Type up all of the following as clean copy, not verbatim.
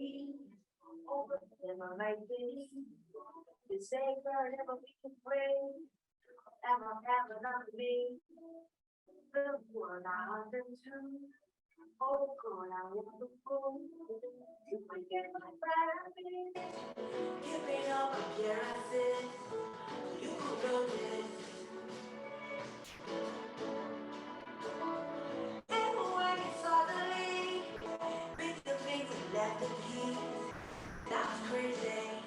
over them I might be. You say, girl, never be afraid. Ever have enough of me. The world I understood. Oh, girl, I want the fool. You forget my bad. Giving up appearances. You could notice. And when you saw the lead, picked the things and left the keys. That's crazy.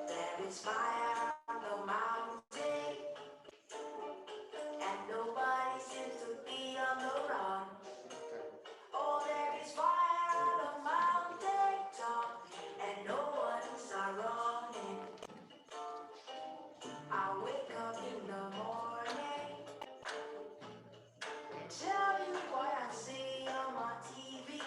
There is fire on the mountain, and nobody seems to be on the run. Oh, there is fire on the mountain top, and no one is running. I wake up in the morning and tell you what I see on my TV.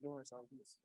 Doors are these.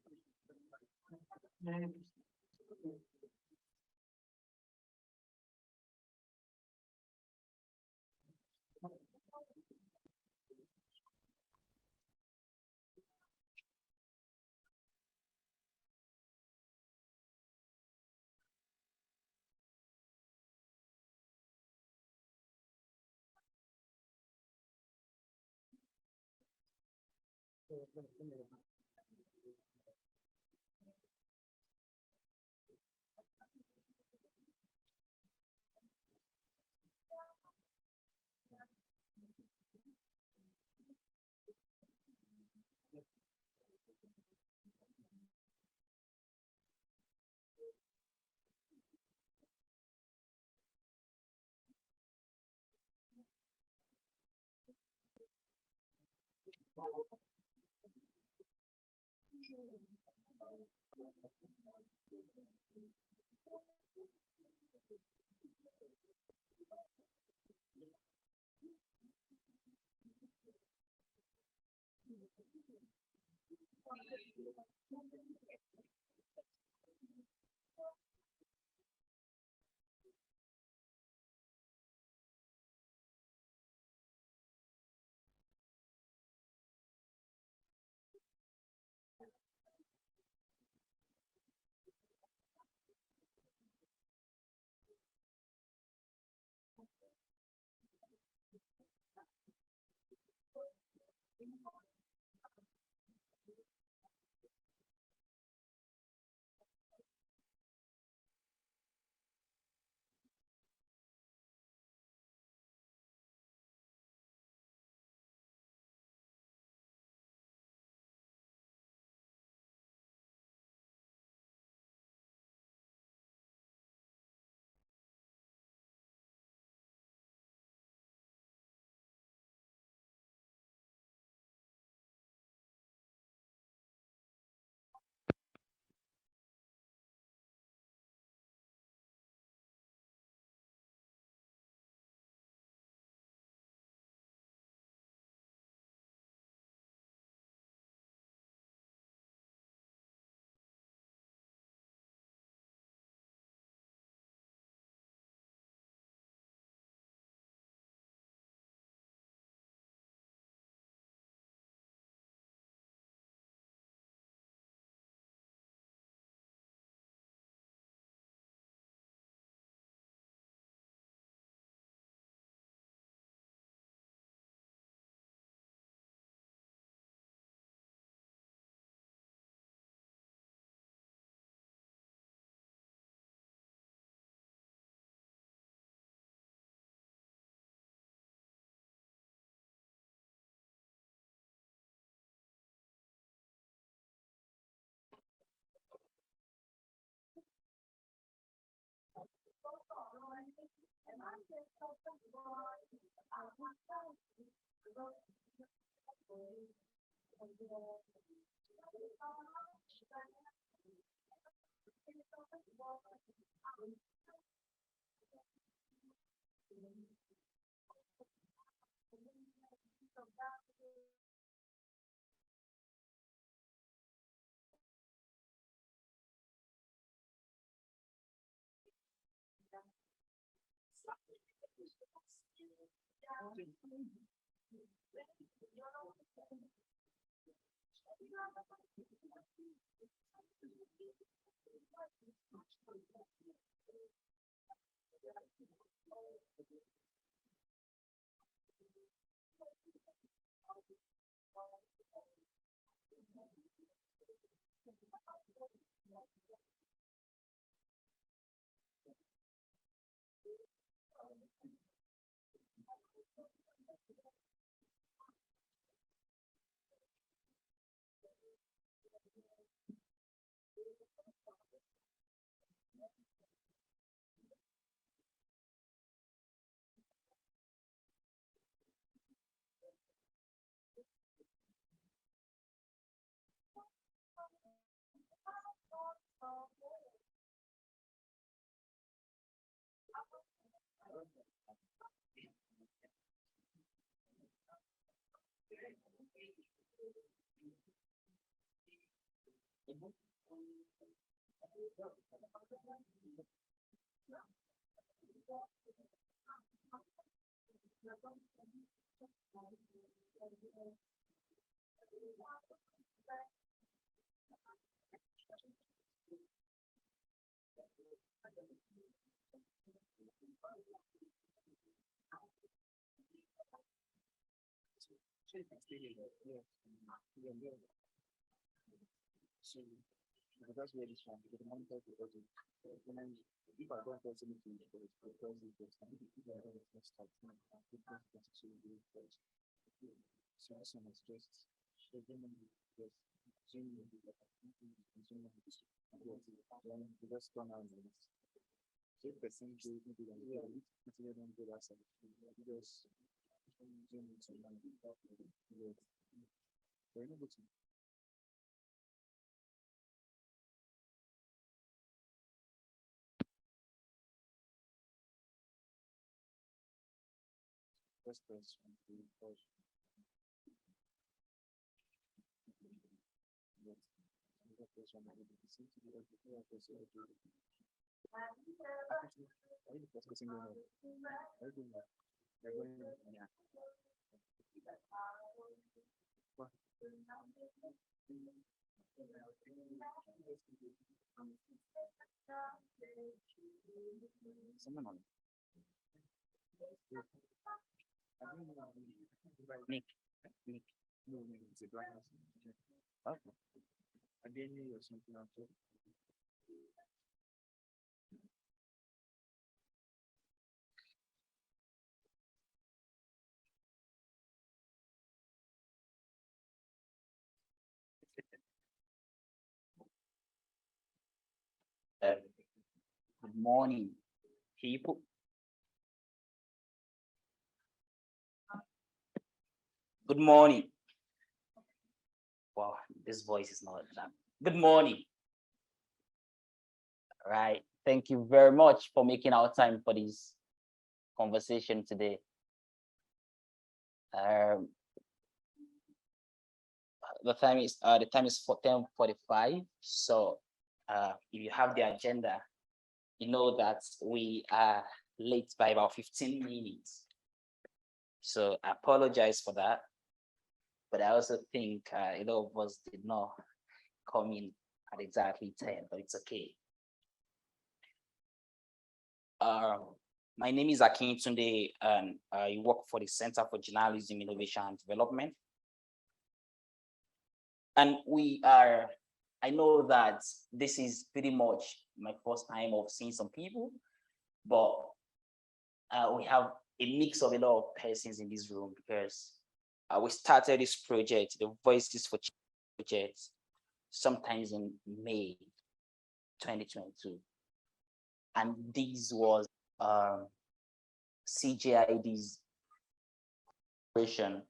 So, that's where this one, because the monitor is also, when I, if I don't tell anything, because it's if I don't start, because that's so good first. So this one is just, so then just zoom in, zoom in, then you just turn on this. So if person do maybe then if you don't do that side, you just zoom into one, yes. Very good. First person, first. Yes. The first one, I did the same to the other person. I did the first person going on. I did that. They're going on. Yeah. What? Someone on. I don't know. Nick. Nick. No, no, it's a black house. Okay. I didn't know or something else. Good morning, people. Good morning. Wow, this voice is not that. Good morning. All right. Thank you very much for making our time for this conversation today. The time is 10:45. So if you have the agenda, you know that we are late by about 15 minutes. So I apologize for that. But I also think a lot of us did not come in at exactly 10, but it's okay. My name is Akin Tunde, and I work for the Center for Journalism, Innovation and Development. And I know that this is pretty much my first time of seeing some people, but we have a mix of a lot of persons in this room because we started this project, the Voices for Change project, sometimes in May 2022. And this was CJID's operation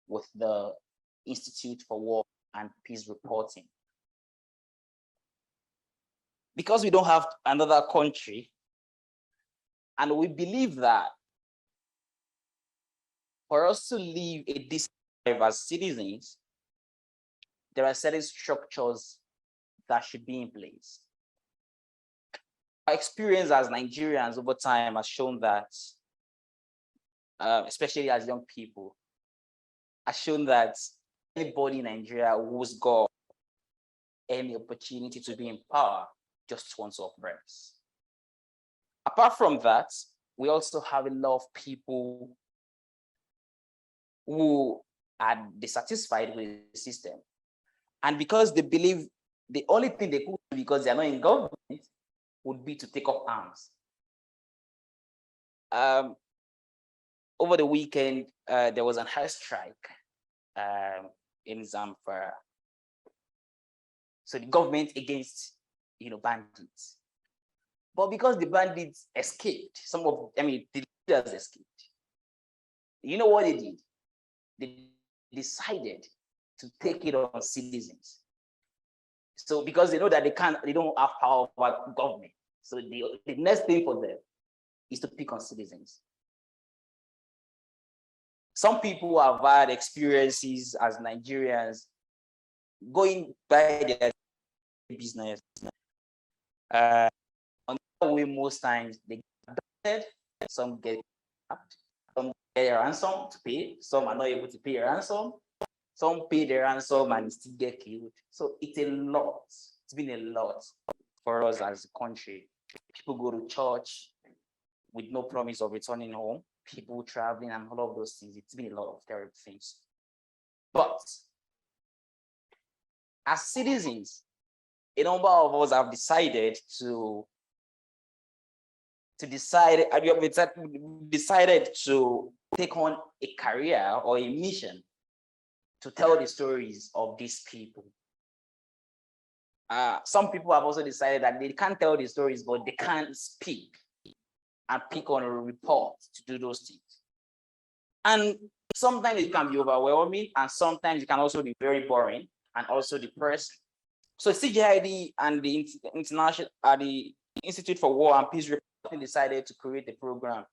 with the Institute for War and Peace Reporting. Because we don't have another country, and we believe that for us to live a decent life as citizens, there are certain structures that should be in place. Our experience as Nigerians over time has shown that, especially as young people, has shown that anybody in Nigeria who's got any opportunity to be in power just wants to oppress. Apart from that, we also have a lot of people who are dissatisfied with the system. And because they believe the only thing they could do because they're not in government would be to take up arms. Over the weekend, there was an air strike in Zamfara. So the government against, bandits. But because the bandits escaped, the leaders escaped. You know what they did? They decided to take it on citizens. So because they know that they don't have power over government. So the next thing for them is to pick on citizens. Some people have had experiences as Nigerians going by their business. On that way, most times they get adopted, some get kidnapped, some get a ransom to pay, some are not able to pay a ransom, some pay the ransom and still get killed. So it's a lot. It's been a lot for us as a country. People go to church with no promise of returning home, people traveling and all of those things. It's been a lot of terrible things. But as citizens, a number of us have decided to take on a career or a mission to tell the stories of these people. Some people have also decided that they can't tell the stories, but they can't speak and pick on a report to do those things. And sometimes it can be overwhelming, and sometimes it can also be very boring and also depressing. So CJID and the Institute for War and Peace decided to create a program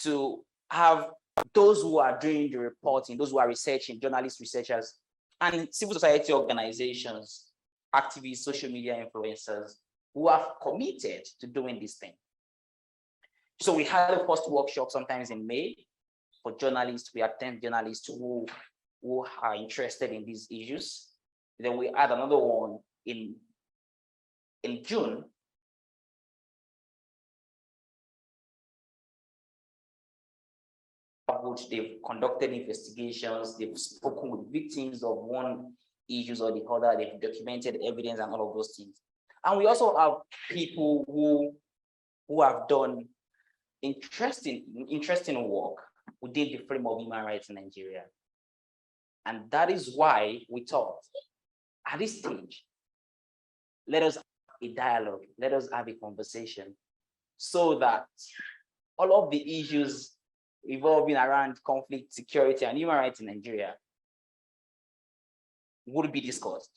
to have those who are doing the reporting, those who are researching, journalists, researchers, and civil society organizations, activists, social media influencers, who have committed to doing this thing. So we had a first workshop sometimes in May for journalists. We attend journalists who are interested in these issues. Then we had another one in June. Which they've conducted investigations, they've spoken with victims of one issues or the other, they've documented evidence and all of those things. And we also have people who have done interesting work within the frame of human rights in Nigeria. And that is why we thought, at this stage, let us have a dialogue, let us have a conversation, so that all of the issues revolving around conflict, security, and human rights in Nigeria would be discussed.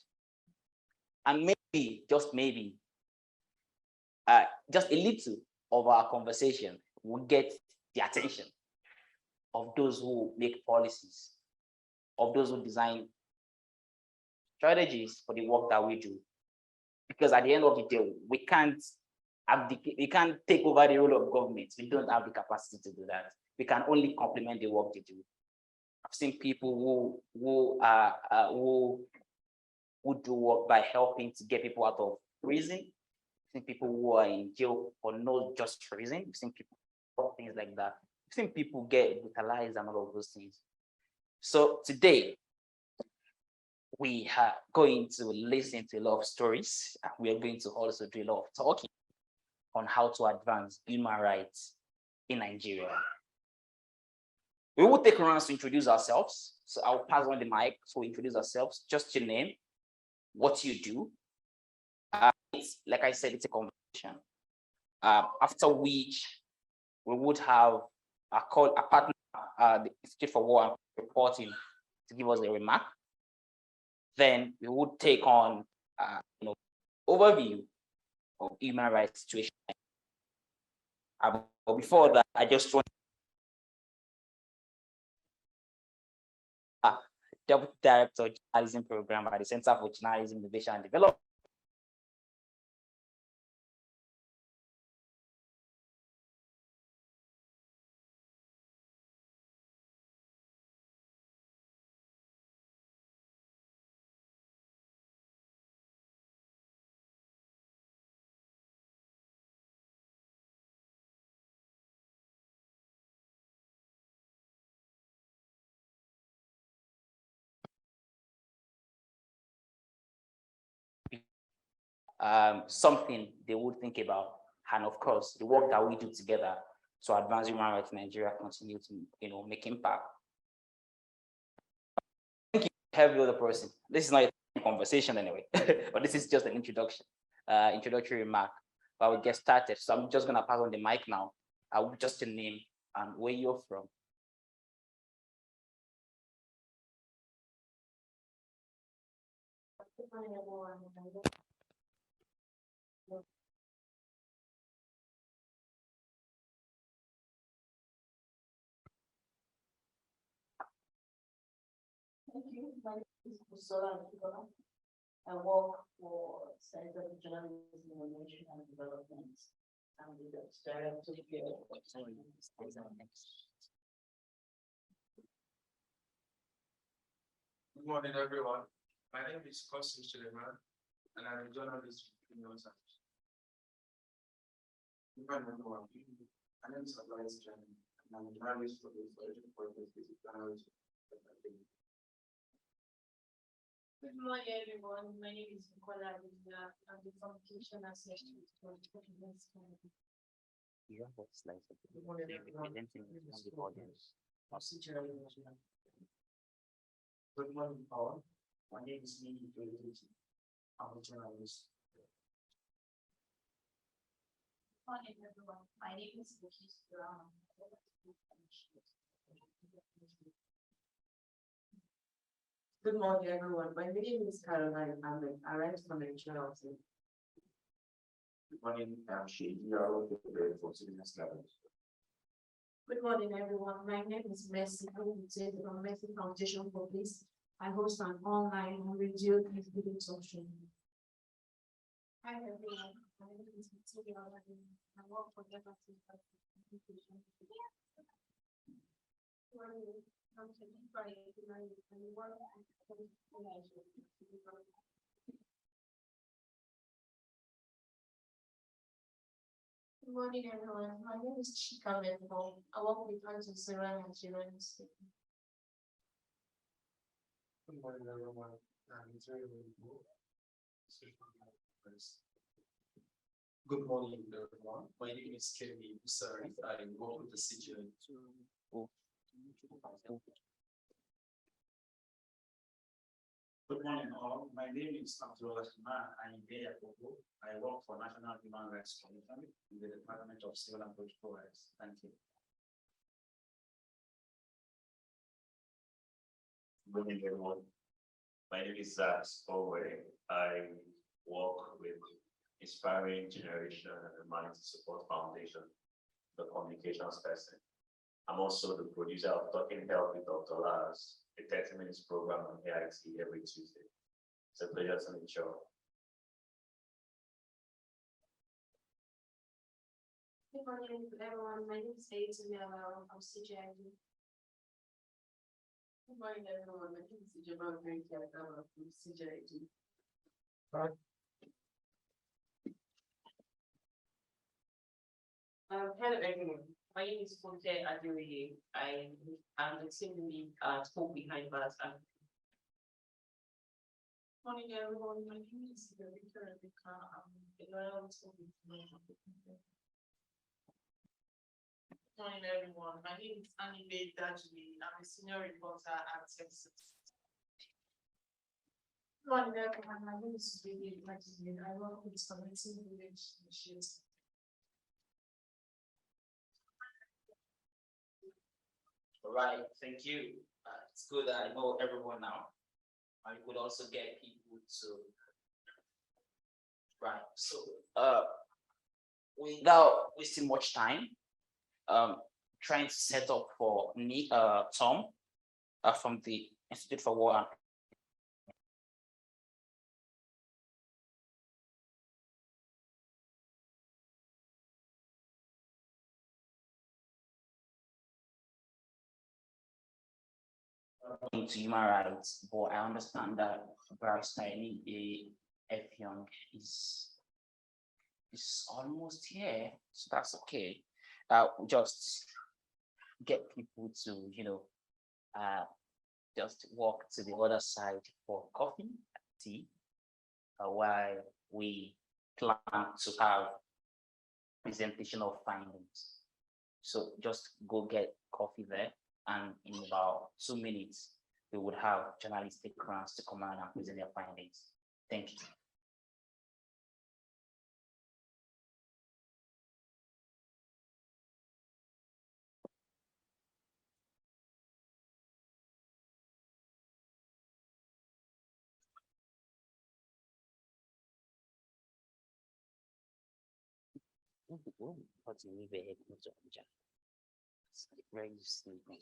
And maybe, just maybe, just a little of our conversation will get the attention of those who make policies, of those who design strategies for the work that we do. Because at the end of the day, we can't take over the role of government. We don't have the capacity to do that. We can only complement the work they do. I've seen people who do work by helping to get people out of prison. I've seen people who are in jail for no just reason. I've seen people do things like that. I've seen people get brutalized and all of those things. So today, we are going to listen to a lot of stories. We are going to also do a lot of talking on how to advance human rights in Nigeria. We will take rounds to introduce ourselves. So I'll pass on the mic to introduce ourselves, just your name, what you do. Like I said, it's a conversation. After which we would have a partner, the Institute for War and Reporting, to give us a remark. Then we would take on overview of human rights situation. But before that, I just want Deputy Director of Journalism Program at the Center for Journalism Innovation and Development. Something they would think about, and of course, the work that we do together to advance human rights in Nigeria continue to make impact. Thank you, every other person. This is not a conversation anyway, but this is just an introductory remark. But we'll get started. So I'm just gonna pass on the mic now. I will just your name and where you're from. Thank you. My name is Busola Nkibola. I work for Center for Journalism Innovation and Development. I'm the director here. Good morning, everyone. My name is Kosim Suleiman, and I'm a journalist with News. Good morning, everyone. My name is Elias Jan, and I'm a journalist for the Education Purpose Journalist. Good morning, everyone. My name is Nicola Abidja. I'm the communication assistant for the President's Committee. You have what slides of Good morning, the everyone. representing from the audience. CJID. Good morning, all. My name is Mimi Joyce. I'm a journalist. Good morning, everyone. My name is Bukis Brown. Good morning, everyone. My name is Caroline. I'm arrived from Nigeria. Good morning, I'm CJID. I work for Citizens Government. Good morning, everyone. My name is Mercy from Mercy Foundation for Peace. I host an online radio and video talk show. Hi, everyone. My name is Victoria. I work for Liberty Communication. I'm Friday, and work Good morning, everyone. My name is Chika Menbo. I work with Anti-Syrian and Syrian State. Good morning, everyone. Good morning, everyone. My name is Kenny Usari. I work with the CJID. Good morning, all. My name is Abdullah Rahman. I'm Beya Koko. I work for National Human Rights Commission in the Department of Civil and Political Rights. Thank you. Good morning, everyone. My name is Zach Owe. I work with Inspiring Generation and the Humanity Support Foundation, the communications person. I'm also the producer of Talking Health with Dr. Lars, a 30-minute program on AIT every Tuesday. It's a pleasure to meet you all. Good morning, everyone. My name is Aiden from CJID. Good morning, everyone. My name is Ijoma Great-Yagama from CJID. Hello, everyone. My name is Funke Adeoye. I am the team lead at Hope Behind Bars. Morning, everyone. My name is Victor Rebecca. I'm a loyal Morning, everyone. My name is Annie May Dajli. I'm a senior reporter at Texas. Good morning, everyone. My name is Vivi Magdalene. I work with Community Village Initiative. All right, thank you. It's good that I know everyone now. I could also get people to. Right, so without wasting much time, trying to set up for Tom from the Institute for War and into human rights, but I understand that Barrister F. Young is almost here, so that's okay. Just get people to just walk to the other side for coffee, tea, while we plan to have presentation of findings. So just go get coffee there, and in about 2 minutes, we would have journalistic rounds to come out and present their findings. Thank you. What do you mean by where you sleeping?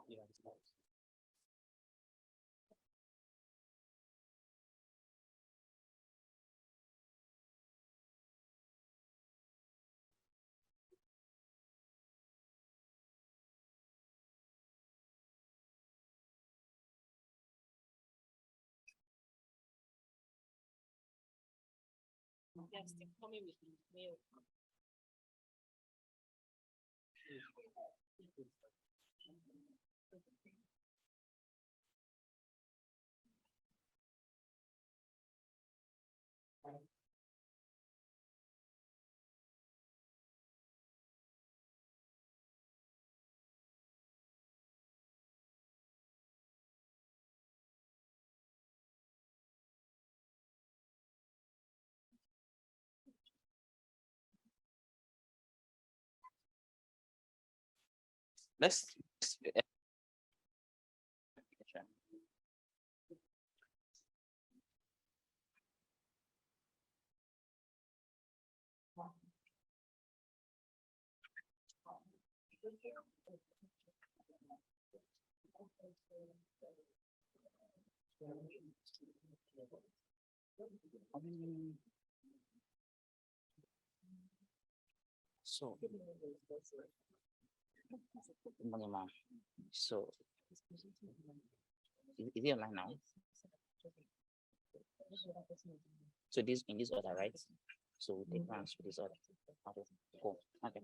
Yeah, it's nice. Yes, they're coming with mail. Let's. So, so is it online now? So this in this order, right? So we take ones with this order. Okay, cool. Okay,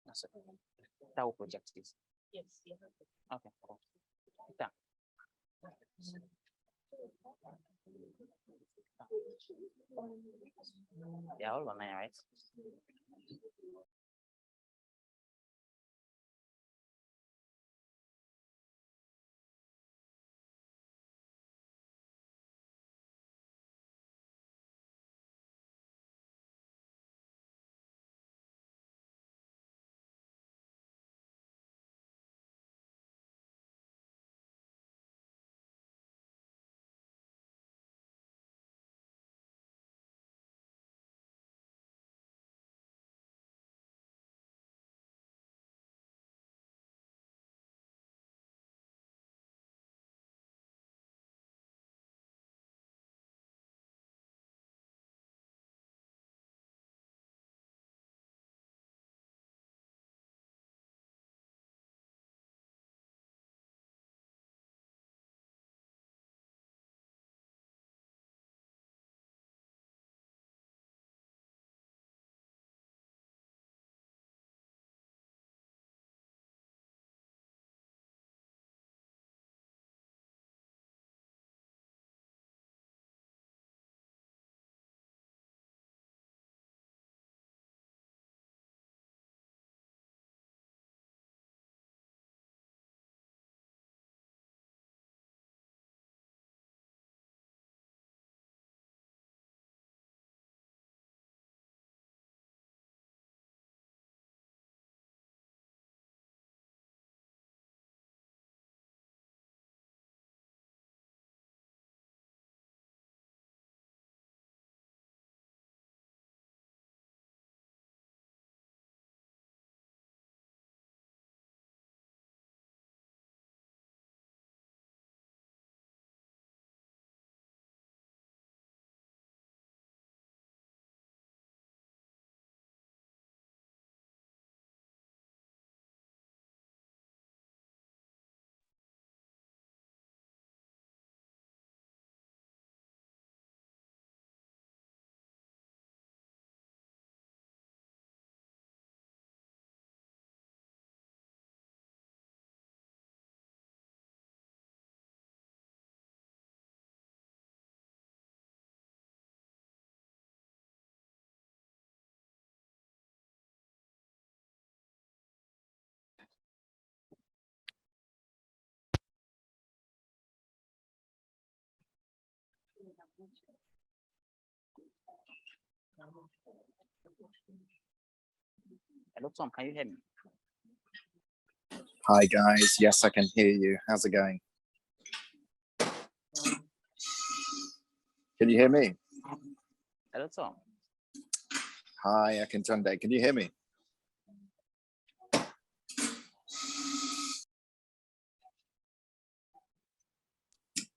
that's it. That will project this. Yes, you have to. Okay, cool. Done. Yeah, all online, right? Hello, Tom. Can you hear me? Hi guys, yes I can hear you. How's it going? Can you hear me? Hello, Tom. Hi, Akintunde. Can you hear me?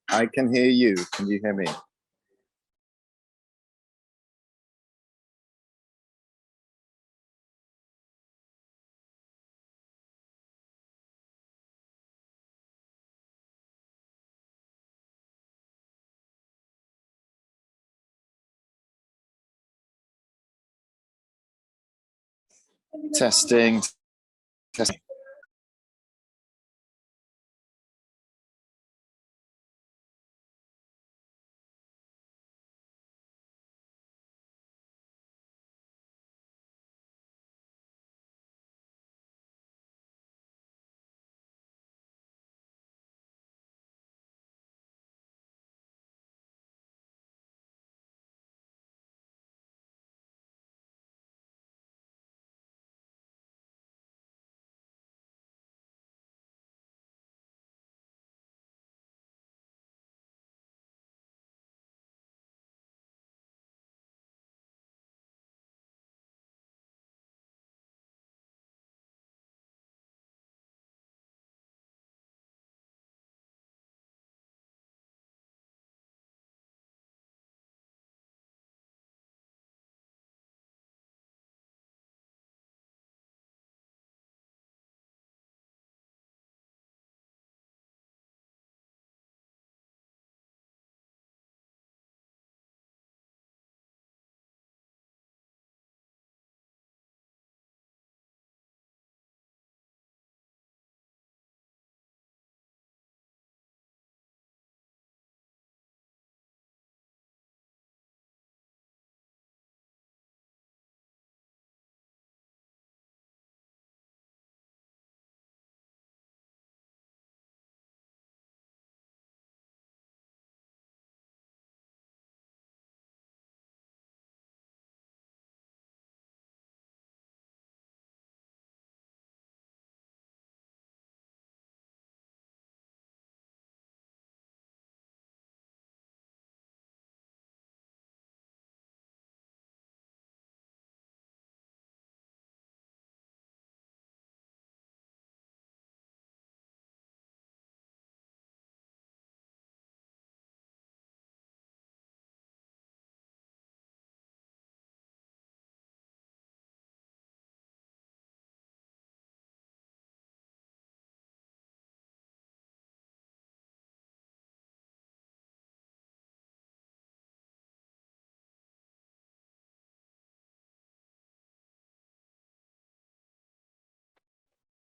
I can hear you. Can you hear me? Testing. Testing.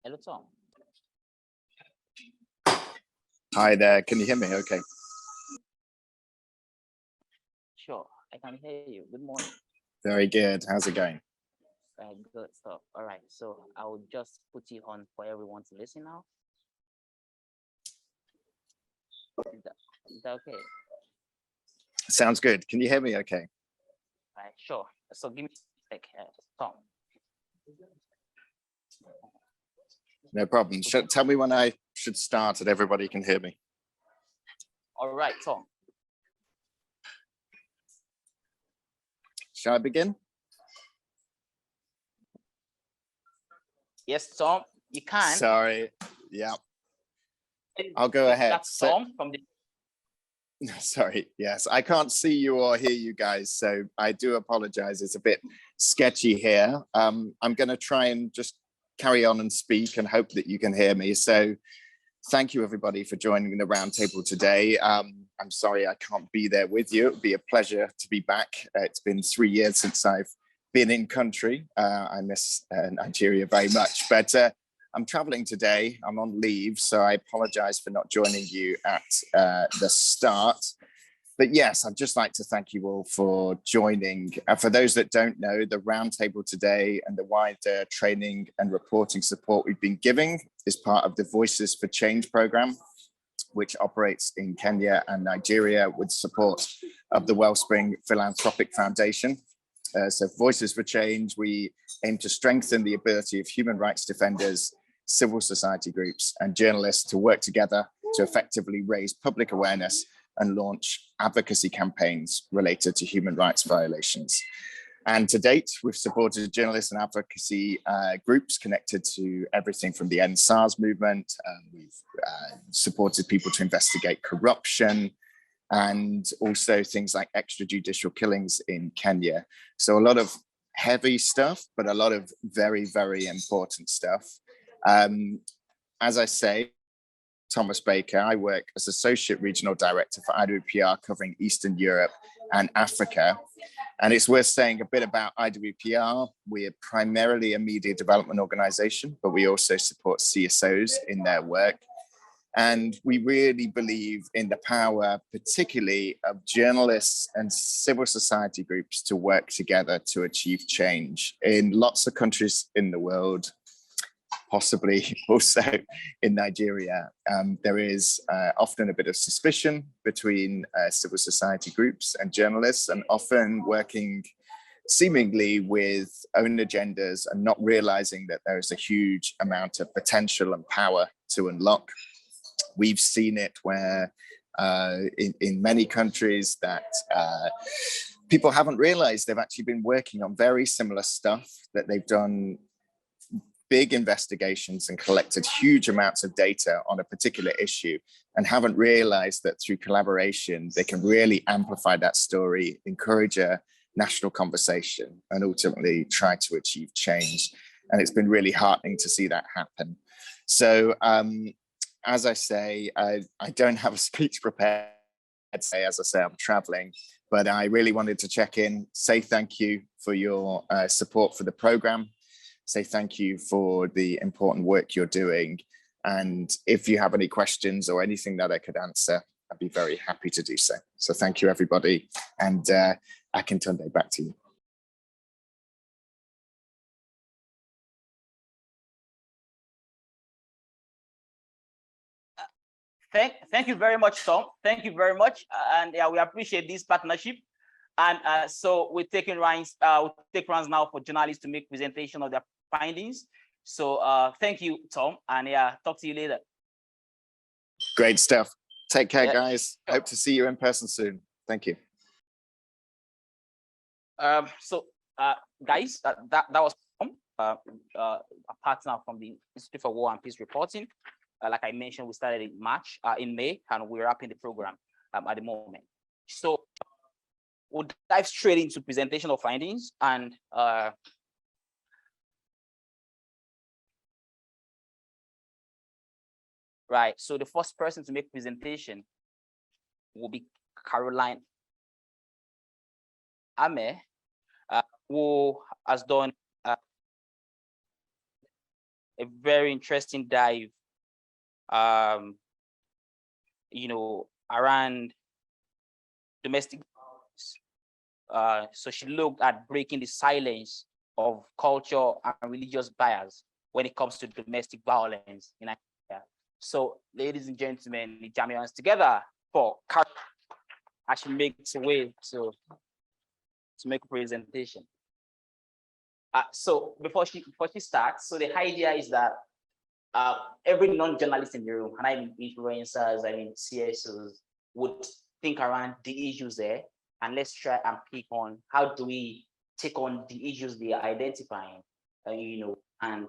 Hello, Tom. Hi there. Can you hear me? Okay. Sure, I can hear you. Good morning. Very good. How's it going? Good stuff. All right, so I will just put you on for everyone to listen now. Is that okay? Sounds good. Can you hear me? Okay. All right, sure. So give me a sec, Tom. No problem. Tell me when I should start and everybody can hear me. All right, Tom. Shall I begin? Yes, Tom, you can. Sorry. Yeah. I'll go ahead. That's Tom from the. Sorry. Yes, I can't see you or hear you guys, so I do apologize. It's a bit sketchy here. I'm going to try and just carry on and speak and hope that you can hear me. So thank you, everybody, for joining the roundtable today. I'm sorry I can't be there with you. It would be a pleasure to be back. It's been 3 years since I've been in country. I miss Nigeria very much, but I'm traveling today. I'm on leave, so I apologize for not joining you at the start. But yes, I'd just like to thank you all for joining. For those that don't know, the roundtable today and the wider training and reporting support we've been giving is part of the Voices for Change program, which operates in Kenya and Nigeria with support of the Wellspring Philanthropic Foundation. So Voices for Change, we aim to strengthen the ability of human rights defenders, civil society groups, and journalists to work together to effectively raise public awareness and launch advocacy campaigns related to human rights violations. And to date, we've supported journalists and advocacy groups connected to everything from the End SARS movement. We've supported people to investigate corruption, and also things like extrajudicial killings in Kenya. So a lot of heavy stuff, but a lot of very, very important stuff. As I say, Thomas Baker, I work as Associate Regional Director for IWPR covering Eastern Europe and Africa. And it's worth saying a bit about IWPR. We're primarily a media development organization, but we also support CSOs in their work. And we really believe in the power, particularly of journalists and civil society groups to work together to achieve change. In lots of countries in the world, possibly also in Nigeria, there is often a bit of suspicion between civil society groups and journalists, and often working seemingly with own agendas and not realizing that there is a huge amount of potential and power to unlock. We've seen it where in many countries that people haven't realized they've actually been working on very similar stuff, that they've done big investigations and collected huge amounts of data on a particular issue, and haven't realized that through collaboration, they can really amplify that story, encourage a national conversation, and ultimately try to achieve change. And it's been really heartening to see that happen. So as I say, I don't have a speech prepared today. As I say, I'm traveling, but I really wanted to check in, say thank you for your support for the program, say thank you for the important work you're doing. And if you have any questions or anything that I could answer, I'd be very happy to do so. So thank you, everybody. And Akintunde, back to you. Thank you very much, Tom. Thank you very much. And yeah, we appreciate this partnership. And so we're taking rounds, we'll take rounds now for journalists to make presentation of their findings. So thank you, Tom. And yeah, talk to you later. Great stuff. Take care, Yeah. guys. Hope to see you in person soon. Thank you. Guys, that was Tom, a partner from the Institute for War and Peace Reporting. Like I mentioned, we started in May, and we're wrapping the program at the moment. So we'll dive straight into presentation of findings, and right. So the first person to make presentation will be Caroline Ame, who has done a very interesting dive around domestic violence. So she looked at breaking the silence of culture and religious bias when it comes to domestic violence in Nigeria. So, ladies and gentlemen, the jam your hands together for Carol as she makes her way to make a presentation. So before she starts, so the idea is that every non-journalist in the room, and I mean influencers, I mean CSOs, would think around the issues there, and let's try and pick on how do we take on the issues they are identifying, and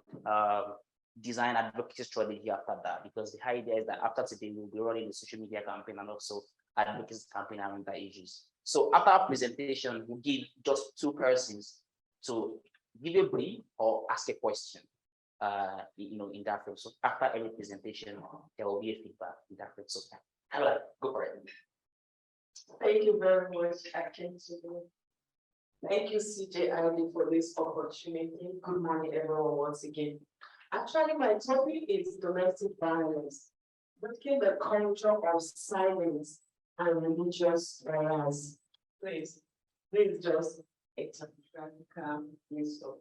design advocacy strategy after that. Because the idea is that after today, we'll be running a social media campaign and also advocacy campaign around the issues. So after our presentation, we'll give just two persons to give a brief or ask a question. In that frame. So after every presentation, there will be a feedback in that frame. So I will go for it. Thank you very much, Akintunde. Thank you, CJID, for this opportunity. Good morning, everyone, once again. Actually, my topic is domestic violence, breaking the culture of silence and religious bias. Please just calm this up.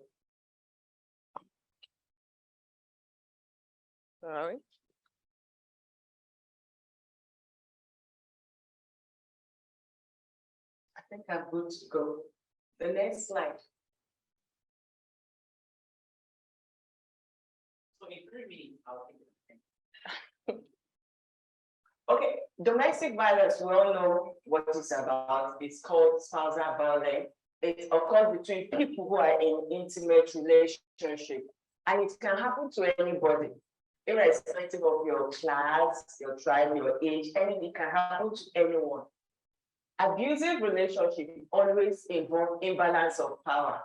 All right. I think I'm good to go. The next slide. So in 3 minutes, I'll take it. Okay, domestic violence, we all know what it's about. It's called spousal violence. It occurs between people who are in intimate relationship, and it can happen to anybody, irrespective of your class, your tribe, your age. Anything can happen to anyone. Abusive relationship always involve imbalance of power.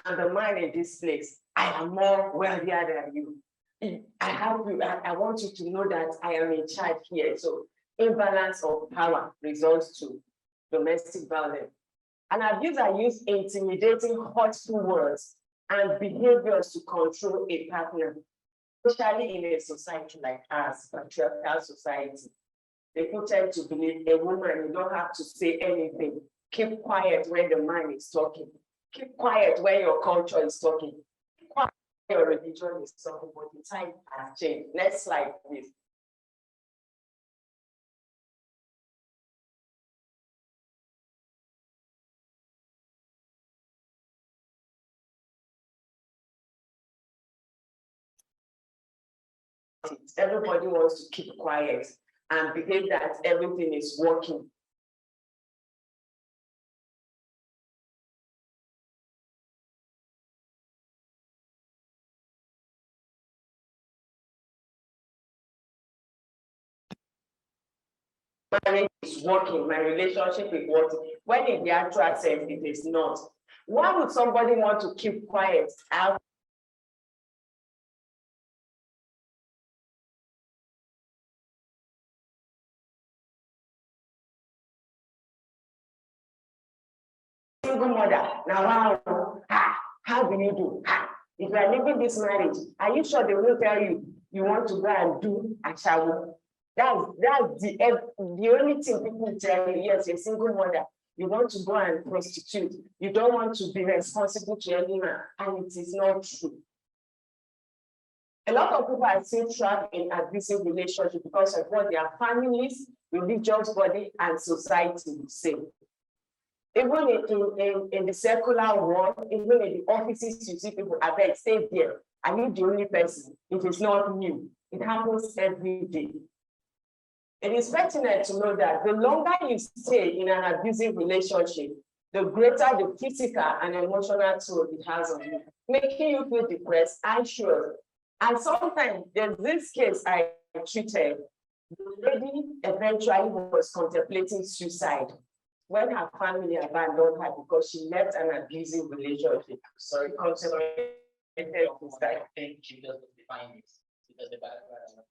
And the man in this place, I am more wealthier than you. I want you to know that I am in charge here. So imbalance of power results to domestic violence. And abuser use intimidating, hurtful words and behaviors to control a partner, especially in a society like ours, patriarchal society. People tend to believe a woman, you don't have to say anything. Keep quiet when the man is talking. Keep quiet when your culture is talking. Keep quiet when your religion is talking, but the time has changed. Next slide, please. Everybody wants to keep quiet and behave that everything is working. Marriage is working, my relationship is working, when in the actual sense it is not. Why would somebody want to keep quiet out? Single mother, now how do you do? If you are leaving this marriage, are you sure they will tell you you want to go and do a shower? That's the only thing people tell you. Yes, a single mother, you want to go and prostitute. You don't want to be responsible to anyone, and it is not true. A lot of people are still trapped in abusive relationships because of what their families, religious body, and society will say. Even in the secular world, even in the offices, you see people, I beg, stay there. Are you the only person? It is not new. It happens every day. It is pertinent to know that the longer you stay in an abusive relationship, the greater the physical and emotional toll it has on you, making you feel depressed, anxious. And sometimes there's this case I treated. The lady eventually was contemplating suicide when her family abandoned her because she left an abusive relationship. Sorry, contemplated suicide. think she doesn't define this because the background.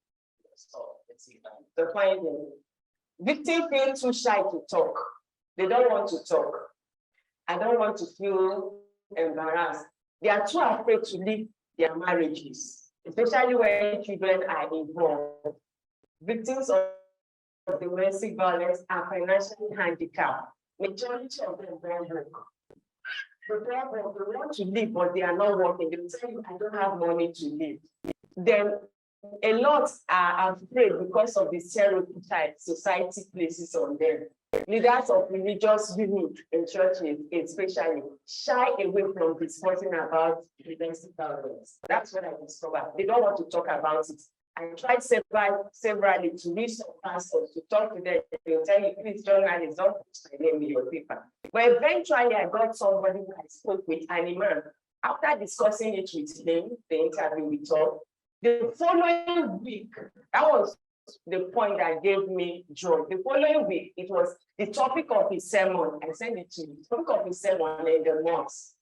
So let's see. The finding. Victims feel too shy to talk. They don't want to talk. I don't want to feel embarrassed. They are too afraid to leave their marriages, especially when children are involved. Victims of domestic violence are financially handicapped. Majority of them don't work. They want to live, but they are not working. They will tell you, I don't have money to live. Then a lot are afraid because of the stereotypes society places on them. Leaders of religious unit in churches, especially, shy away from discussing about domestic violence. That's what I discovered. They don't want to talk about it. I tried severally to reach some pastors to talk to them. They'll tell you, please, journalists, don't put my name in your paper. But eventually, I got somebody who I spoke with, and a man, after discussing it with him, the interview we talked, the following week, that was the point that gave me joy. The following week, it was the topic of his sermon. I sent it to you. The topic of his sermon in the mosque.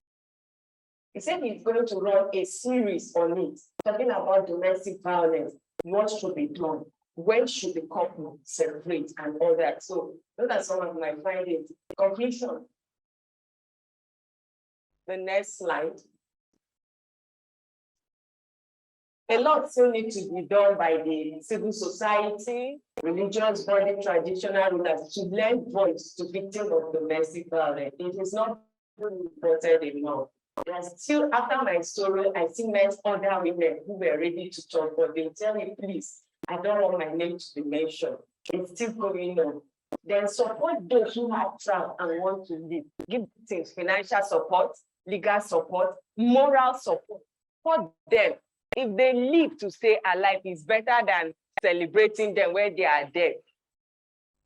He said he's going to run a series on it, talking about domestic violence, what should be done, when should the couple separate, and all that. So those are some of my findings. Conclusion. The next slide. A lot still needs to be done by the civil society, religious body, traditional rulers to lend voice to victims of domestic violence. It is not reported enough. Still, after my story, I still met other women who were ready to talk, but they tell me, please, I don't want my name to be mentioned. It's still going on. Then support those who have trapped and want to leave. Give things, financial support, legal support, moral support for them. If they live to stay alive, it's better than celebrating them when they are dead.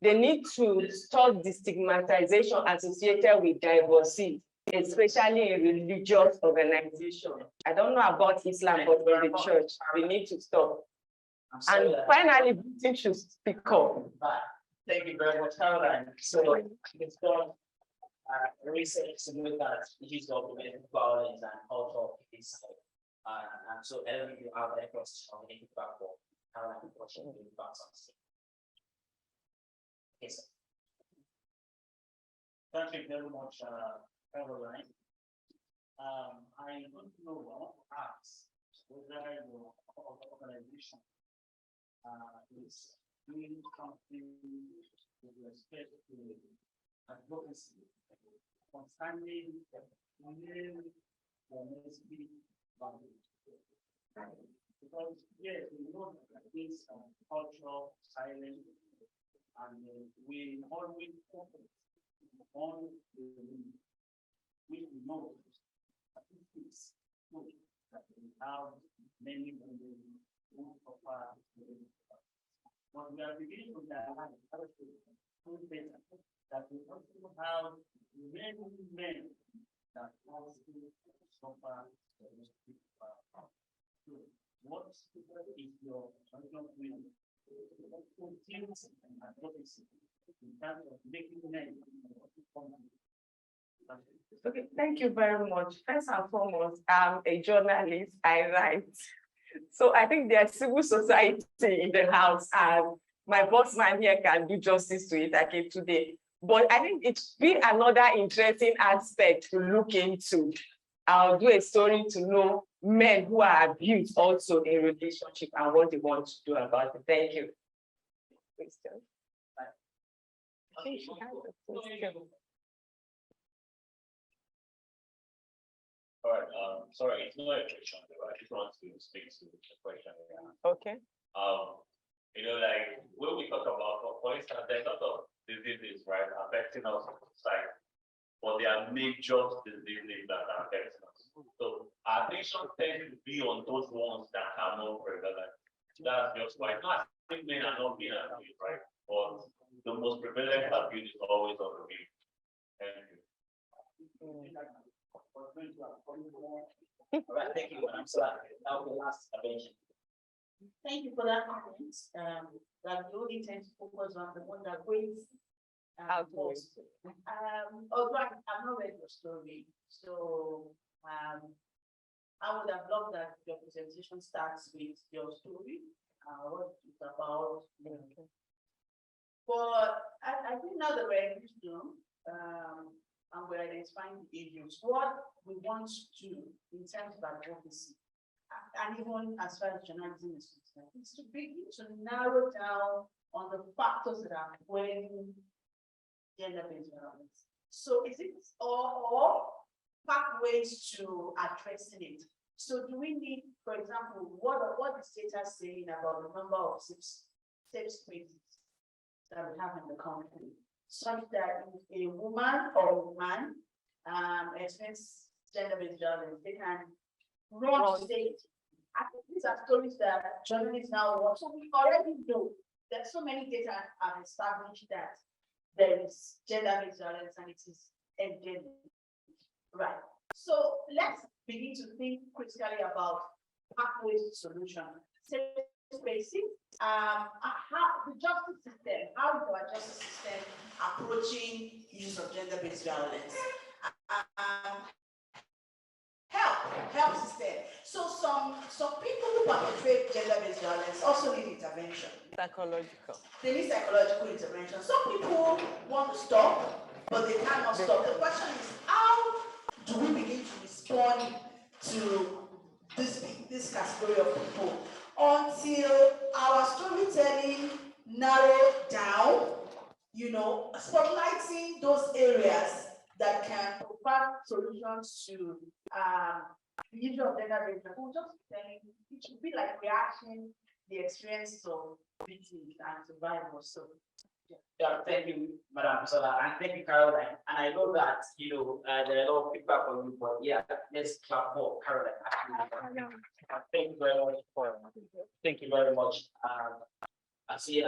They need to stop the stigmatization associated with divorcee. especially in religious organization. I don't know about Islam, but in the church, we need to stop. I'm sorry And that- finally, Britain should speak up. But thank you very much, Caroline. So it's done research to look at issues of domestic violence and cultural peace. And so Ellen, you have any questions on the back for Caroline, question in the back on stage. Yes. Thank you very much, Caroline. I don't know what ask whether your organization is doing something with respect to advocacy concerning male domestic violence. Because yes, we know that this cultural silence and we always focus on the we know that it is good that we have many women who offer, but we are beginning to realize that we also have many men that also suffer domestic violence. So what is your will and advocacy in terms of making men? Okay, thank you very much. First and foremost, I'm a journalist, I write. So I think there's civil society in the house, and my boss man here can do justice to it again today. But I think it's been another interesting aspect to look into. I'll do a story to know men who are abused also in relationship and what they want to do about it. Thank you. Question? I think she has a question. All right, sorry, it's not a question, but I just want to speak to the question. Okay. Like when we talk about, for instance, there's a lot of diseases, right, affecting us society, but there are major diseases that are affecting us. So our nation tends to be on those ones that are more prevalent. That's just why not men are not being abused, right? But the most prevalent abuse is always on the women. Thank you. All right, thank you, Madam Sir. Now the last intervention. Thank you for that comment. That we only tend to focus on the one that brings Outwards. although I've not read your story, so I would have loved that your presentation starts with your story, what it's about. But I think now that we're in this room, and we're identifying the issues, what we want to do in terms of advocacy, and even as far as journalism is concerned, is to begin to narrow down on the factors that are playing gender-based violence. So is it or pathways to addressing it? So do we need, for example, what is data saying about the number of safe spaces that we have in the country, such that if a woman or a man experience gender-based violence, they can run to state. I think these are stories that journalists now want. So we already know that so many data have established that there is gender-based violence and it is endemic. Right. So let's begin to think critically about pathways to solution. Safe spaces, how the justice system, how is our justice system approaching use of gender-based violence? Help system. So some people who perpetrate gender-based violence also need intervention. Psychological. They need psychological intervention. Some people want to stop, but they cannot stop. The question is, how do we begin to respond to this category of people until our storytelling narrows down, spotlighting those areas that can provide solutions to the issue of gender-based violence? We'll just saying it should be like reaction, the experience of victims and survivors. So Yeah, thank you, Madam Sola, and thank you, Caroline. And I know that, there are a lot of feedback from you, but yeah, let's clap for Caroline. Thank you very much. Thank you very much. I see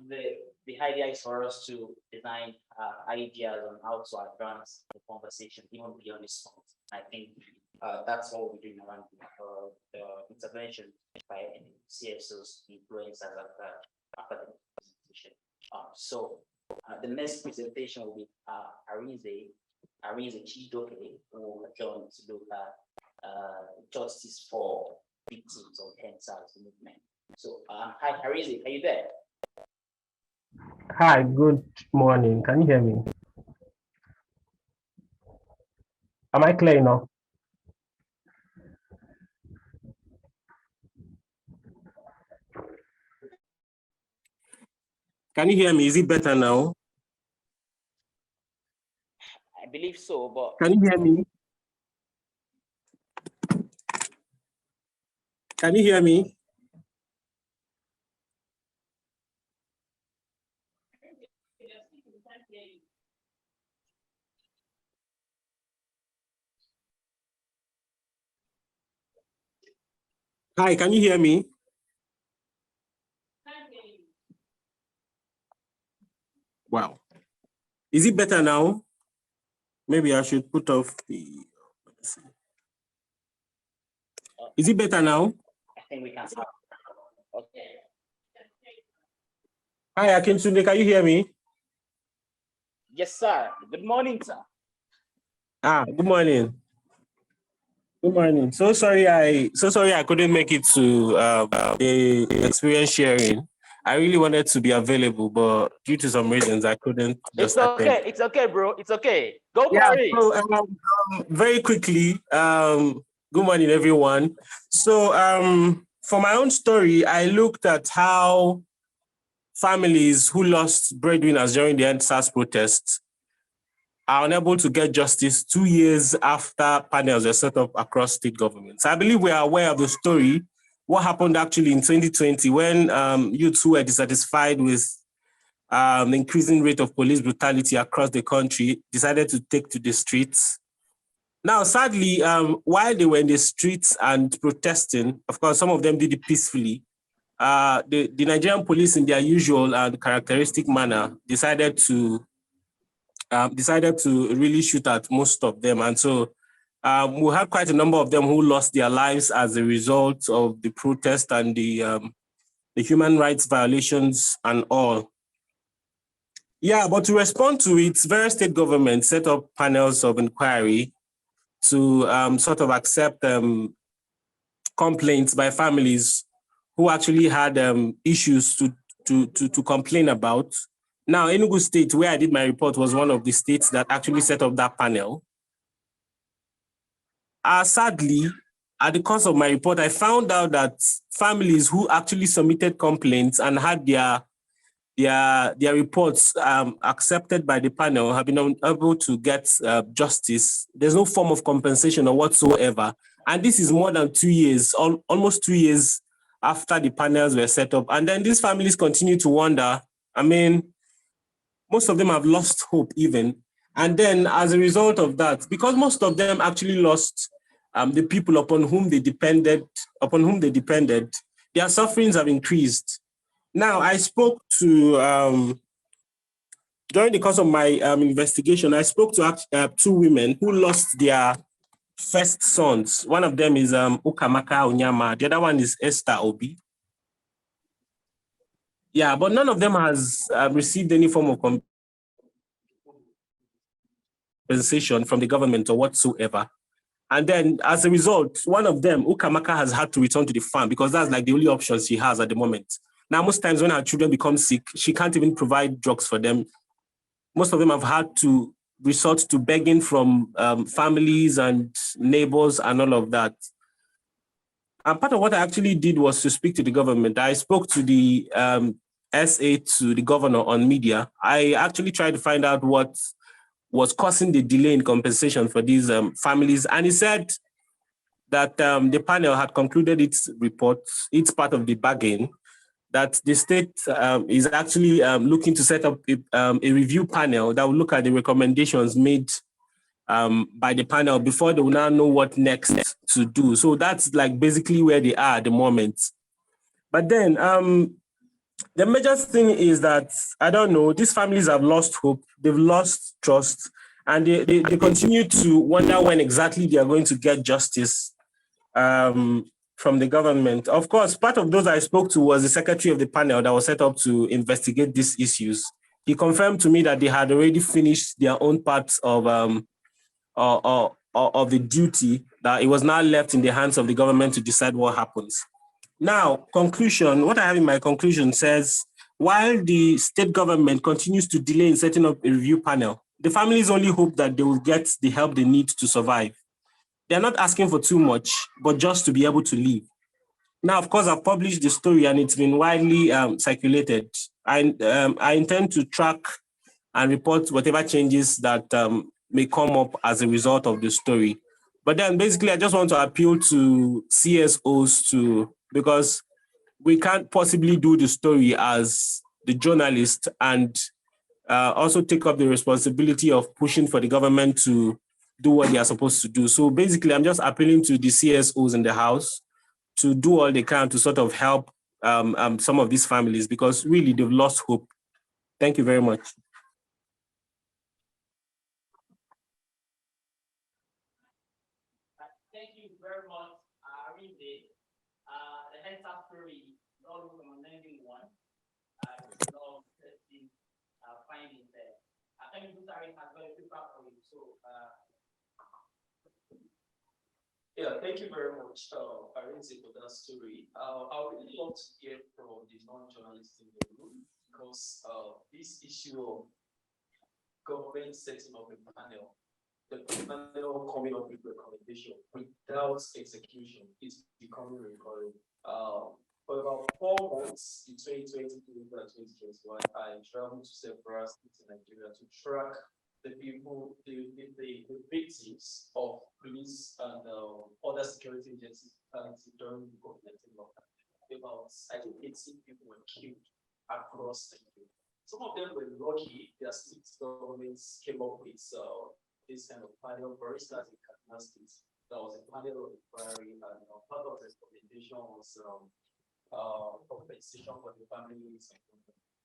the the idea is for us to design ideas on how to advance the conversation even beyond this point. I think that's what we're doing around the intervention by CSOs, influencers after the presentation. So the next presentation will be Arinze Chidoke, who will join to look at justice for victims of EndSARS movement. So hi Arinze, are you there? Hi, good morning. Can you hear me? Am I clear enough? Can you hear me? Is it better now? I believe so, but can you hear me? Can you hear me? Hi, can you hear me? Wow. Is it better now? Maybe I should put off the. Is it better now? I think we can start. Okay. Hi, Akintunde, can you hear me? Yes, sir. Good morning, sir. Good morning. Good morning. So sorry I couldn't make it to the experience sharing. I really wanted to be available, but due to some reasons I couldn't just attend. It's okay, bro. It's okay. Go Yeah, for it. so very quickly, good morning, everyone. So for my own story, I looked at how families who lost breadwinners during the EndSARS protests are unable to get justice 2 years after panels were set up across state governments. I believe we are aware of the story, what happened actually in 2020 when youths who were dissatisfied with the increasing rate of police brutality across the country decided to take to the streets. Now, sadly, while they were in the streets and protesting, of course, some of them did it peacefully. The Nigerian police, in their usual and characteristic manner, decided to really shoot at most of them. And so we had quite a number of them who lost their lives as a result of the protest and the human rights violations and all. Yeah, but to respond to it, various state governments set up panels of inquiry to sort of accept complaints by families who actually had issues to complain about. Now, Enugu State, where I did my report, was one of the states that actually set up that panel. Sadly, at the course of my report, I found out that families who actually submitted complaints and had their reports accepted by the panel have been unable to get justice. There's no form of compensation or whatsoever. And this is more than 2 years, almost 2 years after the panels were set up. And then these families continue to wonder. I mean, most of them have lost hope even. And then as a result of that, because most of them actually lost the people upon whom they depended, their sufferings have increased. Now, I spoke to, during the course of my investigation, I spoke to 2 women who lost their first sons. One of them is Ukamaka Onyama. The other one is Esther Obi. Yeah, but none of them has received any form of compensation from the government or whatsoever. And then as a result, one of them, Ukamaka, has had to return to the farm because that's like the only option she has at the moment. Now, most times when her children become sick, she can't even provide drugs for them. Most of them have had to resort to begging from families and neighbors and all of that. And part of what I actually did was to speak to the government. I spoke to the SA, to the governor on media. I actually tried to find out what was causing the delay in compensation for these families. And he said that the panel had concluded its report, it's part of the bargain, that the state is actually looking to set up a review panel that will look at the recommendations made by the panel before they will now know what next to do. So that's like basically where they are at the moment. But then The major thing is that, I don't know, these families have lost hope, they've lost trust, and they continue to wonder when exactly they are going to get justice from the government. Of course, part of those I spoke to was the secretary of the panel that was set up to investigate these issues. He confirmed to me that they had already finished their own parts of the duty, that it was now left in the hands of the government to decide what happens. Now, conclusion, what I have in my conclusion says, while the state government continues to delay in setting up a review panel, the families only hope that they will get the help they need to survive. They're not asking for too much, but just to be able to live. Now, of course, I've published the story and it's been widely circulated. I intend to track and report whatever changes that may come up as a result of the story. But then basically, I just want to appeal to CSOs because we can't possibly do the story as the journalist and also take up the responsibility of pushing for the government to do what they are supposed to do. So basically, I'm just appealing to the CSOs in the house to do all they can to sort of help some of these families, because really they've lost hope. Thank you very much. Thank you very much, Arinde. The entire story is always an unending one. A lot of interesting findings there. I think this has got a paper for you. So, yeah, thank you very much, Arinze, for that story. I would really love to hear from the non-journalists in the room, because this issue of government setting up a panel, the panel coming up with recommendation without execution is becoming recurring. For about 4 months in 2020 and 2021, I traveled to several states in Nigeria to track the people, the victims of police and other security agencies during the COVID-19 lockdown. About, I think, 18 people were killed across Nigeria. Some of them were lucky, their state governments came up with this kind of panel. For instance, in Kaduna State, there was a panel of inquiry, and part of the recommendation was compensation for the families.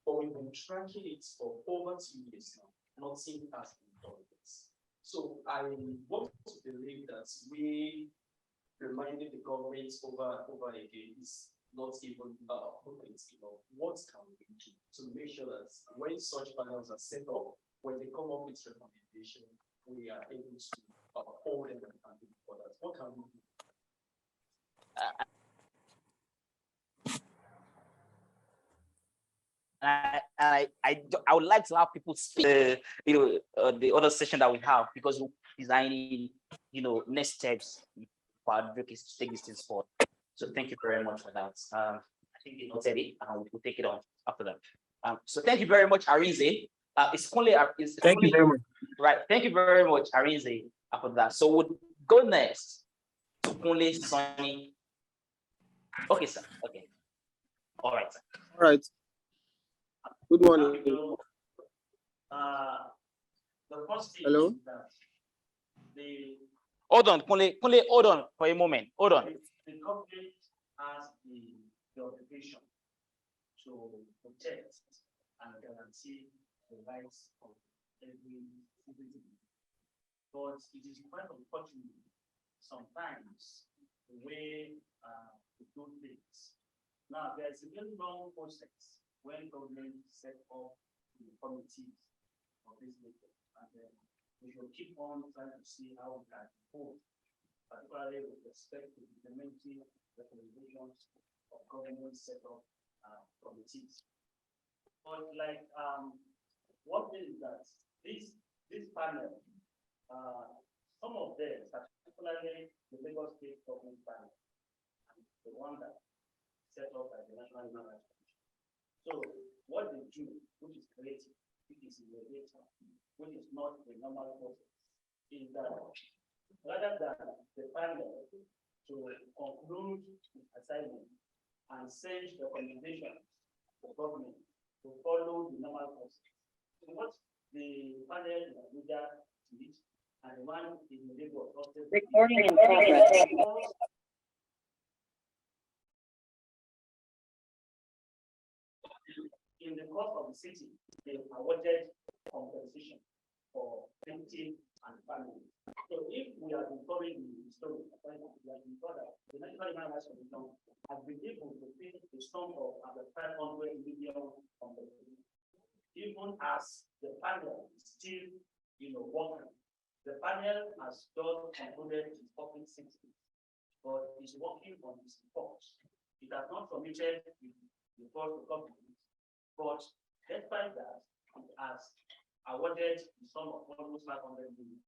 But we've been tracking it for over 2 years now. Nothing has been done with this. So I want to believe that we reminding the government over and over again is not even what can we do to make sure that when such panels are set up, when they come up with recommendation, we are able to uphold them and do for that. What can we do? I would like to have people speak, the other session that we have, because we're designing, next steps for advocacy to take this thing forward. So thank you very much for that. I think you noted it, and we'll take it on after that. So thank you very much, Arinze. Thank you very much. Right. Thank you very much, Arinze, after that. So we'll go next to Kunle Sonny. Okay, sir. Okay. All right, sir. All right. Good morning. The first thing Hello? is that Hold on, Kunle, hold on for a moment. Hold on. the government has the obligation to protect and guarantee the rights of every citizen. But it is quite unfortunate sometimes the way we do things. Now, there's a very long process when government set up the committees of this nature, and then we should keep on trying to see how we can improve, particularly with respect to implementing recommendations of government set up committees. But like what is that this panel, some of them, particularly the Lagos State government panel, the one that set up by the National Human Rights Commission. So what they do, which is creative, which is innovative, which is not the normal process, is that rather than the panel to conclude the assignment and send the recommendation to government to follow the normal process. So what the panel in Abuja did, and the one in Lagos also Recording in progress. in the course of the city, they awarded compensation for victims and families. So if we are recovering the story, we are in order, the National Human Rights Commission has been able to pay a sum of about 500 million compensation. Even as the panel is still, working. The panel has just concluded its public safety, but is working on its report. It has not submitted the report to government, but despite that, it has awarded the sum of almost 500 million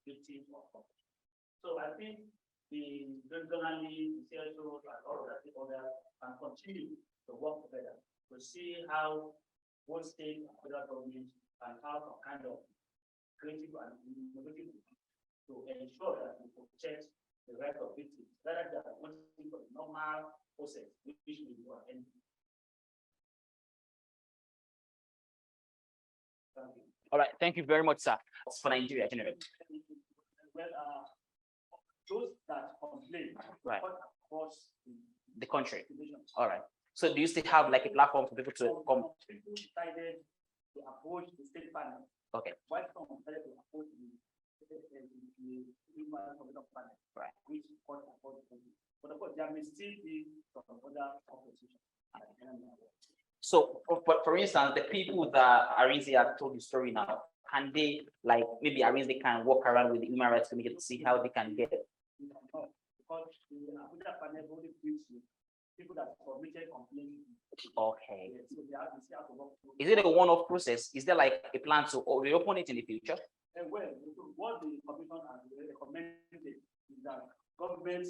victims of conflict. So I think the regionally, the CSOs and all of that other can continue to work together to see how both state and federal government can have a kind of creative and innovative to ensure that we protect the right of victims, rather than waiting for the normal process which we do at end. Thank you. All right, thank you very much, sir. For Nigeria, generally. Well, those that complain, Right. across The country. divisions. All right. So do you still have like a platform for people to come? People decided to approach the state panel. Okay. While some decided to approach the human panel. Right. Which court approached them. But of course, there may still be some other opposition. So, for instance, the people that Arinze have told the story now, can they like maybe Arinze can walk around with the Human Rights Committee to see how they can get it? No, because the Abuja panel only gives you people that submitted complaints. Okay. So they have to work through. Is it a one-off process? Is there like a plan to reopen it in the future? Well, what the commission has recommended is that government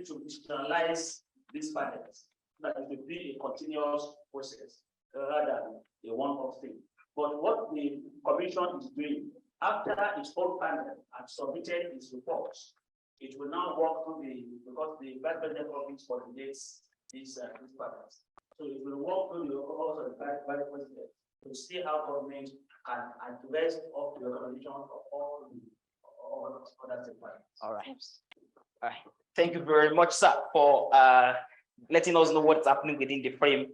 to institutionalize these panels, that it will be a continuous process rather than a one-off thing. But what the commission is doing, after its whole panel has submitted its reports, it will now work through because the vice president office coordinates these panels. So it will work through the also the vice president to see how government can address of the organization of all other departments. All right. All right. Thank you very much, sir, for letting us know what's happening within the frame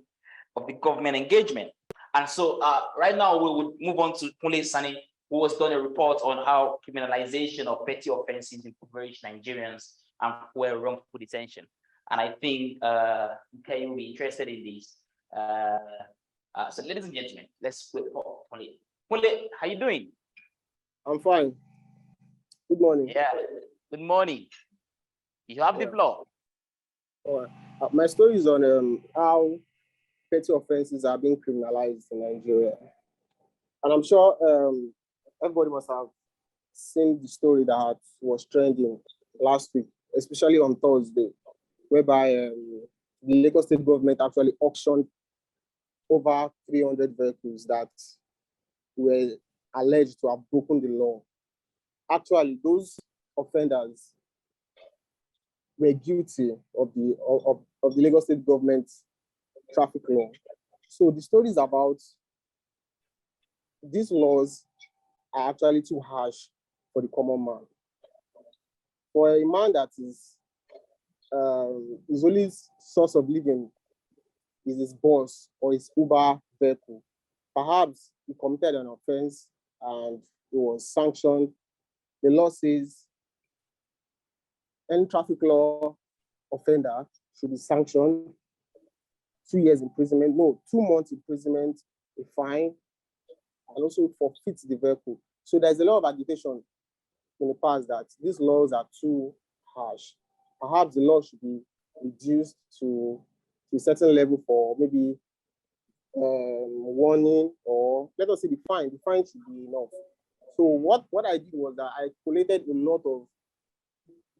of the government engagement. And so right now we would move on to Kunle Sani, who has done a report on how criminalization of petty offenses impoverish Nigerians and fuel wrongful detention. And I think okay, you'll be interested in this. So ladies and gentlemen, let's wait for Kunle. Kunle, how you doing? I'm fine. Good morning. Yeah, good morning. You have the floor. All right. My story is on how petty offenses are being criminalized in Nigeria. And I'm sure everybody must have seen the story that was trending last week, especially on Thursday, whereby the Lagos State government actually auctioned over 300 vehicles that were alleged to have broken the law. Actually, those offenders were guilty of the Lagos State government's traffic law. So the story is about these laws are actually too harsh for the common man. For a man that is his only source of living is his boss or his Uber vehicle, perhaps he committed an offense and he was sanctioned. The law says any traffic law offender should be sanctioned 2 years imprisonment, no, 2 months imprisonment, a fine, and also forfeit the vehicle. So there's a lot of agitation in the past that these laws are too harsh. Perhaps the law should be reduced to a certain level for maybe warning, or let us say the fine. The fine should be enough. So what I did was that I collated a lot of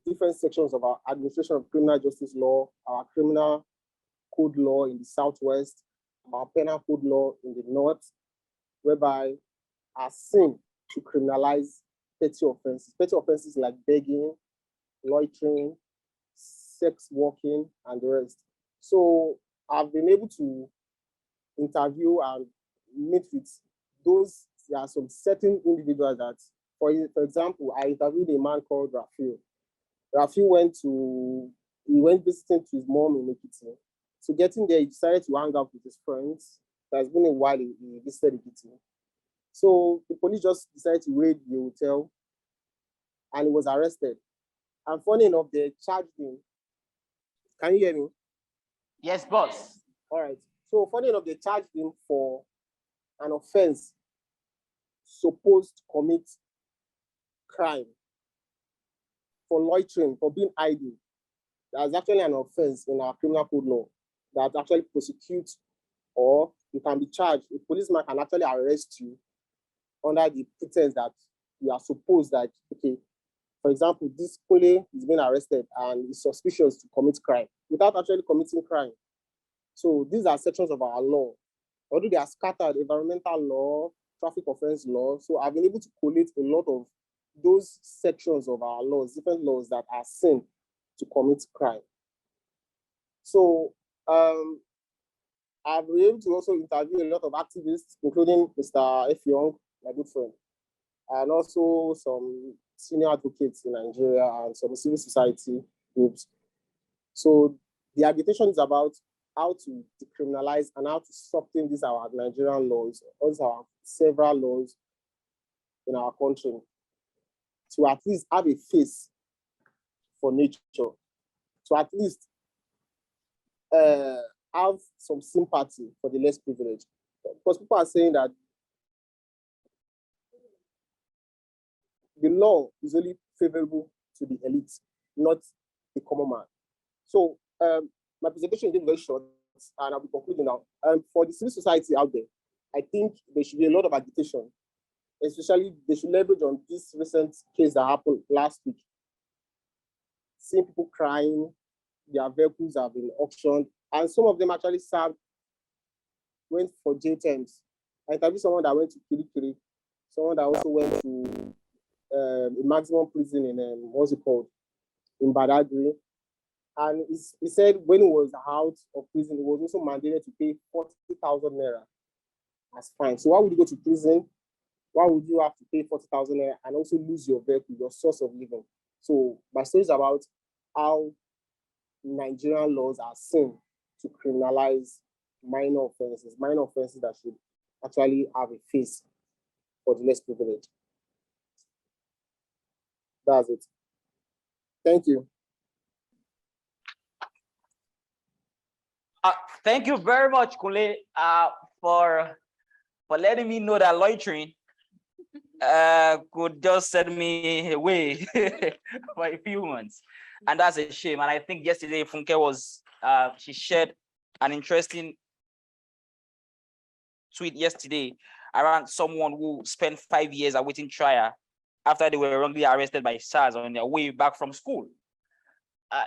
different sections of our administration of criminal justice law, our criminal code law in the Southwest, our penal code law in the North, whereby are seen to criminalize petty offenses. Petty offenses like begging, loitering, sex working, and the rest. So I've been able to interview and meet with those. There are some certain individuals that, for example, I interviewed a man called Rafiu. Rafiu went visiting to his mom in Ekiti. So getting there, he decided to hang out with his friends. There's been a while he visited Ekiti. So the police just decided to raid the hotel and he was arrested. And funny enough, they charged him. Can you hear me? Yes, boss. All right. So funny enough, they charged him for an offense supposed to commit crime, for loitering, for being idle. That's actually an offense in our criminal code law that actually prosecutes, or you can be charged. A policeman can actually arrest you under the pretense that you are supposed that, okay, for example, this Kule is being arrested and is suspicious to commit crime without actually committing crime. So these are sections of our law. Although they are scattered, environmental law, traffic offense law. So I've been able to collate a lot of those sections of our laws, different laws that are seen to commit crime. So I've been able to also interview a lot of activists, including Mr. F. Young, my good friend, and also some senior advocates in Nigeria and some civil society groups. So the agitation is about how to decriminalize and how to soften these our Nigerian laws, also our several laws in our country, to at least have a face for nature, to at least have some sympathy for the less privileged. Because people are saying that the law is only favorable to the elite, not the common man. So my presentation is very short, and I'll be concluding now. For the civil society out there, I think there should be a lot of agitation, especially they should leverage on this recent case that happened last week. Seeing people crying, their vehicles have been auctioned, and some of them actually went for jail terms. I interviewed someone that went to Kirikiri, someone that also went to a maximum prison in what's it called, in Badagry. And he said when he was out of prison, he was also mandated to pay 40,000 naira as fine. So why would you go to prison? Why would you have to pay 40,000 naira and also lose your vehicle, your source of living? So my story is about how Nigerian laws are seen to criminalize minor offenses that should actually have a face for the less privileged. That's it. Thank you. Thank you very much, Kule, for letting me know that loitering could just send me away for a few months. And that's a shame. And I think yesterday Funke was, she shared an interesting tweet yesterday around someone who spent 5 years awaiting trial after they were wrongly arrested by SARS on their way back from school.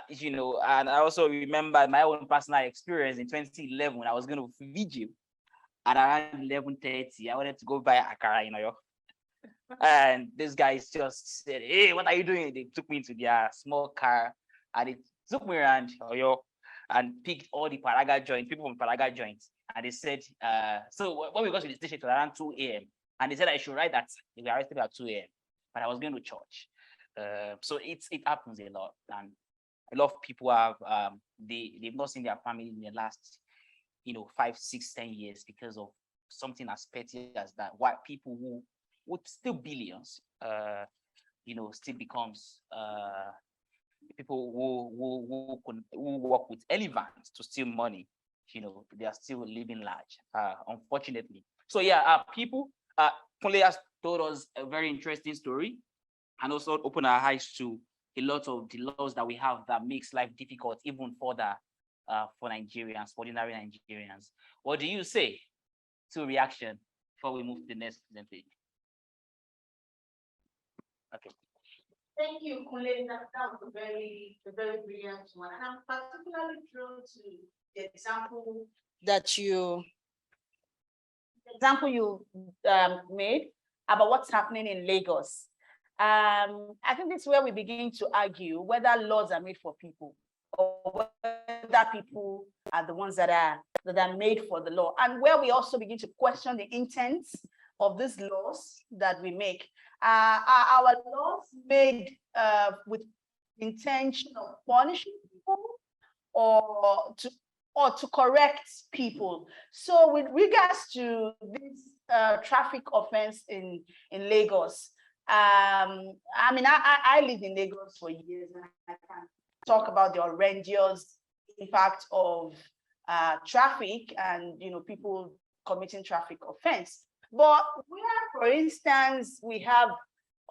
You know, and I also remember my own personal experience in 2011 when I was going to vigil, and around 11:30, I wanted to go buy akara, you know, and this guys just said, "Hey, what are you doing?" They took me into their small car, and it took me around Oyo and picked all the Paraga joints, people from Paraga joints, and they said, so when we got to the station, it was around 2 a.m. and they said I should write that they were arrested at 2 a.m. but I was going to church. So it happens a lot, and a lot of people have they've not seen their family in the last 5, 6, 10 years because of something as petty as that. Why people who would still billions still becomes people who work with elephants to steal money. They are still living large, unfortunately. So yeah, people Kunle has told us a very interesting story and also opened our eyes to a lot of the laws that we have that makes life difficult even further for Nigerians, for ordinary Nigerians. What do you say to reaction before we move to the next presentation? Okay. Thank you, Kunle. That was a very brilliant one. And I'm particularly drawn to the example you made about what's happening in Lagos. I think this is where we begin to argue whether laws are made for people or whether people are the ones that are made for the law, and where we also begin to question the intent of these laws that we make. Are our laws made with intention of punishing people or or to correct people. So with regards to this traffic offense in Lagos, I mean, I lived in Lagos for years, and I can talk about the horrendous impact of traffic and, you know, people committing traffic offense. But where, for instance, we have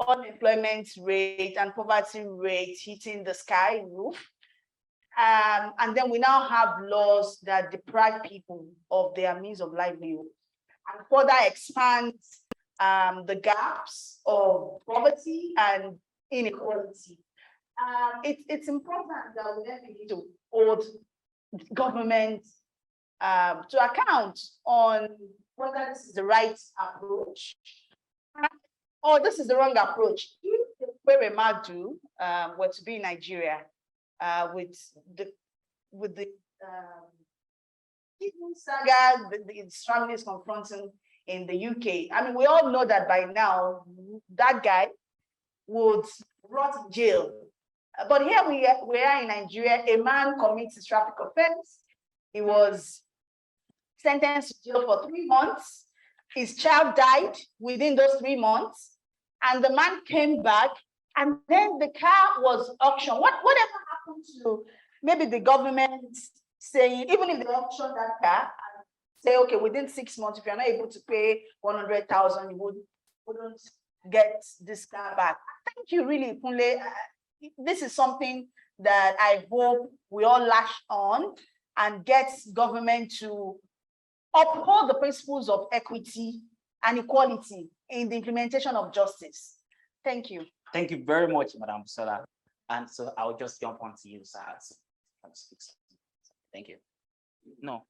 unemployment rate and poverty rate hitting the sky roof, and then we now have laws that deprive people of their means of livelihood and further expands the gaps of poverty and inequality. It's important that we then begin to hold government to account on whether this is the right approach or this is the wrong approach. If Ekweremadu were to be in Nigeria with the saga his family is confronting in the UK, I mean, we all know that by now that guy would rot in jail. But here we are in Nigeria. A man commits a traffic offense. He was sentenced to jail for 3 months. His child died within those 3 months, and the man came back, and then the car was auctioned. Whatever happened to maybe the government saying, even if they auction that car, say, okay, within 6 months, if you're not able to pay 100,000, you wouldn't get this car back. Thank you, really, Kunle. This is something that I hope we all lash on and get government to uphold the principles of equity and equality in the implementation of justice. Thank you. Thank you very much, Madam Busola. And so I'll just jump onto you, sir. Thank you. No.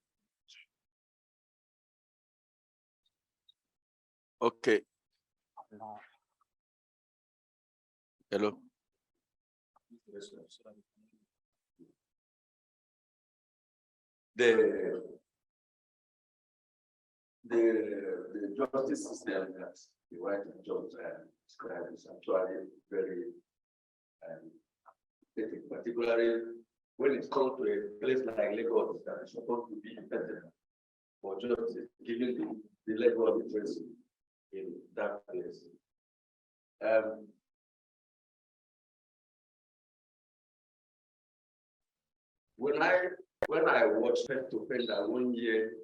Okay. No. Hello. The justice system that the right judge described is actually very particularly when it comes to a place like Lagos that is supposed to be independent for justice, given the level of interest in that place. When I watched to offender 1 year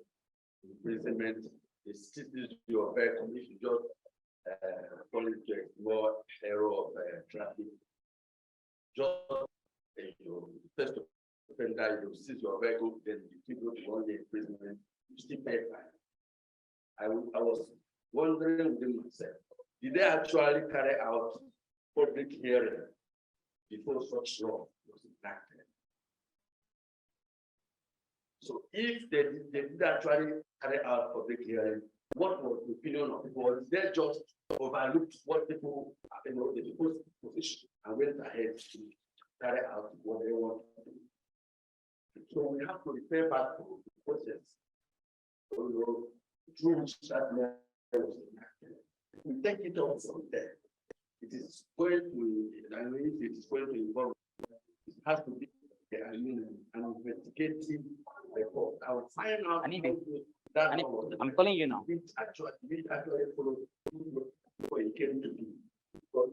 imprisonment, is still your fair commission just calling to explore error of traffic. Just first offender, you seize your vehicle, then you still go to 1 year imprisonment, you still pay fine. I was wondering within myself, did they actually carry out public hearing before such law was enacted? So if they did actually carry out public hearing, what was the opinion of people? Was they just overlooked what people, the people's position and went ahead to carry out what they want to do? So we have to refer back to the process. So, through which that law was enacted. We take it on from there. It is going to, I mean, it is going to involve, it has to be an investigative report. I will find out. I'm calling you now. Actually follow before it came to be. So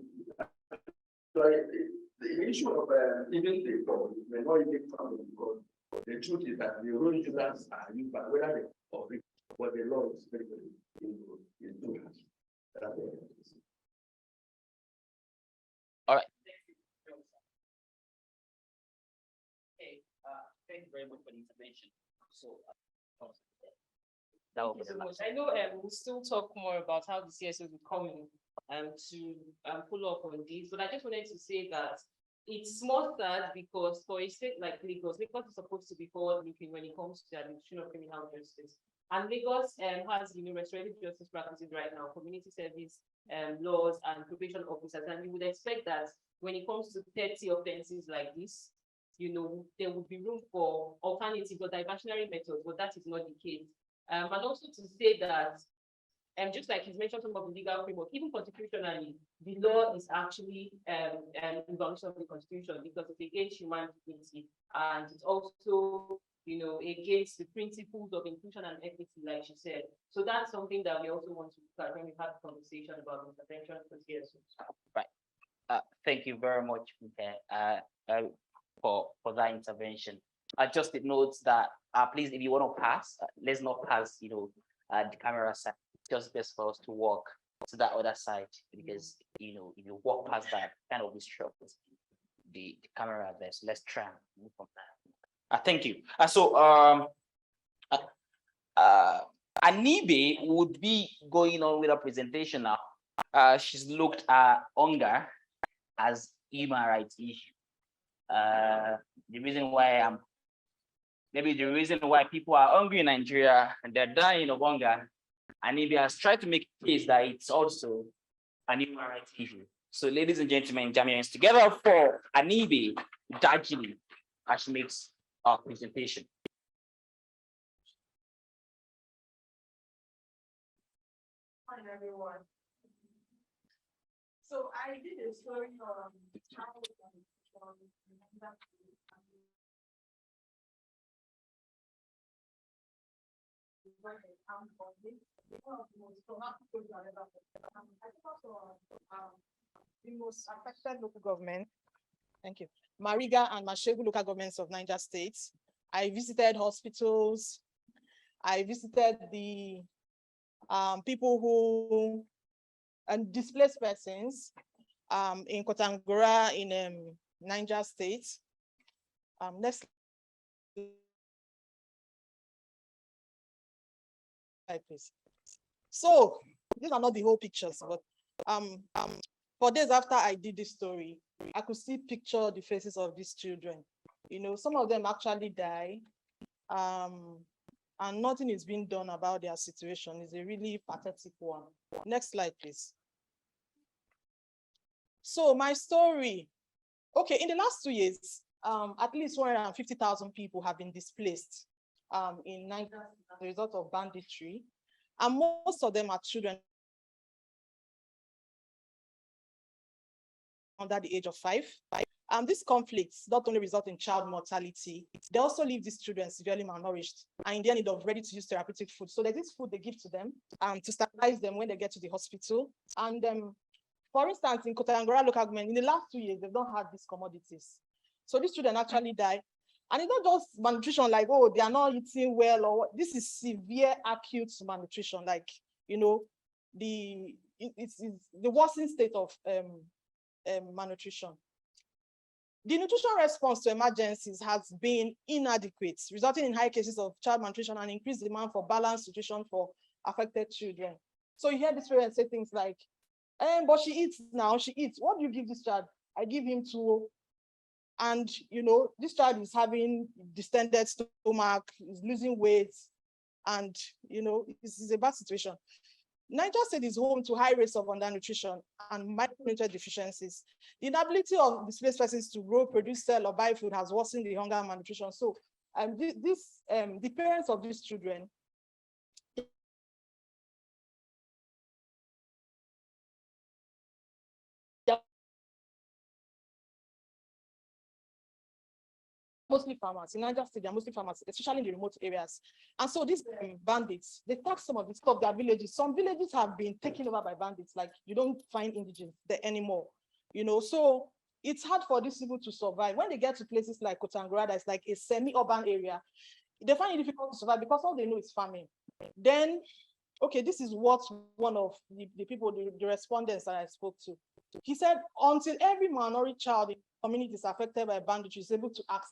the issue of even the problem may not even come because the truth is that the road insurance are used, but whether they or what the law is very in All right. Okay, thank you very much for the intervention. So, that will be thank you the so last. much. I know we'll still talk more about how the CSOs will come in to follow up on this, but I just wanted to say that it's more sad because for a state like Lagos is supposed to be forward-looking when it comes to the administration of criminal justice. And Lagos has, restorative justice practices right now, community service laws and probation officers. And you would expect that when it comes to 30 offenses like this, there would be room for alternative or diversionary methods, but that is not the case. And also to say that, just like he's mentioned some of the legal framework, even constitutionally, the law is actually in violation of the constitution because it's against human dignity, and it also, against the principles of inclusion and equity, like she said. So that's something that we also want to look at when we have a conversation about intervention for CSOs. Right. Thank you very much, for that intervention. I just did note that please, if you want to pass, let's not pass, the camera side. It's just best for us to walk to that other side, because if you walk past that, kind of disrupts the camera there. So let's try and move from that. Thank you. Anibe would be going on with a presentation now. She's looked at hunger as human rights issue. The reason why people are hungry in Nigeria and they're dying of hunger, Anibe has tried to make a case that it's also an human rights issue. So, ladies and gentlemen, jam your hands together for Anibe Dajili as she makes our presentation. Hi everyone. So I did a story on travel the most affected local government. Thank you. Mariga and Mashegu local governments of Niger State. I visited hospitals. I visited the people who and displaced persons in Kotangora in Niger State. Next slide, please. So these are not the whole pictures, but 4 days after I did this story, I could still picture the faces of these children. Some of them actually die, and nothing is being done about their situation. It's a really pathetic one. Next slide, please. So my story, okay, in the last 2 years, at least 150,000 people have been displaced in Niger as a result of banditry, and most of them are children under the age of 5. These conflicts not only result in child mortality, they also leave these children severely malnourished and in their need of ready-to-use therapeutic food. So there's this food they give to them to stabilize them when they get to the hospital. And for instance, in Kotangora local government, in the last 2 years, they've not had these commodities. So these children actually die. And it's not just malnutrition, like, oh, they are not eating well, or what. This is severe acute malnutrition, like, it's the worsening state of malnutrition. The nutrition response to emergencies has been inadequate, resulting in high cases of child malnutrition and increased demand for balanced nutrition for affected children. So you hear this parents say things like, but she eats now, she eats. What do you give this child? I give him tuwo. And, this child is having distended stomach, is losing weight, and, it's a bad situation. Niger State is home to high rates of undernutrition and micronutrient deficiencies. The inability of displaced persons to grow, produce, sell, or buy food has worsened the hunger and malnutrition. So, the parents of these children, mostly farmers. In Niger State, they're mostly farmers, especially in the remote areas. And so these bandits, they take some of the stuff of their villages. Some villages have been taken over by bandits, like you don't find indigenous there anymore. So it's hard for these people to survive. When they get to places like Kotangora, that's like a semi-urban area, they find it difficult to survive because all they know is farming. Then, okay, this is what one of the people, the respondents that I spoke to, he said, until every minority child in the community is affected by banditry is able to access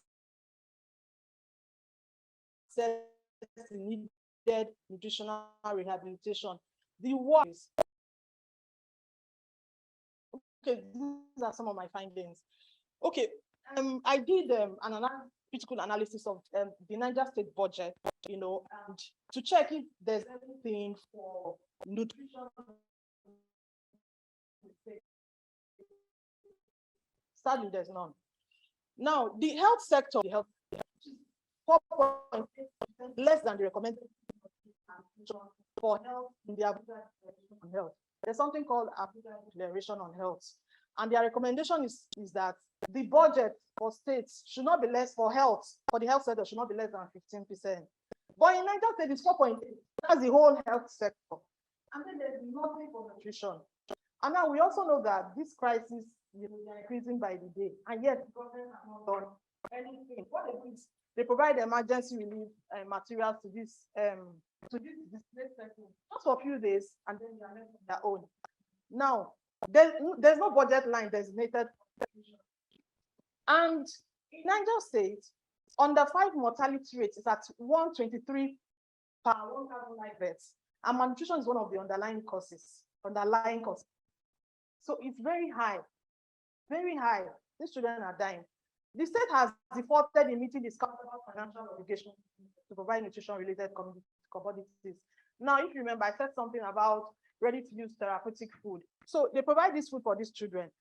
needed nutritional rehabilitation, the work is, okay, these are some of my findings. Okay, I did an critical analysis of the Niger State budget, and to check if there's anything for nutrition. Sadly, there's none. Now, the health sector, the health 4.8% less than the recommended for health in the Abuja Declaration on Health. There's something called Abuja Declaration on Health. And their recommendation is that the budget for states should not be less for the health sector should not be less than 15%. But in Niger State, it's 4.8. That's the whole health sector. And then there's nothing for nutrition. And now we also know that this crisis, they are increasing by the day, and yet the government has not done anything. What they do is they provide emergency relief materials to this displaced person just for a few days, and then they are left on their own. Now, there's no budget line designated. And in Niger State, under 5 mortality rate is at 123 per 1,000 live births. And malnutrition is one of the underlying causes. So it's very high, very high. These children are dying. The state has defaulted in meeting its financial obligation to provide nutrition-related commodities. Now, if you remember, I said something about ready-to-use therapeutic food. So they provide this food for these children.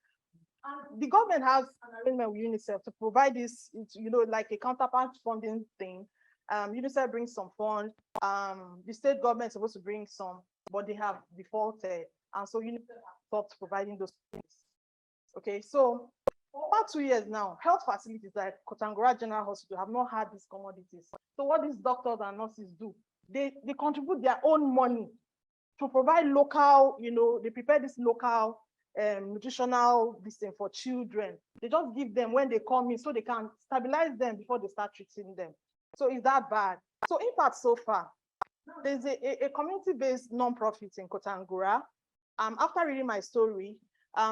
And the government has an arrangement with UNICEF to provide this, like a counterpart funding thing. UNICEF brings some funds. The state government is supposed to bring some, but they have defaulted. And so UNICEF has stopped providing those things. Okay, so for about 2 years now, health facilities like Kotangora General Hospital have not had these commodities. So what these doctors and nurses do, they contribute their own money to provide local, they prepare this local nutritional thing for children. They just give them when they come in so they can stabilize them before they start treating them. So is that bad? So in fact, so far, there's a community-based non-profit in Kotangora. After reading my story,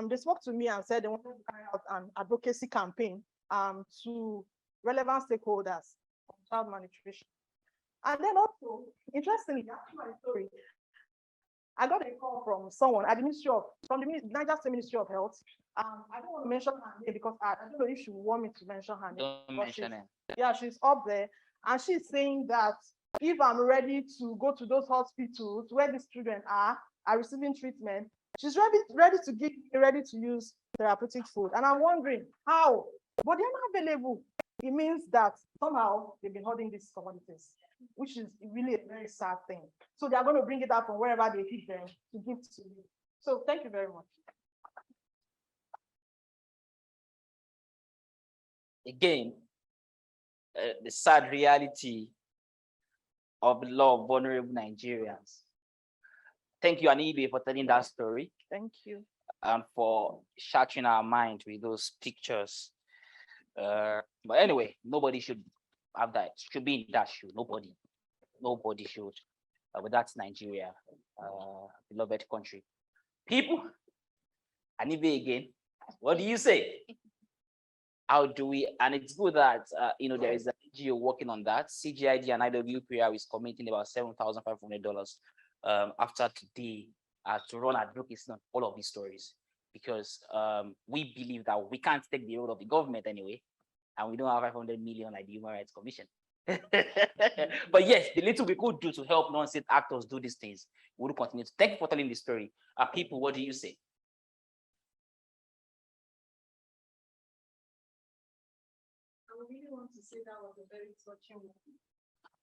they spoke to me and said they wanted to carry out an advocacy campaign to relevant stakeholders on child malnutrition. And then also, interestingly, after my story, I got a call from someone at the from the Niger State Ministry of Health. I don't want to mention her name because I don't know if she want me to mention her name. Don't mention it. Yeah, she's up there, and she's saying that if I'm ready to go to those hospitals where these children are receiving treatment, she's ready to use therapeutic food. And I'm wondering how, but they're not available. It means that somehow they've been holding these commodities, which is really a very sad thing. So they are going to bring it out from wherever they feed them to give to you. So thank you very much. Again, the sad reality of the law of vulnerable Nigerians. Thank you, Anibe, for telling that story. Thank you. And for shattering our mind with those pictures. But anyway, nobody should have that, should be in that shoe. Nobody should. But that's Nigeria, beloved country. People, Anibe again, what do you say? How do we, and it's good that, there is an NGO working on that. CJID and IWPR is committing about $7,500 after today to run advocacy on all of these stories, because we believe that we can't take the role of the government anyway, and we don't have 500 million like the Human Rights Commission. But yes, the little we could do to help non-state actors do these things, we will continue to. Thank you for telling the story. People, what do you say? I really want to say that was a very touching one,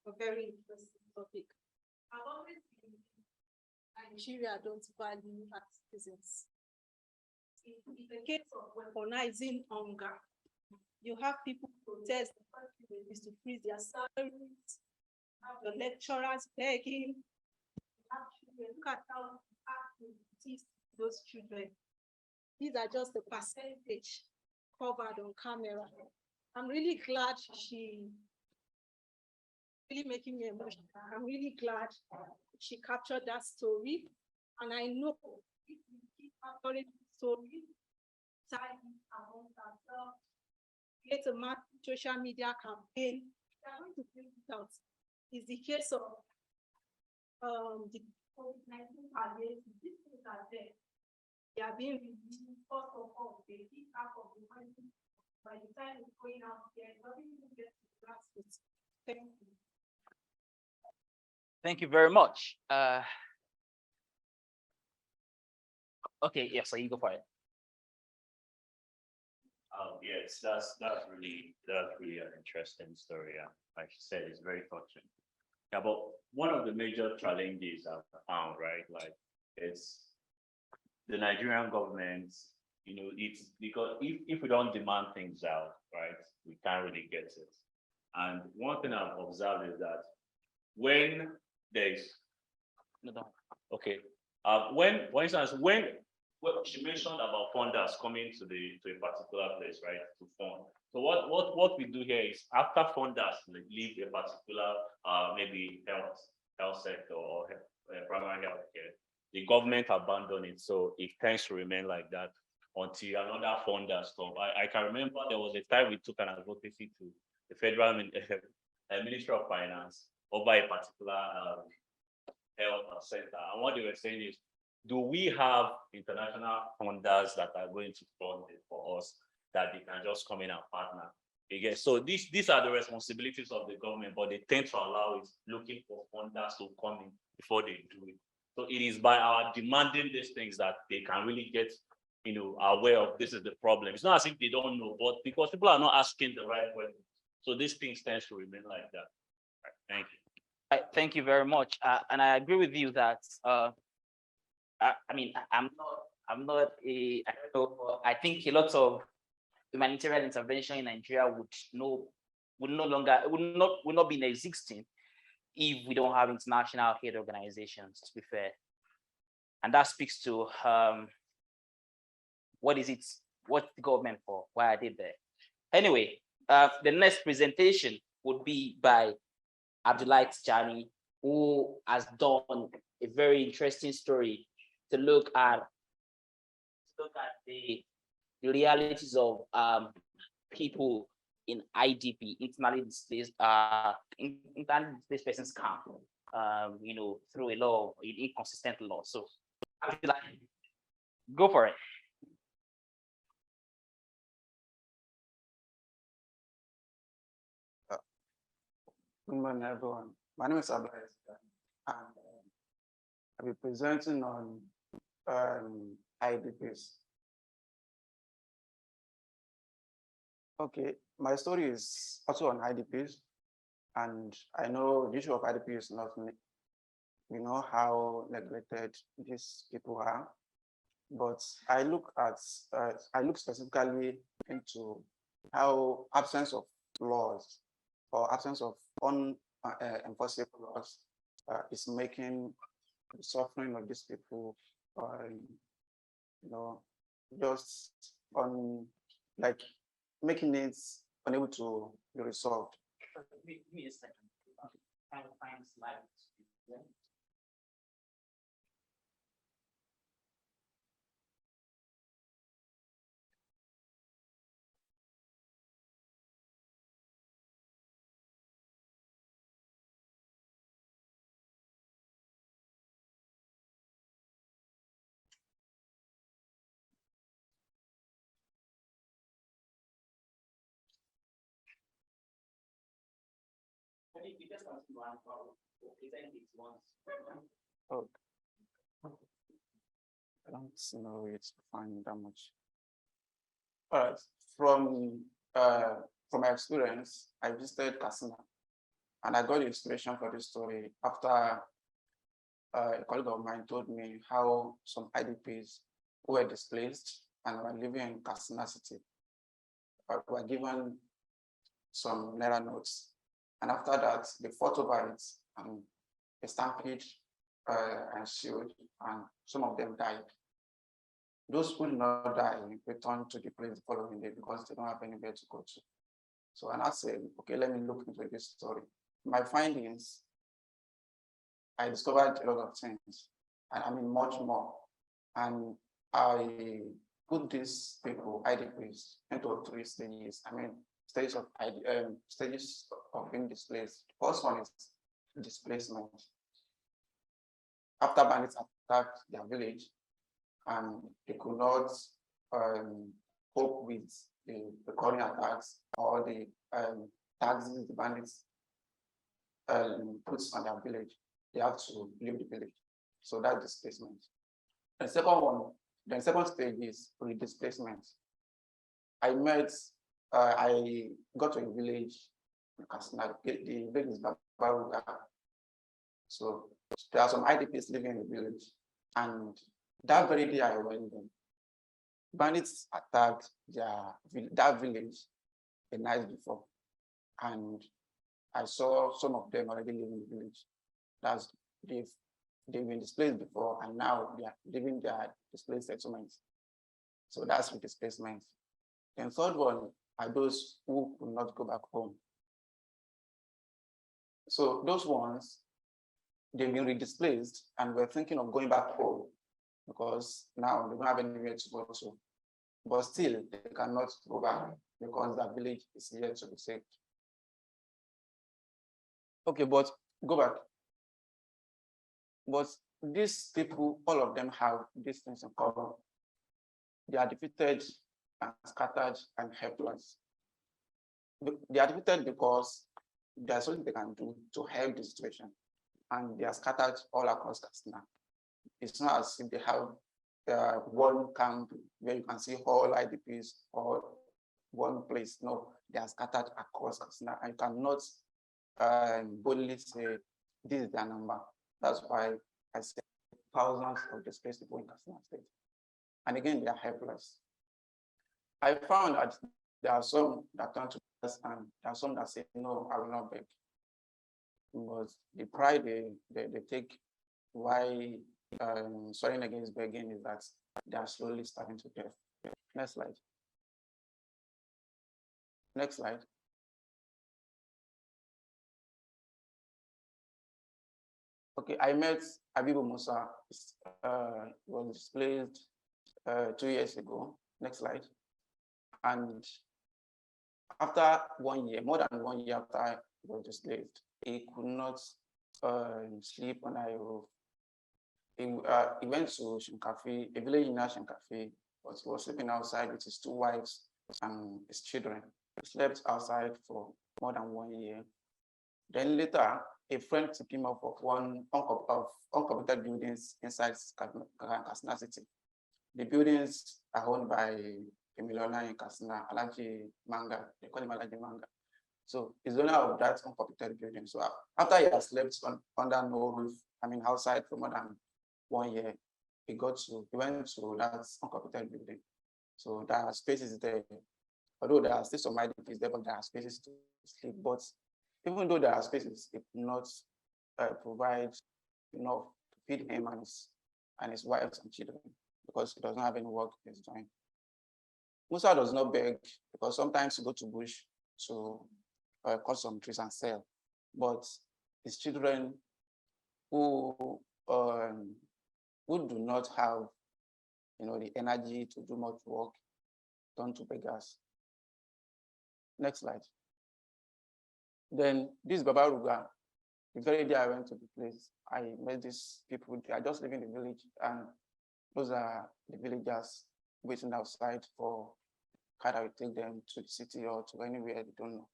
a very interesting topic. I've always been Nigeria don't value our citizens. It's a case of weaponizing hunger. You have people protest, the first thing is to freeze their salaries, the lecturers begging. Look at how we teach those children. These are just the percentage covered on camera. I'm really glad she really making me emotional. I'm really glad she captured that story. And I know if we keep capturing the story, tie it amongst ourselves, create a mass social media campaign, we are going to bring it out. It's the case of the COVID-19 pandemic. These things are there. They are being reviewed. First of all, they keep half of the money. By the time it's going out there, nothing will get to the grassroots. Thank you. Thank you very much. Okay, yes, so you go for it. Yes, that's really an interesting story. Like she said, it's very touching. Yeah, but one of the major challenges I've found, right, like it's the Nigerian government You know, it's because if we don't demand things out, right, we can't really get it. And one thing I've observed is that when there's okay, when, for instance, when she mentioned about funders coming to a particular place, right, to fund. So what we do here is after funders leave a particular maybe health sector or primary health care, the government abandon it, so it tends to remain like that until another funder stop. I can remember there was a time we took an advocacy to the federal Ministry of Finance over a particular health center, and what they were saying is, do we have international funders that are going to fund it for us, that they can just come in and partner? Again, so these are the responsibilities of the government, but they tend to allow it, looking for funders to come in before they do it. So it is by our demanding these things that they can really get, you know, aware of this is the problem. It's not as if they don't know, but because people are not asking the right questions. So these things tend to remain like that. Right, thank you. Thank you very much. And I agree with you that I mean, I'm not a, I don't know, but I think a lot of humanitarian intervention in Nigeria would not be in existence if we don't have international aid organizations, to be fair. And that speaks to what's the government for? Why are they there? Anyway, the next presentation would be by Abdullahi Tijani, who has done a very interesting story to look at the realities of people in IDP, internally displaced persons camp, you know, through a law, inconsistent law. So Abdullahi, go for it. Good morning, everyone. My name is Abdullahi, and I'll be presenting on IDPs. Okay, my story is also on IDPs, and I know the issue of IDP is not me. We know how neglected these people are, but I look specifically into how absence of laws or absence of enforceable laws is making the suffering of these people, you know, just on like making it unable to be resolved. Give me a second. Kind of find slides. Yeah. Oh, I don't know it's fine that much. All right, from my experience, I visited Katsina, and I got the inspiration for this story after a colleague of mine told me how some IDPs who were displaced and were living in Katsina City were given some naira notes. And after that, they fought over it and they stampede and sued, and some of them died. Those who did not die returned to the place the following day because they don't have anywhere to go to. So and I said, okay, let me look into this story. My findings, I discovered a lot of things, and I mean much more. And I put these people, IDPs, into 3 stages. I mean, stages of being displaced. The first one is displacement. After bandits attacked their village, and they could not cope with the recurring attacks or the taxes the bandits puts on their village, they have to leave the village. So that's displacement. The second stage is redisplacement. I got to a village in Katsina. The village is Babaruga. So there are some IDPs living in the village. And that very day I went in, bandits attacked that village the night before, and I saw some of them already living in the village. That's they've been displaced before, and now they are living their displaced settlements. So that's with displacement. And third one are those who could not go back home. So those ones, they've been redisplaced, and we're thinking of going back home because now they don't have anywhere to go to. But still, they cannot go back because that village is yet to be saved. Okay, but go back. But these people, all of them have these things in common. They are defeated and scattered and helpless. They are defeated because there's something they can do to help the situation, and they are scattered all across Katsina. It's not as if they have one camp where you can see all IDPs or one place. No, they are scattered across Katsina, and you cannot boldly say this is their number. That's why I say thousands of displaced people in Katsina State. And again, they are helpless. I found that there are some that turn to us, and there are some that say, no, I will not beg. But the pride they take why swearing against begging is that they are slowly starting to death. Next slide. Next slide. Okay, I met Abibu Musa, was displaced 2 years ago. Next slide. And after 1 year, more than 1 year after I was displaced, he could not sleep on a roof. He went to Shinkafi, a village in Shinkafi, but he was sleeping outside with his 2 wives and his children. He slept outside for more than 1 year. Then later, a friend took him up of one uncompleted buildings inside Katsina City. The buildings are owned by a millionaire in Katsina, Alaji Manga. They call him Alaji Manga. So he's the owner of that uncompleted building. So after he has slept under no roof, outside for more than 1 year, he went to that uncompleted building. So there are spaces there. Although there are still some IDPs there, but there are spaces to sleep. But even though there are spaces, it not provide enough to feed him and his wives and children, because he does not have any work he's doing. Musa does not beg because sometimes he go to bush to cut some trees and sell. But his children who do not have the energy to do much work turn to beggars. Next slide. Then this Baba Ruga, the very day I went to the place, I met these people. They are just living in the village, and those are the villagers waiting outside for car that will take them to the city or to anywhere they don't know.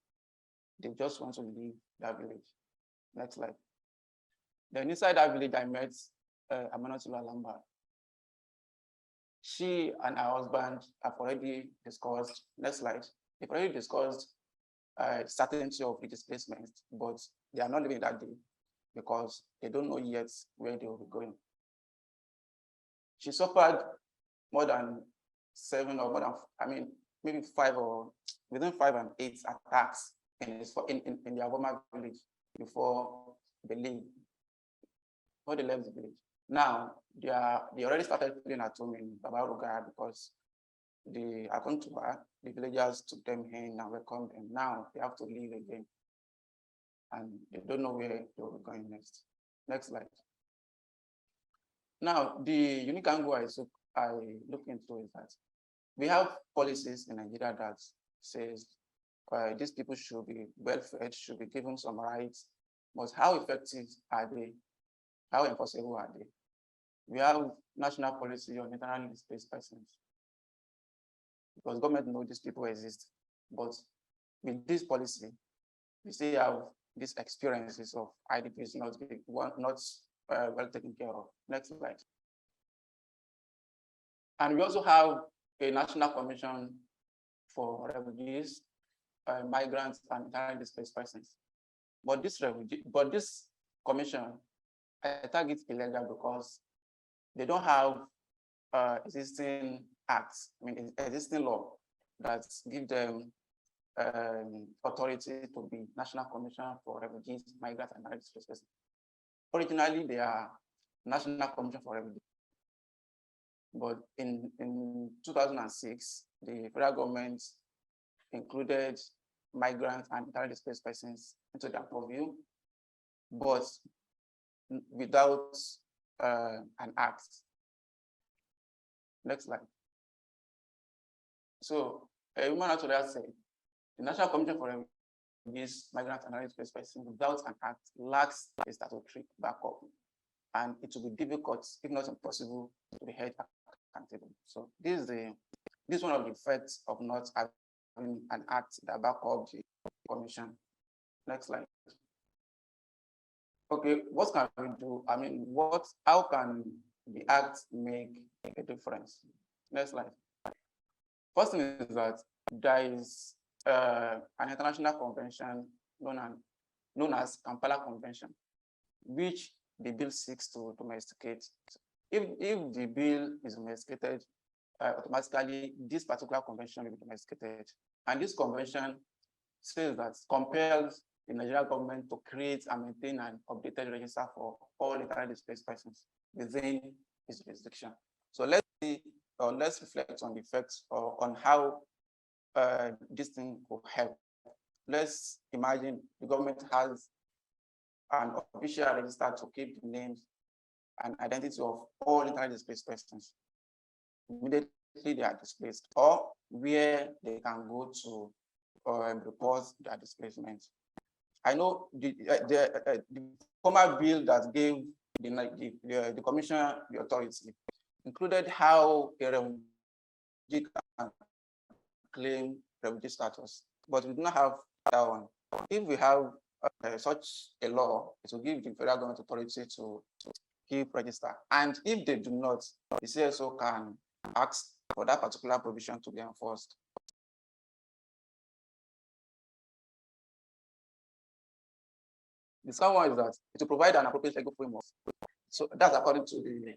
They just want to leave that village. Next slide. Then inside that village, I met Amanatullah Lamba. She and her husband have already discussed, next slide, they've already discussed certainty of the displacement, but they are not living that day because they don't know yet where they will be going. She suffered more than 7 or more than, maybe 5 or within 5 and 8 attacks in the Avoma village before they leave, before they left the village. Now they already started feeling at home in Babaruga because according to her, the villagers took them in and welcomed them. Now they have to leave again, and they don't know where they will be going next. Next slide. Now, the unique angle I look into is that we have policies in Nigeria that says these people should be well fed, should be given some rights, but how effective are they? How enforceable are they? We have national policy on internally displaced persons, because government knows these people exist. But with this policy, we still have these experiences of IDPs not well taken care of. Next slide. And we also have a national commission for refugees, migrants, and internally displaced persons. But this commission targets illegal because they don't have existing acts, I mean, existing law that give them authority to be National Commission for Refugees, Migrants, and Other Displaced Persons. Originally, they are National Commission for Refugees. But in 2006, the federal government included migrants and internally displaced persons into their purview, but without an act. Next slide. So, a woman actually said, the National Commission for Refugees, Migrants, and Other Displaced Persons without an act lacks a statutory backup, and it will be difficult, if not impossible, to be held accountable. So this is one of the effects of not having an act that back up the commission. Next slide. Okay, what can we do? I mean, how can the act make a difference? Next slide. First thing is that there is an international convention known as Kampala Convention, which the bill seeks to domesticate. If the bill is domesticated, automatically this particular convention will be domesticated. And this convention says that compels the Nigerian government to create and maintain an updated register for all internally displaced persons within its jurisdiction. So let's see, or let's reflect on the effects or on how this thing will help. Let's imagine the government has an official register to keep the names and identity of all internally displaced persons. Immediately they are displaced, or where they can go to report their displacement. I know the former bill that gave the commission the authority included how a refugee can claim refugee status, but we do not have that one. If we have such a law, it will give the federal government authority to keep register. And if they do not, the CSO can ask for that particular provision to be enforced. The second one is that it will provide an appropriate legal framework. So that's according to the.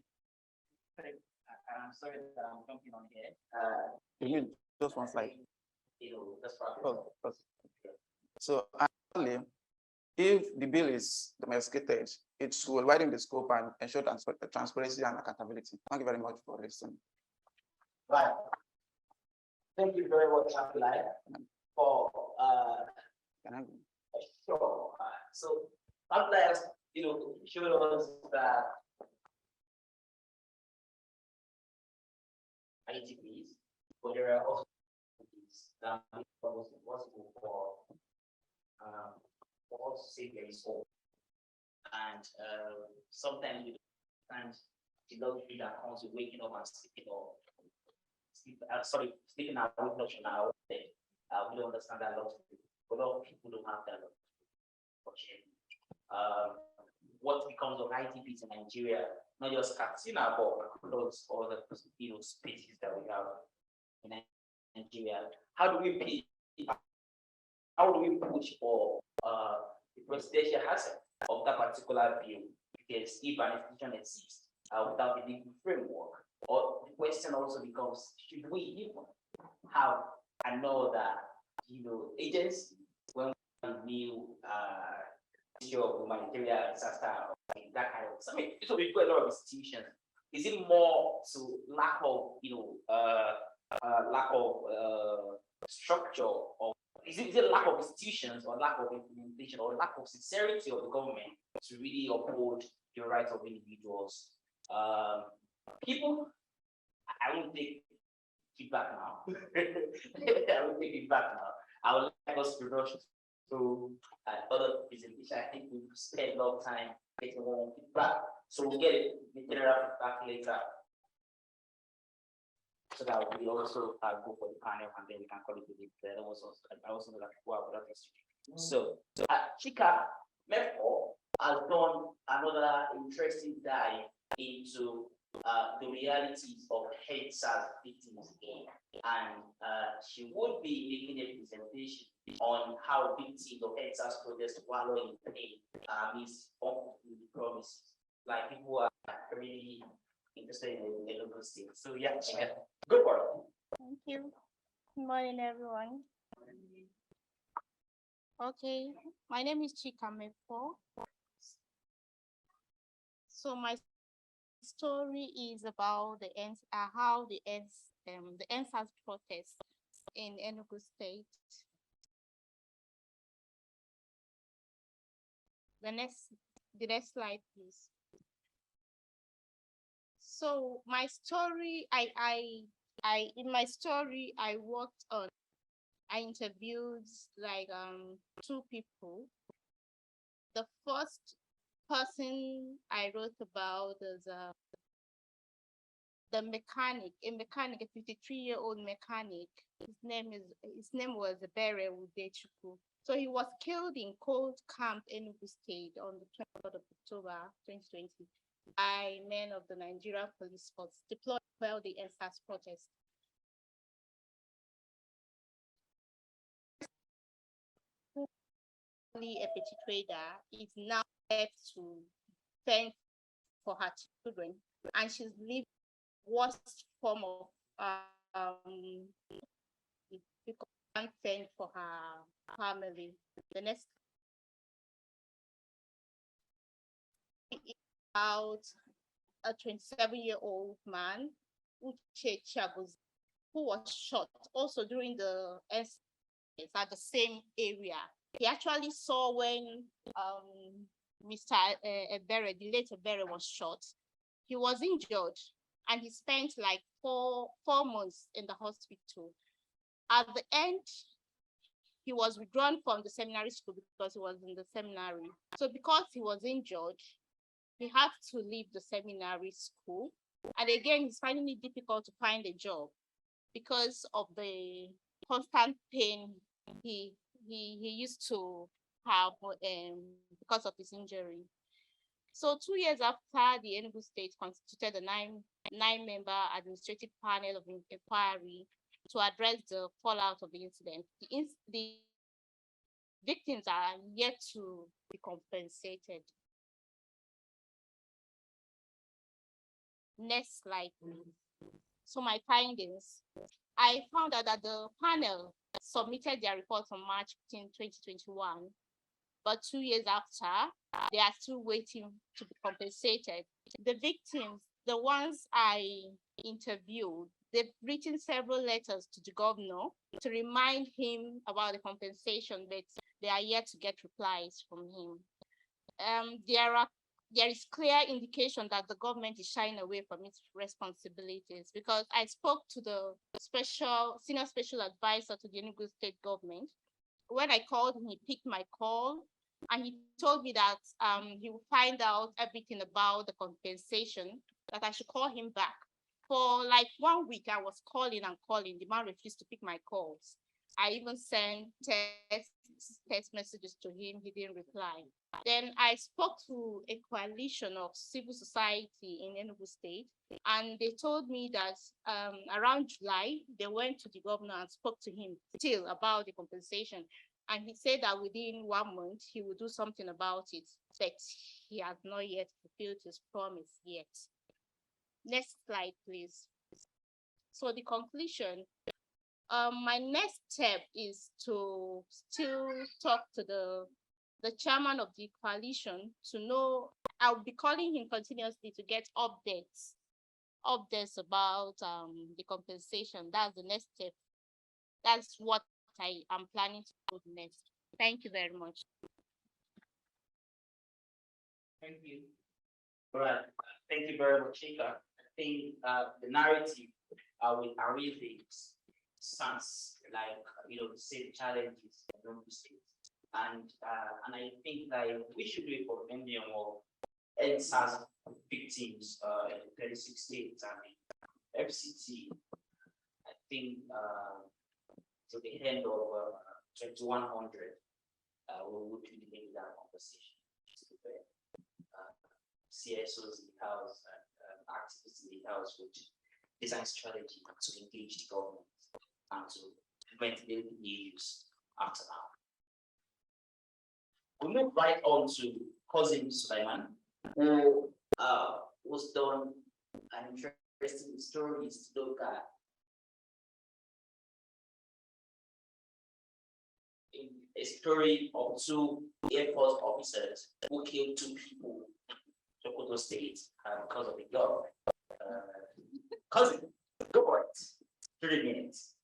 I'm sorry that I'm jumping on here. You mean just one slide? That's probably. So actually, if the bill is domesticated, it will widen the scope and ensure transparency and accountability. Thank you very much for listening. Right. Thank you very much, Abdullah, for sure. So Abdullah has, showed us that ITPs, but there are also that was possible for us to say there is hope. And sometimes the luxury that comes with waking up and sleeping sleeping out with notion now. We don't understand that luxury. A lot of people don't have that luxury. What becomes of ITPs in Nigeria, not just Katsina, but those other spaces that we have in Nigeria. How do we push for the presidential asset of that particular bill? Because if an institution exists without a legal framework, or the question also becomes, should we even have another agency when we new of humanitarian disaster, that kind of something? So we've got a lot of institutions. Is it more to lack of structure, or is it lack of institutions, or lack of implementation, or lack of sincerity of the government to really uphold the rights of individuals? People, I won't take feedback now. I will take feedback now. I would like us to rush to other presentation. I think we've spent a lot of time getting more feedback, so we'll get the general feedback later, so that we also go for the panel, and then we can call it a day. I also know that people have other things to do. So Chika Mefo has done another interesting dive into the realities of HEDSAS victims again, and she would be making a presentation on how victims of HEDSAS protests wallow in pain, miss unfulfilled promises. Like, people are really interested in the local state. So yeah, Chika, good work. Thank you. Good morning, everyone. Okay, my name is Chika Mepo. So my story is about how the NSAS protest in Enugu State. The next slide, please. So my story, in my story, I interviewed like two people. The first person I wrote about is the mechanic, a 53-year-old mechanic. His name was Bere Udechukwu. So he was killed in Cold Camp, Enugu State on the 23rd of October 2020 by men of the Nigeria Police Force deployed to quell the NSAS protest. A petty trader is now left to fend for her children, and she's living worst form of because can't fend for her family. The next is about a 27-year-old man, Uche Chagoz, who was shot also during the at the same area. He actually saw when Mr. Ebere, the late Ebere, was shot. He was injured and he spent like four months in the hospital. At the end, he was withdrawn from the seminary school because he was in the seminary. So because he was injured, he had to leave the seminary school. And again, he's finding it difficult to find a job because of the constant pain he used to have because of his injury. So 2 years after the Enugu State constituted a nine-member administrative panel of inquiry to address the fallout of the incident, the victims are yet to be compensated. Next slide, please. So my findings, I found out that the panel submitted their report on March 15, 2021, but 2 years after, they are still waiting to be compensated. The victims, the ones I interviewed, they've written several letters to the governor to remind him about the compensation, but they are yet to get replies from him. There is clear indication that the government is shying away from its responsibilities, because I spoke to the senior special advisor to the Enugu State government. When I called him, he picked my call and he told me that he will find out everything about the compensation, that I should call him back. For like 1 week, I was calling and calling. The man refused to pick my calls. I even sent text messages to him. He didn't reply. Then I spoke to a coalition of civil society in Enugu State, and they told me that around July, they went to the governor and spoke to him still about the compensation. And he said that within 1 month, he would do something about it, but he has not yet fulfilled his promise yet. Next slide, please. So the conclusion, my next step is to still talk to the chairman of the coalition to know. I'll be calling him continuously to get updates about the compensation. That's the next step. That's what I am planning to do next. Thank you very much. Thank you. All right. Thank you very much, Chika. I think the narrative will alleviate sense, like the same challenges in the state. And I think that we should do a compendium of NSAS victims in 36 states. I mean, FCT, I think to the end of 2100, we would be doing that conversation. CSOs in the house and activists in the house would design strategy to engage the government and to prevent the issues after that. We move right on to Cousin Sulaiman, who was done an interesting stories to look at. A story of two Air Force officers who killed two people in Sokoto State because of a gun. Cousin, go for it. 3 minutes.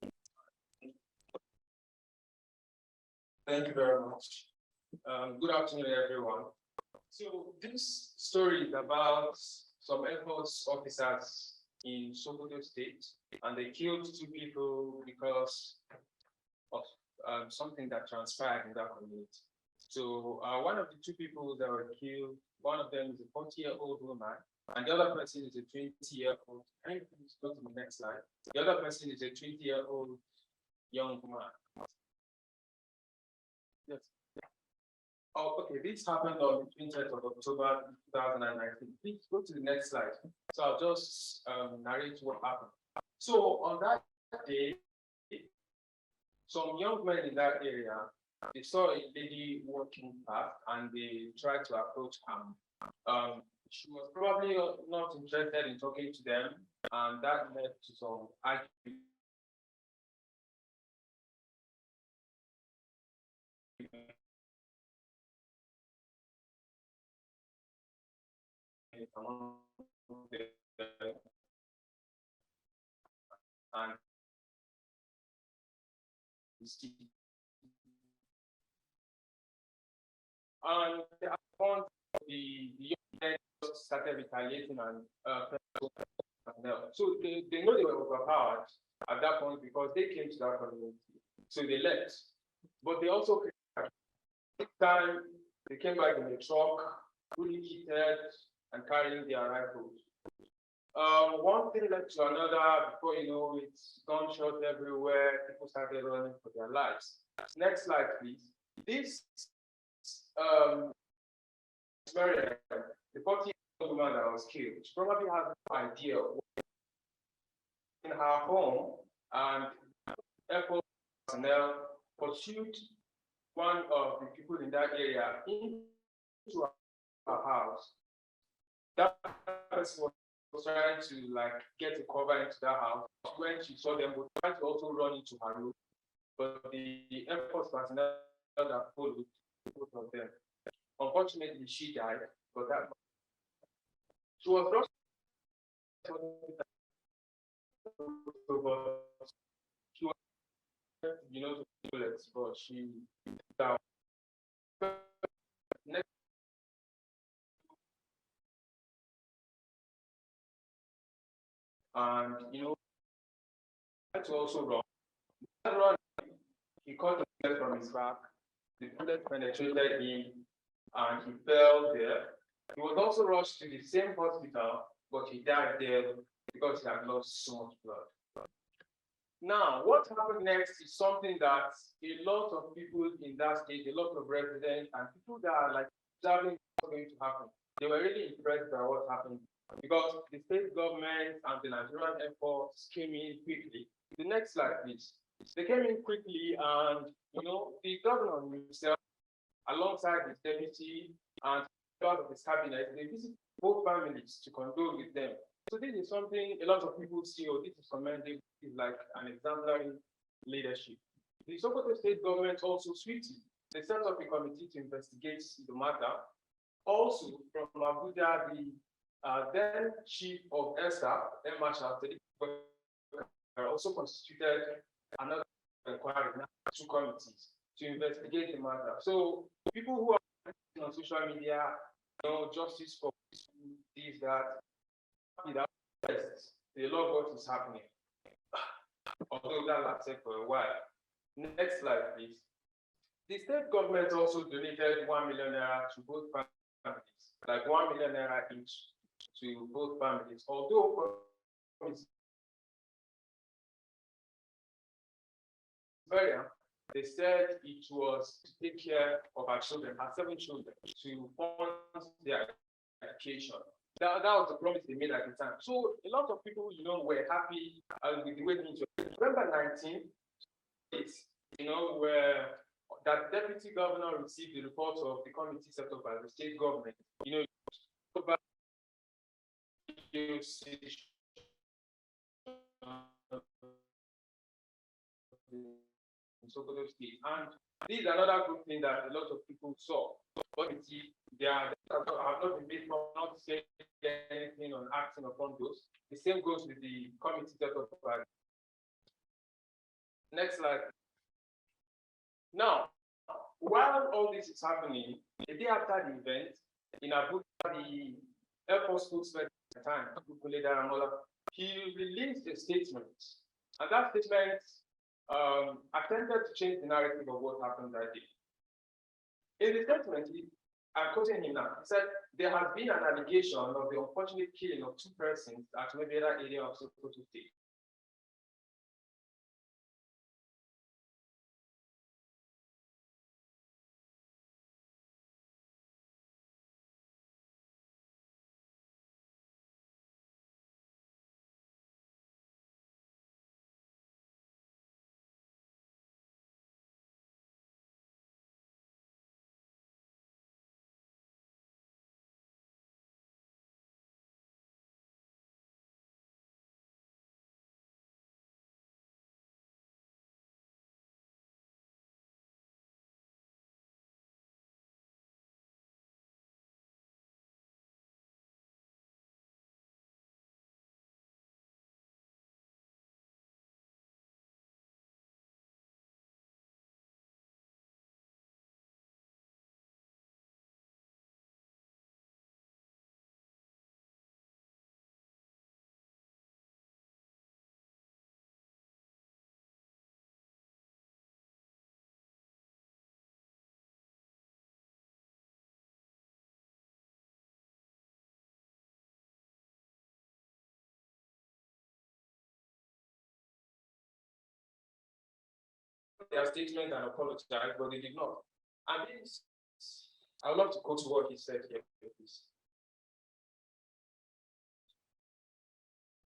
Thank you very much. Good afternoon, everyone. So this story is about some Air Force officers in Sokoto State, and they killed two people because of something that transpired in that community. So one of the two people that were killed, one of them is a 40-year-old woman, and the other person is a 20-year-old. Can you please go to the next slide? The other person is a 20-year-old young man. Yes. Oh, okay. This happened on the 20th of October 2019. Please go to the next slide. So I'll just narrate what happened. So on that day, some young men in that area, they saw a lady walking past and they tried to approach her. She was probably not interested in talking to them, and that led to some argument. And upon the young men started retaliating and so they know they were overpowered at that point because they came to that community. So they left. But they also came back. This time they came back in a truck, fully heated and carrying their rifles. One thing led to another. Before you know, it's gunshots everywhere. People started running for their lives. Next slide, please. This the 40-year-old woman that was killed, she probably has no idea in her home, and airport personnel pursued one of the people in that area into her house. That person was trying to get a cover into that house. When she saw them, was trying to also run into her room, but the airport personnel that followed both of them. Unfortunately, she died, but that she was rushed she was, to bullets, but she died. Next, and to also run. He caught the bullet from his back. The bullet penetrated him, and he fell there. He was also rushed to the same hospital, but he died there because he had lost so much blood. Now, what happened next is something that a lot of people in that state, a lot of residents and people that are observing what's going to happen, they were really impressed by what happened because the state government and the Nigerian Air Force came in quickly. The next slide, please. They came in quickly, and the governor himself, alongside his deputy and part of his cabinet, they visited both families to condole with them. So this is something a lot of people see, oh, this is commendable, is like an exemplary leadership. The Sokoto state government also swiftly, they set up a committee to investigate the matter. Also from Abuja, the then chief of Air Staff, Air Marshal, also constituted another inquiry, two committees to investigate the matter. So people who are on social media, justice for this, that, they love what is happening. Although that lasted for a while. Next slide, please. The state government also donated 1 million naira to both families, like 1 million naira each to both families. Although they said it was to take care of our children, our 7 children, to fund their education. That was the promise they made at the time. So a lot of people, were happy with the way things were. November 19th, where that deputy governor received the report of the committee set up by the state government. in Sokoto State. And this is another good thing that a lot of people saw. But you see, they are have not been made from not saying anything on acting upon those. The same goes with the committee set up by. Next slide. Now, while all this is happening, the day after the event, in Abuja, the Air Force spokesman at the time, he released a statement. And that statement attempted to change the narrative of what happened that day. In the statement, I'm quoting him now, he said, there has been an allegation of the unfortunate killing of 2 persons at Mebera area of Sokoto State. Their statement and apologize, but they did not. And this, I would love to quote what he said here, please.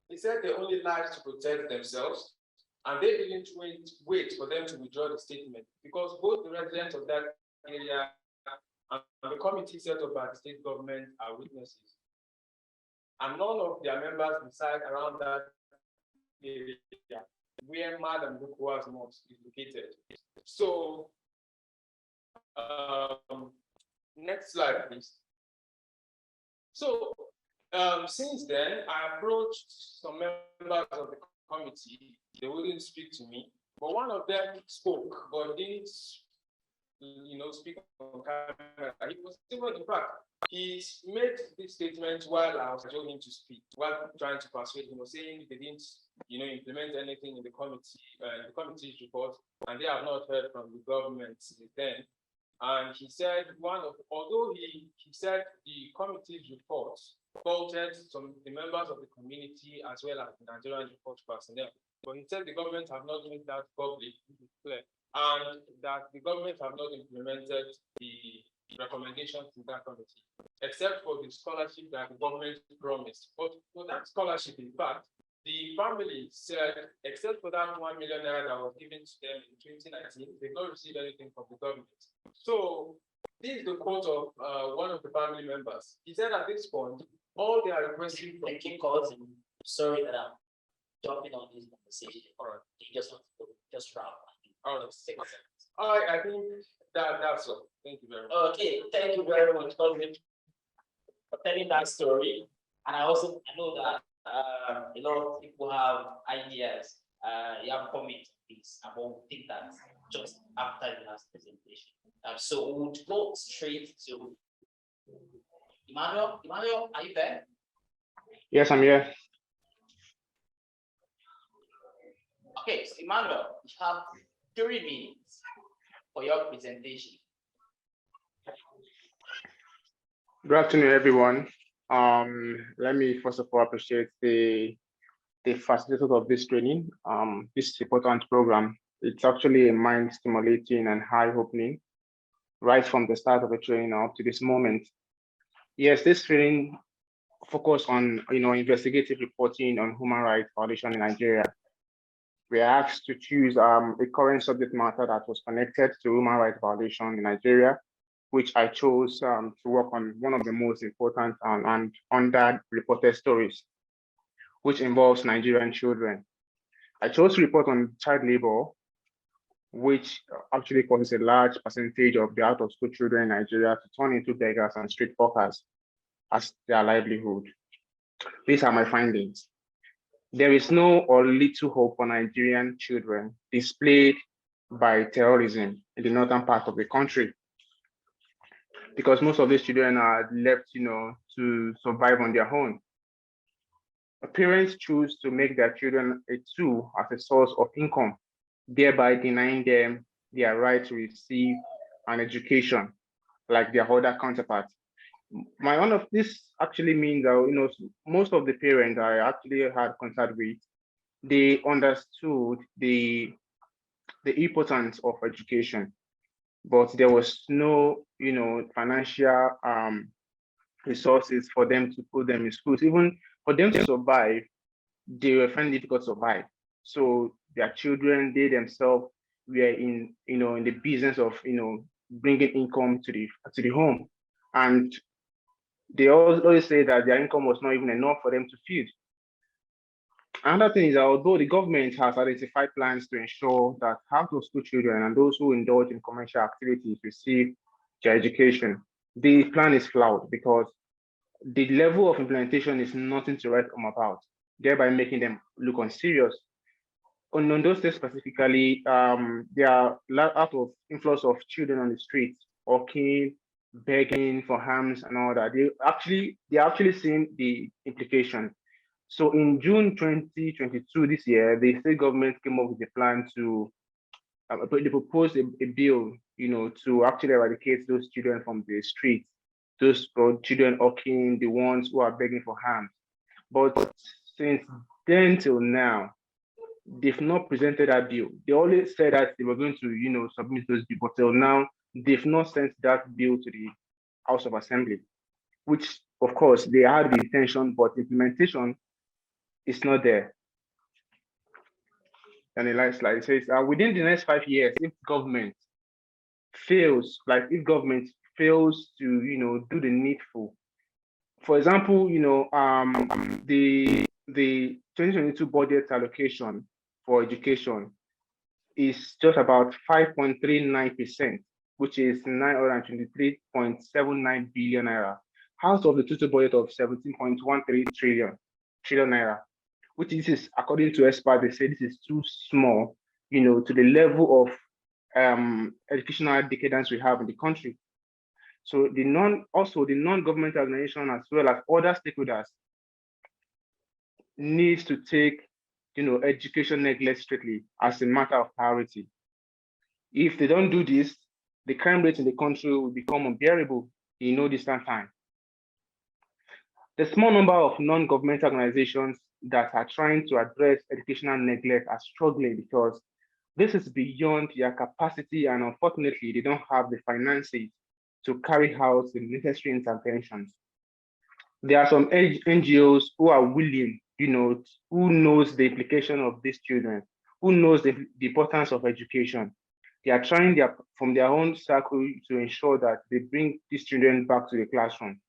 He said they only lied to protect themselves, and they didn't wait for them to withdraw the statement because both the residents of that area and the committee set up by the state government are witnesses. And none of their members reside around that area where Madam Bukua's mosque is located. So, next slide, please. So, since then, I approached some members of the committee. They wouldn't speak to me, but one of them spoke, but didn't, speak on camera. He was still, in fact, he made this statement while I was telling him to speak, while trying to persuade him, saying they didn't, implement anything in the committee's report, and they have not heard from the government since then. And he said although he said the committee's report faulted the members of the community as well as the Nigerian report personnel, but he said the government have not made that public, clear, and that the government have not implemented the recommendations to that committee, except for the scholarship that the government promised. But for that scholarship, in fact, the family said, except for that 1 million naira that was given to them in 2019, they've not received anything from the government. So this is the quote of one of the family members. He said at this point, all they are requesting from sorry that I'm jumping on this conversation, or you just want to just wrap. All right, I think that's all. Thank you very much. Okay, thank you very much, Colvin, for telling that story. And I know that a lot of people have ideas, you have comments on this, and we'll take that just after the last presentation. So we'll go straight to Emmanuel. Emmanuel, are you there? Yes, I'm here. Okay, so Emmanuel, you have 3 minutes for your presentation. Good afternoon, everyone. Let me first of all appreciate the facilitators of this training. This important program. It's actually a mind-stimulating and eye-opening, right from the start of the training up to this moment. Yes, this training focus on investigative reporting on human rights violation in Nigeria. We are asked to choose a current subject matter that was connected to human rights violation in Nigeria, which I chose to work on one of the most important and underreported stories. which involves Nigerian children. I chose to report on child labor, which actually causes a large percentage of the out-of-school children in Nigeria to turn into beggars and street hawkers as their livelihood. These are my findings. There is no or little hope for Nigerian children displaced by terrorism in the northern part of the country, because most of these children are left, to survive on their own. Parents choose to make their children a tool as a source of income, thereby denying them their right to receive an education like their other counterparts. My one of this actually means that most of the parents I actually had contact with, they understood the importance of education, but there was no financial resources for them to put them in schools. Even for them to survive, they were finding it difficult to survive. So their children, they themselves were in the business of bringing income to the home, and they always say that their income was not even enough for them to feed. Another thing is that although the government has identified plans to ensure that out-of-school children and those who indulge in commercial activities receive their education, the plan is flawed because the level of implementation is nothing to write home about, thereby making them look unserious. On those states specifically, there are out of influx of children on the streets, hawking, begging for alms and all that. They're actually seeing the implication. So in June 2022, this year, the state government came up with a plan to, they proposed a bill, to actually eradicate those children from the streets, those children hawking, the ones who are begging for alms. But since then till now, they've not presented that bill. They only said that they were going to, submit those bills, but till now, they've not sent that bill to the House of Assembly, which, of course, they had the intention, but implementation is not there. And the last slide says, within the next 5 years, if government fails to, do the needful, for example, the 2022 budget allocation for education is just about 5.39%, which is 923.79 billion naira, out of the total budget of 17.13 trillion naira, which is, according to experts, they say this is too small, to the level of educational decadence we have in the country. So the non-governmental organization as well as other stakeholders needs to take education neglect strictly as a matter of priority. If they don't do this, the crime rate in the country will become unbearable in no distant time. The small number of non-governmental organizations that are trying to address educational neglect are struggling because this is beyond their capacity, and unfortunately, they don't have the finances to carry out the necessary interventions. There are some NGOs who are willing, who knows the implication of these children, who knows the importance of education. They are trying from their own circle to ensure that they bring these children back to the classroom,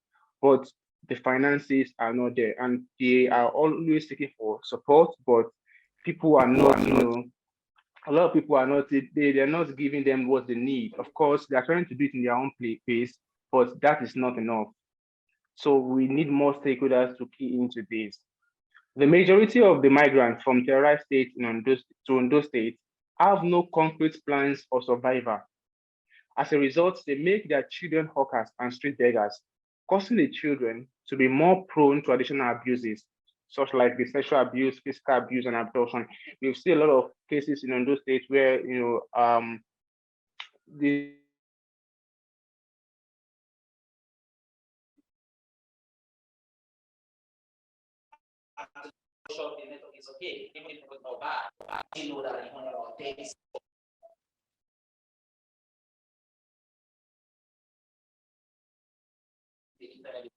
but the finances are not there, and they are always seeking for support, but people are not, a lot of people are not, they're not giving them what they need. Of course, they are trying to do it in their own pace, but that is not enough. So we need more stakeholders to key into this. The majority of the migrants from terrorized states to Ondo State have no concrete plans for survival. As a result, they make their children hawkers and street beggars, causing the children to be more prone to additional abuses, such like the sexual abuse, physical abuse, and abduction. We've seen a lot of cases in Ondo State where the The network is okay, even if it was not bad. You know that even about days. The internet,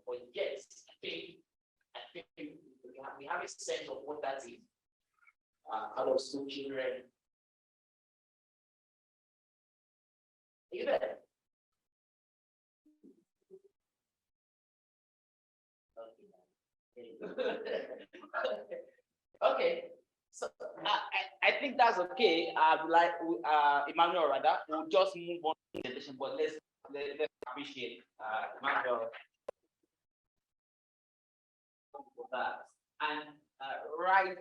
but yes, I think we have a sense of what that is. Out of school children. Are you there? Okay, so I think that's okay. Like Emmanuel, rather, we'll just move on to the presentation, but let's appreciate Emmanuel for that. And right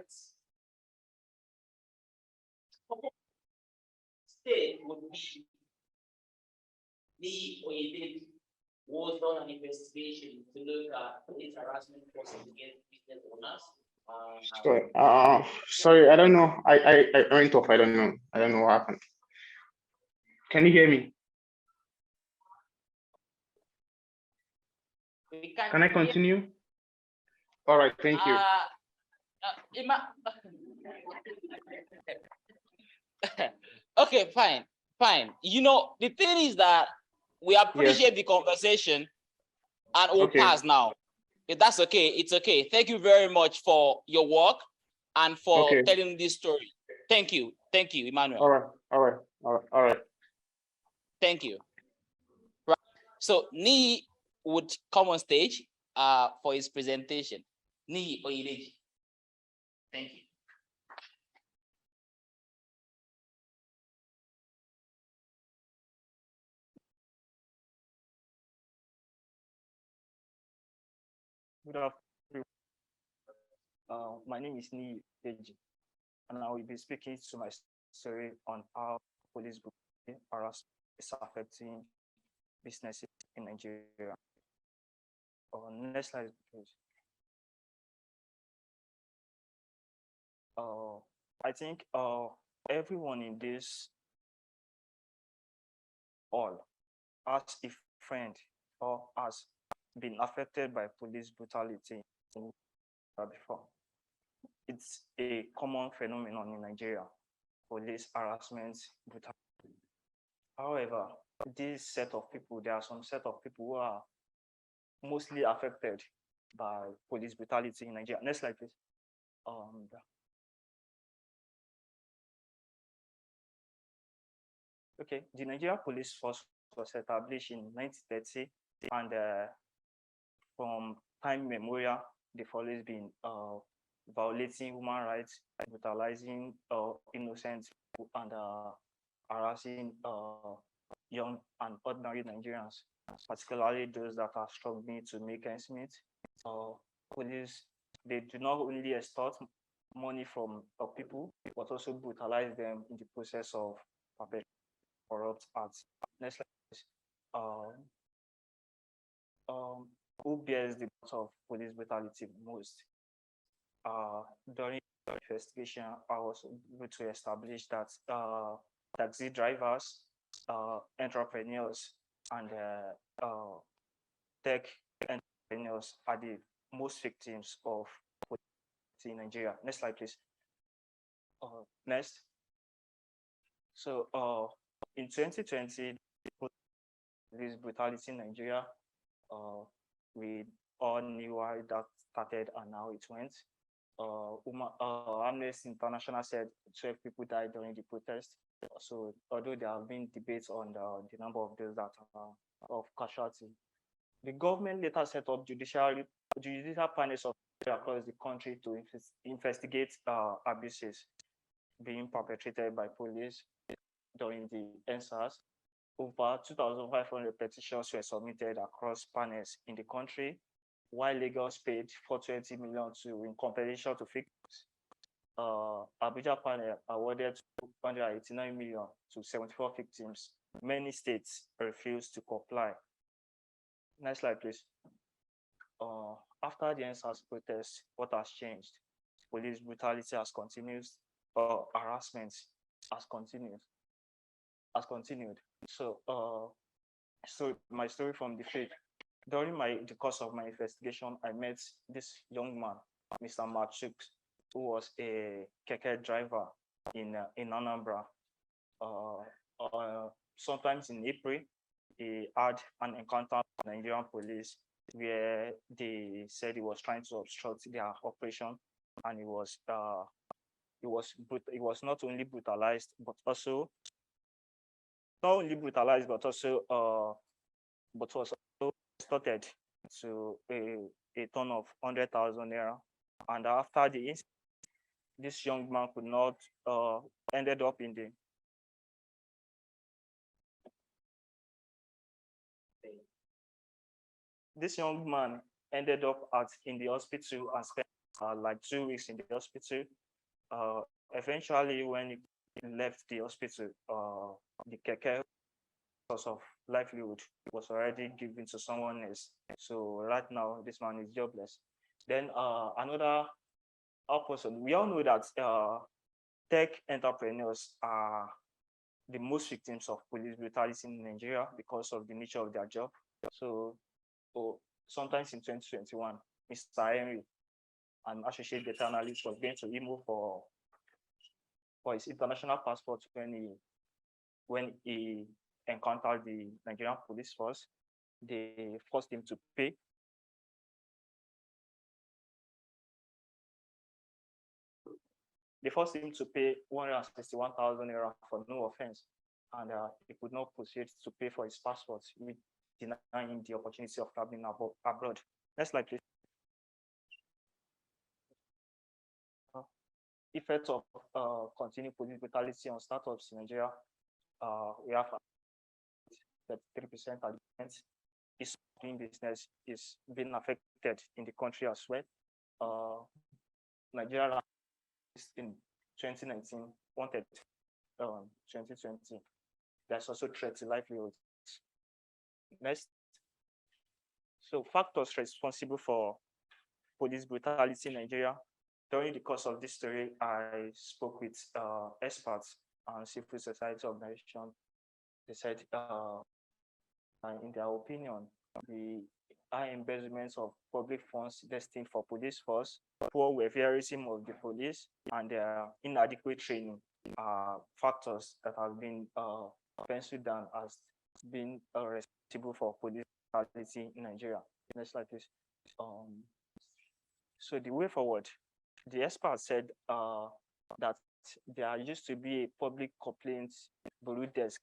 state would be the OED was done an investigation to look at police harassment cases against business owners. Sorry, I don't know. I went off. I don't know. I don't know what happened. Can you hear me? Can I continue? All right, thank you. Okay, fine. You know, the thing is that we appreciate the conversation and we'll pass now. If that's okay, it's okay. Thank you very much for your work and for telling this story. Thank you, Emmanuel. All right. Thank you. Right. So Ni would come on stage for his presentation. Ni Oyedeji. Thank you. Good afternoon. My name is Ni Deji, and I will be speaking to my story on how police harassment is affecting businesses in Nigeria. Next slide, please. I think everyone in this all has a friend or has been affected by police brutality before. It's a common phenomenon in Nigeria, police harassment, brutality. However, this set of people, there are some set of people who are mostly affected by police brutality in Nigeria. Next slide, please. Okay, the Nigeria Police Force was established in 1930, and from time memorial, they've always been violating human rights, brutalizing innocent people, and harassing young and ordinary Nigerians, particularly those that are struggling to make ends meet. Police, they do not only extort money from people, but also brutalize them in the process of perpetrating corrupt acts. Next slide. Who bears the brunt of police brutality most? During the investigation, I was able to establish that taxi drivers, entrepreneurs, and tech entrepreneurs are the most victims of police in Nigeria. Next slide, please. Next. So in 2020, police brutality in Nigeria, we all knew why that started and how it went. Amnesty International said 12 people died during the protest. So although there have been debates on the number of those that are of casualty, the government later set up judicial panels across the country to investigate abuses being perpetrated by police during the NSAS. Over 2,500 petitions were submitted across panels in the country, while Lagos paid 420 million in compensation to victims. Abuja panel awarded 289 million to 74 victims. Many states refused to comply. Next slide, please. After the NSAS protest, what has changed? Police brutality has continued, harassment has continued. So, so my story from the field. During the course of my investigation, I met this young man, Mr. Machuk, who was a keke driver in Anambra. Sometimes in April, he had an encounter with Nigerian police where they said he was trying to obstruct their operation, and he was not only brutalized, but also was extorted to a ton of 100,000 naira. And after the incident, this young man could not ended up in the this young man ended up in the hospital and spent like 2 weeks in the hospital. Eventually, when he left the hospital, the keke source of livelihood was already given to someone else. So right now, this man is jobless. Then another person, we all know that tech entrepreneurs are the most victims of police brutality in Nigeria because of the nature of their job. So sometimes in 2021, Mr. Henry, an associate data analyst, was going to Imo for his international passport when he encountered the Nigerian police force. They forced him to pay. They forced him to pay 161,000 naira for no offense, and he could not proceed to pay for his passport, which denying him the opportunity of traveling abroad. Next slide, please. Effects of continued police brutality on startups in Nigeria. We have 33% argument is doing business is being affected in the country as well. Nigeria in 2019 wanted 2020. There's also threat to livelihoods. Next. So factors responsible for police brutality in Nigeria. During the course of this story, I spoke with experts and civil society organizations. They said, in their opinion, the high embezzlement of public funds destined for police force, poor welfareism of the police, and their inadequate training are factors that have been penciled down as being responsible for police brutality in Nigeria. Next slide, please. So the way forward, the expert said that there used to be a public complaints bureau desk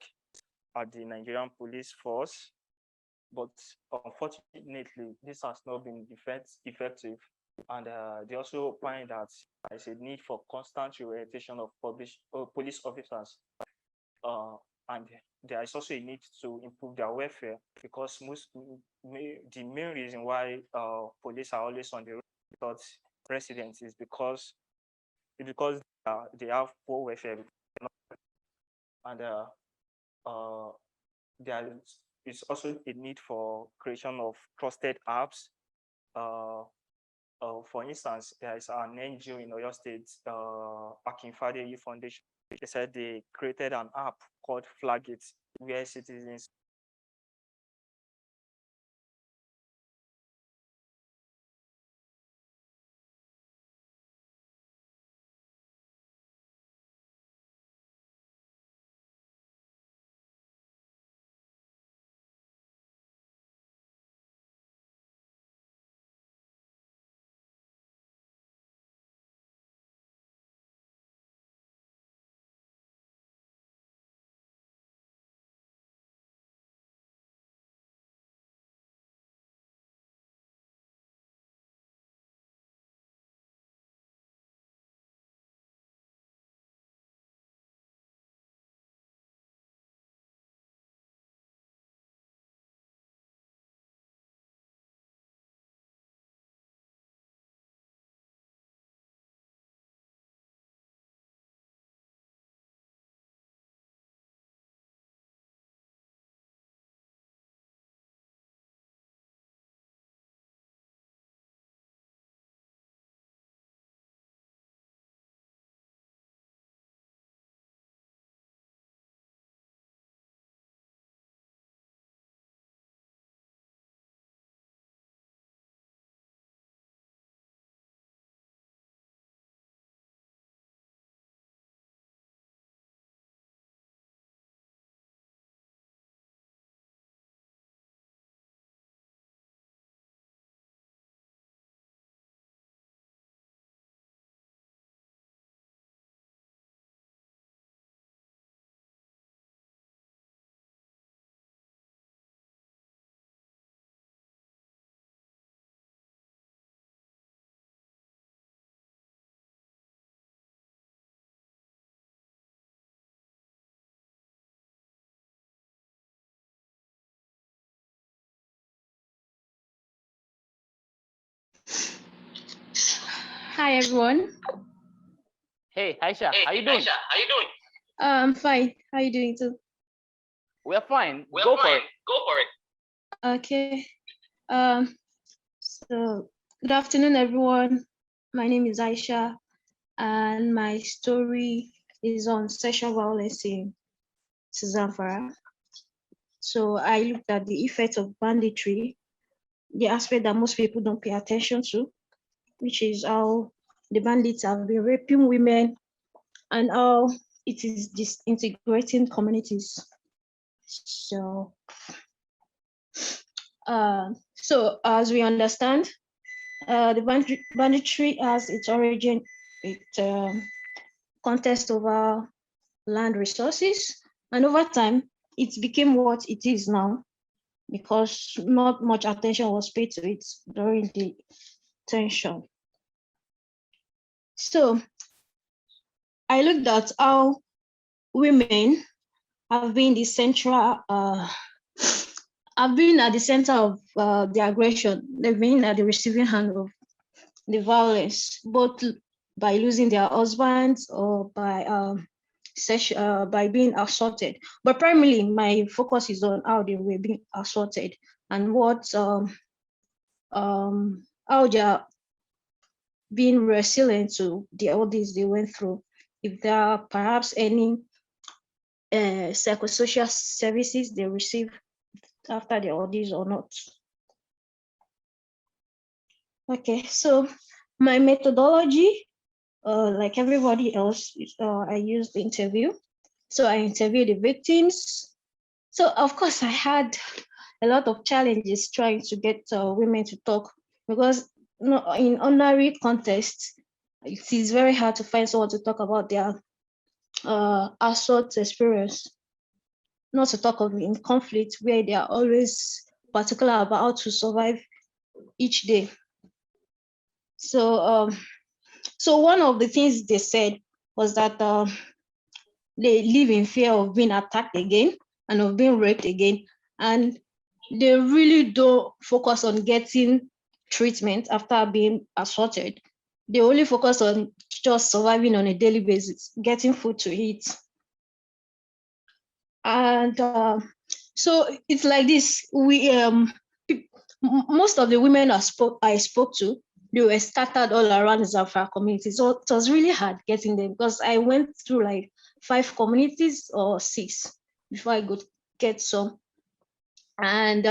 at the Nigerian police force, but unfortunately, this has not been effective. And they also find that there's a need for constant reorientation of police officers. And there is also a need to improve their welfare, because the main reason why police are always on the road without residents is because they have poor welfare. And there is also a need for creation of trusted apps. For instance, there is an NGO in Oyo State, Akinfade Youth Foundation. They said they created an app called Flag It, where citizens Hi everyone. Hey, Aisha, how you doing? I'm fine. How you doing too? We're fine. Go for it. Okay. So good afternoon, everyone. My name is Aisha, and my story is on sexual violence in Zamfara. So I looked at the effects of banditry, the aspect that most people don't pay attention to, which is how the bandits have been raping women and how it is disintegrating communities. So as we understand, the banditry has its origin, contest over land resources, and over time, it became what it is now because not much attention was paid to it during the tension. So I looked at how women have been the central, have been at the center of the aggression. They've been at the receiving hand of the violence, both by losing their husbands or by being assaulted. But primarily, my focus is on how they were being assaulted and how they are being resilient to all this they went through. If there are perhaps any psychosocial services they receive after the ordeals or not. Okay, so my methodology, like everybody else, I used the interview. So I interviewed the victims. So of course I had a lot of challenges trying to get women to talk because in ordinary context, it is very hard to find someone to talk about their assault experience. Not to talk of in conflict where they are always particular about how to survive each day. So, so one of the things they said was that they live in fear of being attacked again and of being raped again, and they really don't focus on getting treatment after being assaulted. They only focus on just surviving on a daily basis, getting food to eat. And so it's like this. Most of the women I spoke to, they were scattered all around the Zamfara community. So it was really hard getting them because I went through like 5 communities or 6 before I could get some. And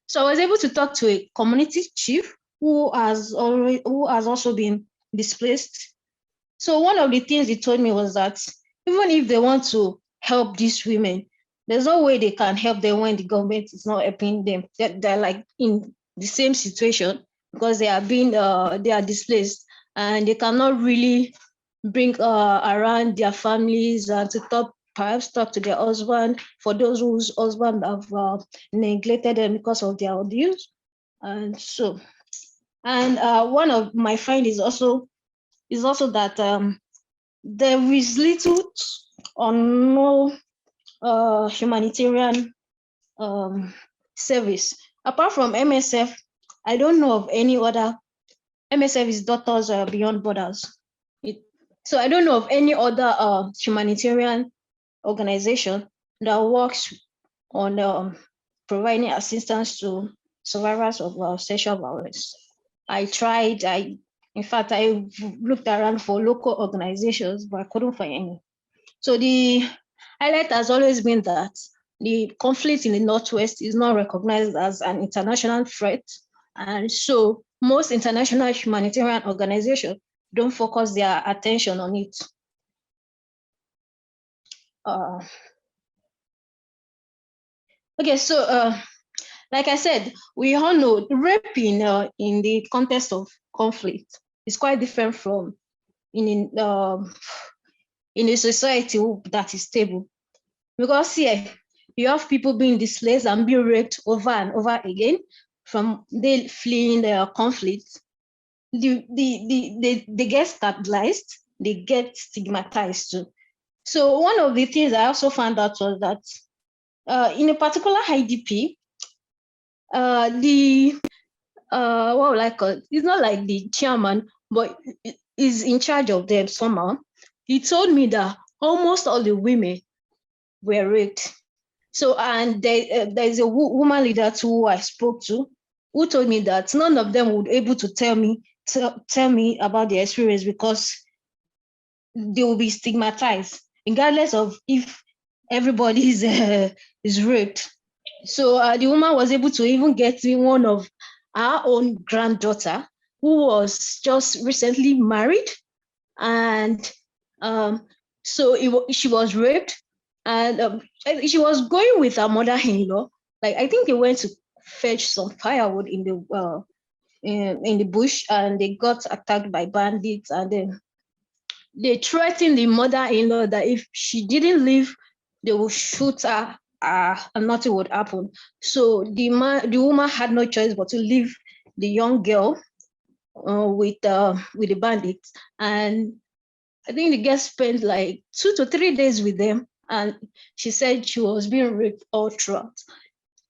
so I was able to talk to a community chief who has also been displaced. So one of the things he told me was that even if they want to help these women, there's no way they can help them when the government is not helping them. They're like in the same situation because they are displaced and they cannot really bring around their families and to perhaps talk to their husband for those whose husband have neglected them because of their abuse. And so, and one of my findings is also that there is little or no humanitarian service. Apart from MSF, I don't know of any other. MSF is Doctors Beyond Borders. So I don't know of any other humanitarian organization that works on providing assistance to survivors of sexual violence. I tried, in fact, I looked around for local organizations, but I couldn't find any. So the highlight has always been that the conflict in the Northwest is not recognized as an international threat. And so most international humanitarian organizations don't focus their attention on it. Okay, so like I said, we all know rape in the context of conflict is quite different from in a society that is stable. Because here, you have people being displaced and being raped over and over again from they fleeing the conflict. They get stabilized, they get stigmatized too. So one of the things I also found out was that in a particular IDP, what would I call it? It's not like the chairman, but is in charge of them somehow. He told me that almost all the women were raped. So, and there's a woman leader too who I spoke to, who told me that none of them would able to tell me about their experience because they will be stigmatized, regardless of if everybody is raped. So the woman was able to even get me one of our own granddaughter who was just recently married, and so she was raped, and she was going with her mother-in-law. Like I think they went to fetch some firewood in the bush, and they got attacked by bandits, and then they threatened the mother-in-law that if she didn't leave, they will shoot her, and nothing would happen. So the woman had no choice but to leave the young girl with the bandits. And I think the girl spent like 2 to 3 days with them, and she said she was being raped all throughout.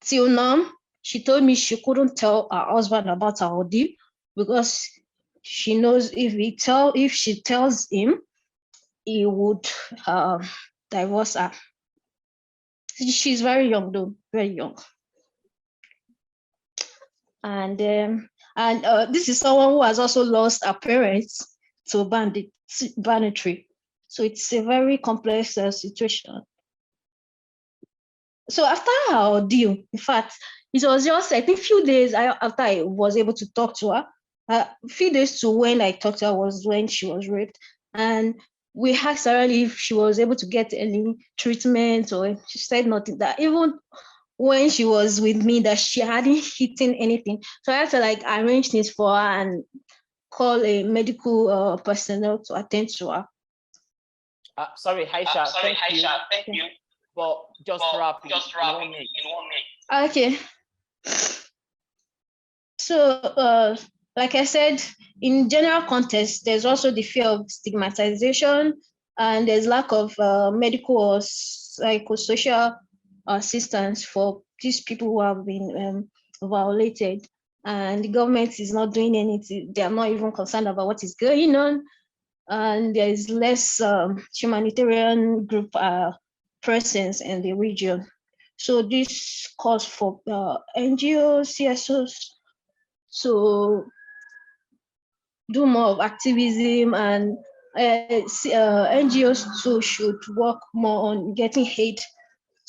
Till now, she told me she couldn't tell her husband about her ordeal because she knows if she tells him, he would divorce her. She's very young though, very young. And this is someone who has also lost her parents to banditry. So it's a very complex situation. So after our ordeal, in fact, it was just, I think, few days after I was able to talk to her, a few days to when I talked to her was when she was raped. And we asked her if she was able to get any treatment, or she said nothing, that even when she was with me, that she hadn't eaten anything. So I had to like arrange things for her and call a medical personnel to attend to her. Sorry, Aisha, thank you. But just wrap it in 1 minute. Okay. So, like I said, in general context, there's also the fear of stigmatization, and there's lack of medical or psychosocial assistance for these people who have been violated. And the government is not doing anything. They are not even concerned about what is going on. And there is less humanitarian group presence in the region. So this calls for NGOs, CSOs to do more of activism, and NGOs too should work more on getting aid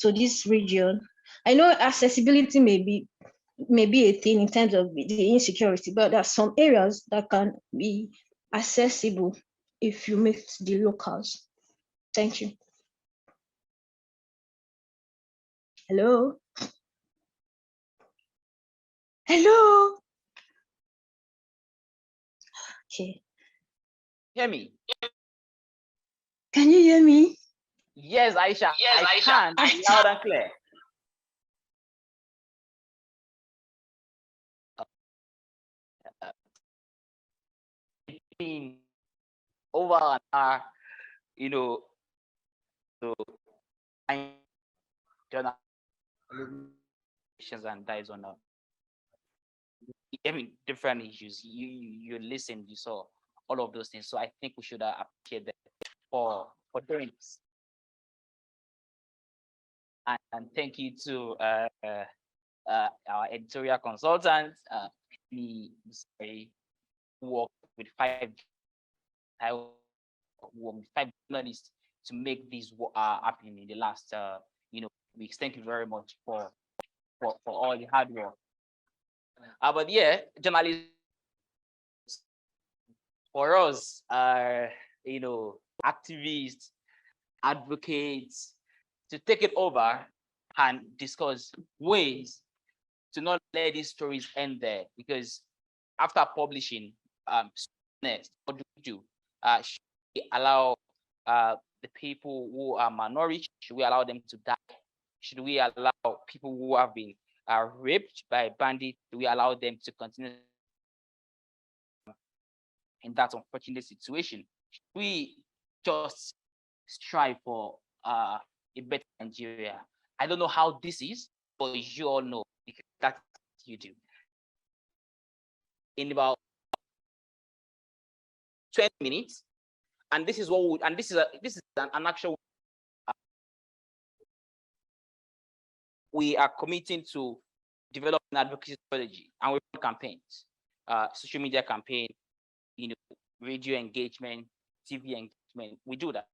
to this region. I know accessibility may be a thing in terms of the insecurity, but there are some areas that can be accessible if you meet the locals. Thank you. Hello? Hello? Okay. Hear me? Can you hear me? Yes, Aisha. Yes, I can. Loud and clear. Been over an hour, to journal and that is on different issues. You listened, you saw all of those things. So I think we should appreciate them for doing this. And thank you to our editorial consultant, who worked with 5 journalists to make this happen in the last weeks. Thank you very much for all the hard work. But yeah, journalists for us are activists, advocates, to take it over and discuss ways to not let these stories end there. Because after publishing, next, what do we do? Should we allow the people who are malnourished? Should we allow them to die? Should we allow people who have been raped by bandits? Do we allow them to continue in that unfortunate situation? Should we just strive for a better Nigeria? I don't know how this is, but you all know, because that's what you do. In about 20 minutes. And this is what we, and this is an actual, we are committing to develop an advocacy strategy, and we run campaigns, social media campaign, radio engagement, TV engagement. We do that.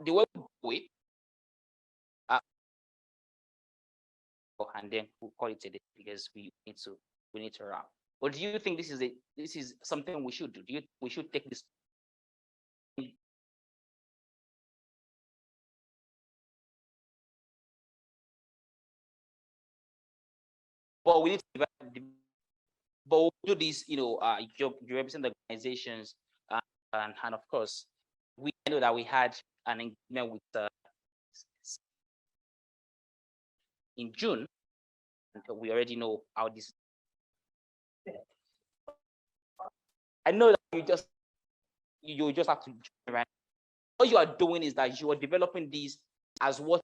The way we do it, and then we'll call it a day because we need to wrap. But do you think this is something we should do? We should take this? But we need to but we'll do this, you represent the organizations, and of course, we know that we had an engagement with in June, and we already know how this. I know that you just have to, right? What you are doing is that you are developing these as what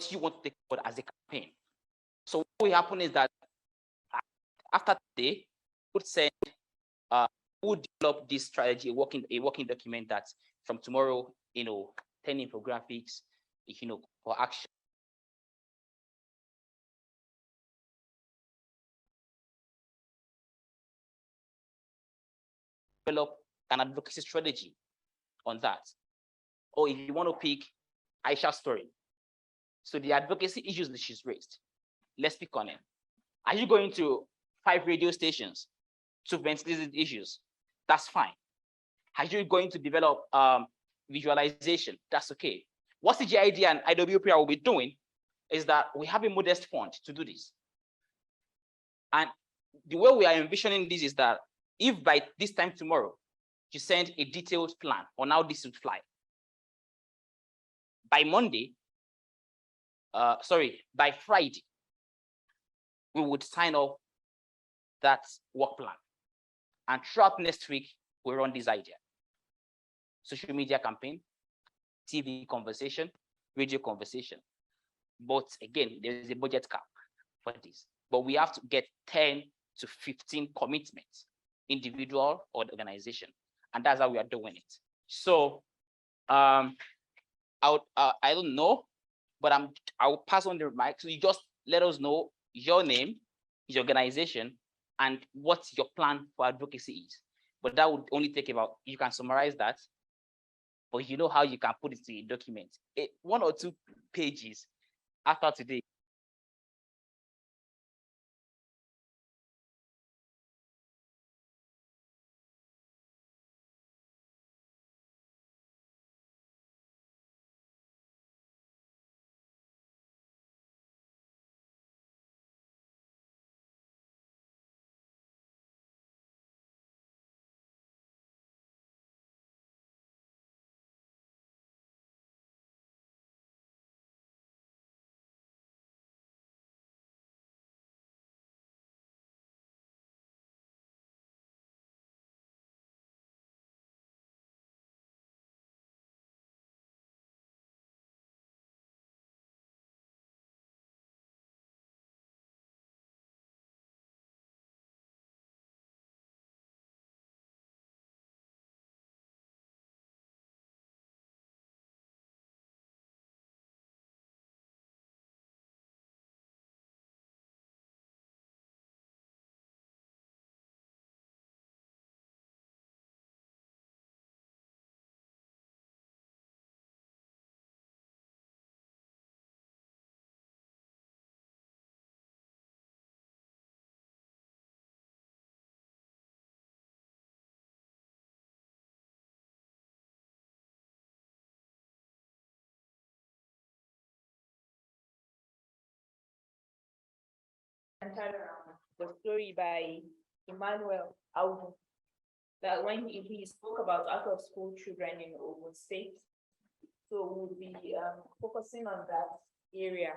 you want to take forward as a campaign. So what will happen is that after today, would send would develop this strategy, a working document that from tomorrow, 10 infographics, for action. Develop an advocacy strategy on that. Or if you want to pick Aisha's story. So the advocacy issues that she's raised, let's pick on it. Are you going to 5 radio stations to ventilate these issues? That's fine. Are you going to develop visualization? That's okay. What CJID and IWPR will be doing is that we have a modest fund to do this. And the way we are envisioning this is that if by this time tomorrow, you send a detailed plan on how this would fly, by Monday, by Friday, we would sign off that work plan. And throughout next week, we run this idea. Social media campaign, TV conversation, radio conversation. But again, there is a budget cap for this. But we have to get 10 to 15 commitments, individual or the organization. And that's how we are doing it. So I don't know, but I'll pass on the mic. So you just let us know your name, your organization, and what your plan for advocacy is. But that would only take about, you can summarize that, but you know how you can put it in a document. 1 or 2 pages after today. The story by Emmanuel Audu, that when he spoke about out of school children in Ogun State. So we'll be focusing on that area.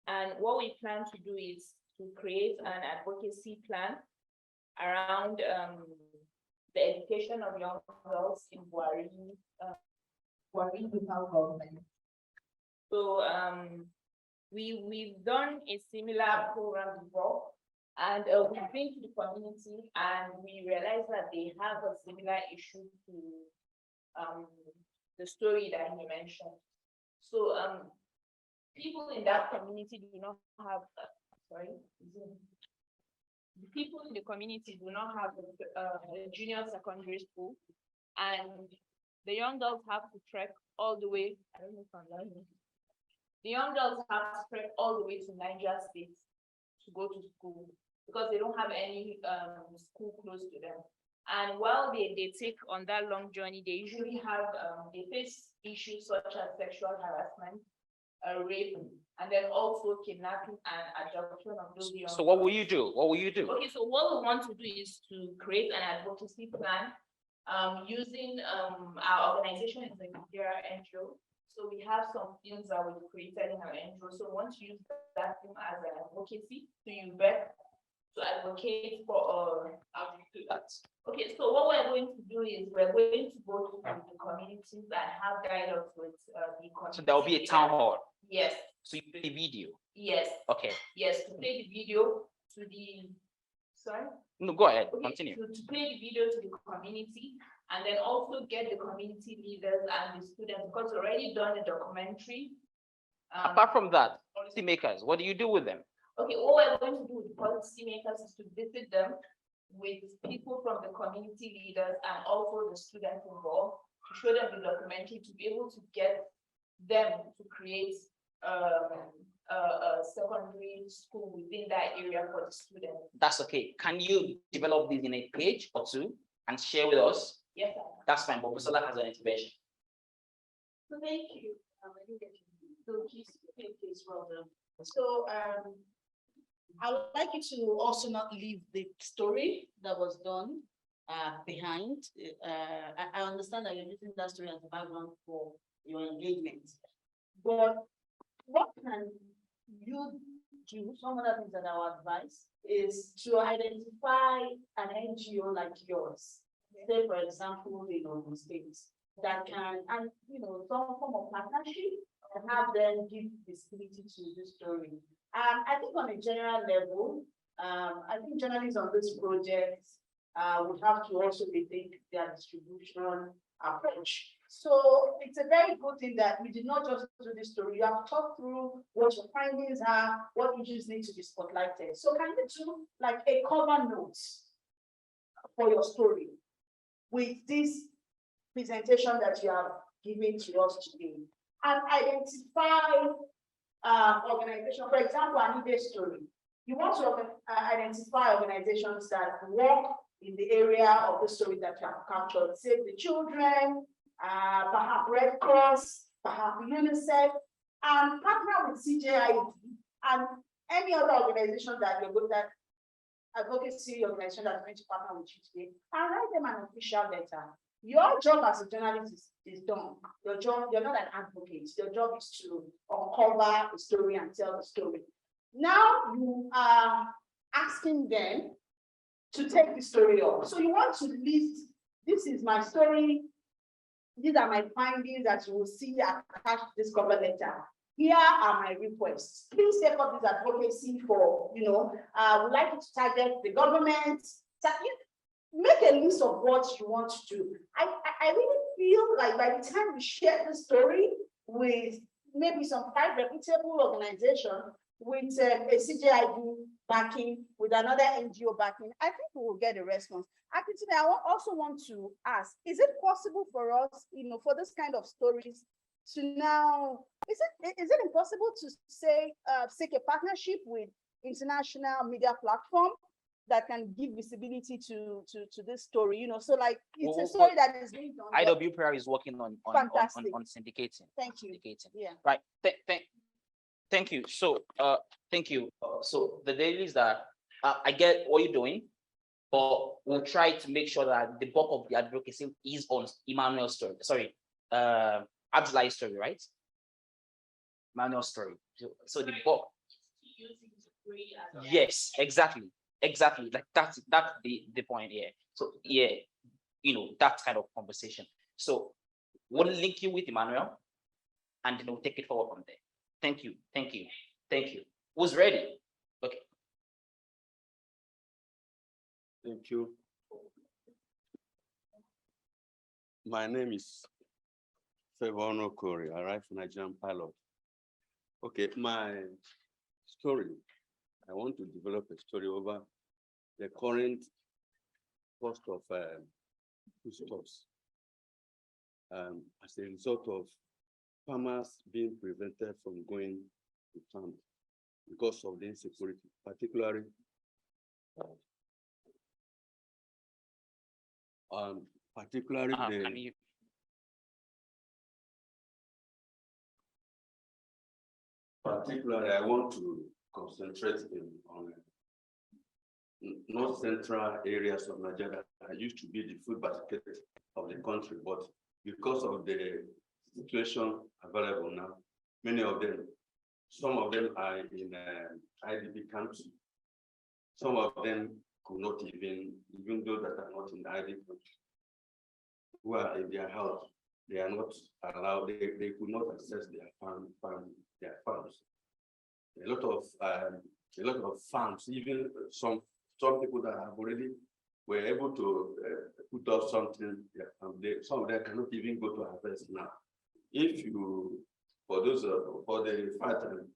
And what we plan to do is to create an advocacy plan around the education of young girls in Buhari local government. So we've done a similar program before And we've been to the community and we realized that they have a similar issue to the story that he mentioned. So people in that community do not have, the people in the community do not have a junior secondary school, and the young girls have to trek all the way. I don't know if I'm learning. The young girls have to trek all the way to Niger State to go to school because they don't have any school close to them. And while they take on that long journey, they usually have, they face issues such as sexual harassment, rape, and then also kidnapping and abduction of those young. So what will you do? What will you do? Okay, so what we want to do is to create an advocacy plan using our organization is a Nigeria NGO. So we have some things that we created in our NGO. So we want to use that thing as an advocacy to advocate for how to do that. Okay, so what we're going to do is we're going to go to the communities and have dialogues with the community. So there will be a town hall. Yes. So you play the video. Yes. Okay. Yes, to play the video to the, sorry? No, go ahead. Okay, Continue. to play the video to the community and then also get the community leaders and the students because we already done a documentary. Apart from that, policymakers, what do you do with them? Okay, what we're going to do with policymakers is to visit them with people from the community leaders and also the students involved to show them the documentary to be able to get them to create a secondary school within that area for the students. That's okay. Can you develop this in a page or two and share with us? Yes, sir. That's fine, but Busola has an intervention. So thank you. I didn't get you. So please, well done. So I would like you to also not leave the story that was done behind. I understand that you're using that story as a background for your engagement. But what can you do? Some of the things that I would advise is to identify an NGO like yours. Say, for example, the states that can, and some form of partnership and have them give visibility to this story. I think on a general level, I think journalists on this project would have to also rethink their distribution approach. So it's a very good thing that we did not just do this story. You have talked through what your findings are, what issues need to be spotlighted. So can you do like a cover note for your story with this presentation that you have given to us today and identify organization, for example, I need a story. You want to identify organizations that work in the area of the story that you have captured, Save the Children, perhaps Red Cross, perhaps UNICEF, and partner with CJID and any other organization that you're good at, advocacy organization that's going to partner with you today, and write them an official letter. Your job as a journalist is done. Your job, you're not an advocate. Your job is to uncover the story and tell the story. Now you are asking them to take the story up. So you want to list, this is my story. These are my findings that you will see attached to this cover letter. Here are my requests. Please take up this advocacy for, we'd like you to target the government. Make a list of what you want to do. I really feel like by the time we share the story with maybe some 5 reputable organizations, with a CJID backing, with another NGO backing, I think we will get a response. Actually, I also want to ask, is it possible for us, for this kind of stories to now, is it impossible to say, seek a partnership with international media platform that can give visibility to this story, so like it's a story that is being done. IWPR is working on syndicating. Thank you. Syndicating. Yeah. Right. Thank you. So thank you. So the deal is that I get what you're doing, but we'll try to make sure that the bulk of the advocacy is on Emmanuel's story. Sorry, Abdullah's story, right? Emmanuel's story. So the bulk. Yes, exactly. Like that's the point here. So yeah, that kind of conversation. So we'll link you with Emmanuel and then we'll take it forward from there. Thank you. Who's ready? Okay. Thank you. My name is Favono Kori, arrived from Nigerian pilot. Okay, my story, I want to develop a story over the current cost of foodstuffs as a result of farmers being prevented from going to farm because of the insecurity, particularly particularly I want to concentrate on north central areas of Nigeria. I used to be the food basket of the country, but because of the situation available now, many of them, some of them are in IDP camps. Some of them could not even those that are not in the IDP camps, who are in their house, they are not allowed, they could not access their farms. A lot of farms, even some people that have already were able to put up something, some of them cannot even go to harvest now. If you, for the fact that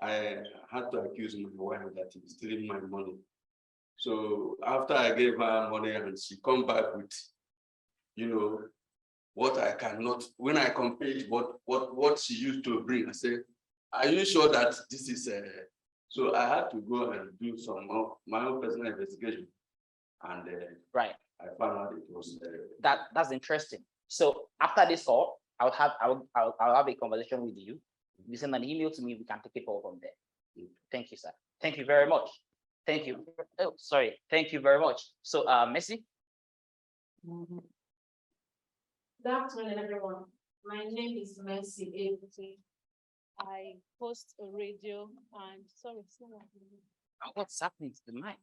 I had to accuse my wife that he's stealing my money. So after I gave her money and she come back with, what I cannot, when I compared what she used to bring, I said, are you sure that this is so I had to go and do some more my own personal investigation, and right, I found out it was that's interesting. So after this call, I'll have a conversation with you. You send an email to me, we can take it all from there. Thank you, sir. Thank you very much. Thank you. Oh, sorry. Thank you very much. So Messi. Good afternoon, everyone. My name is Mercy Abuti. I host a radio and sorry, What's happening to the mic?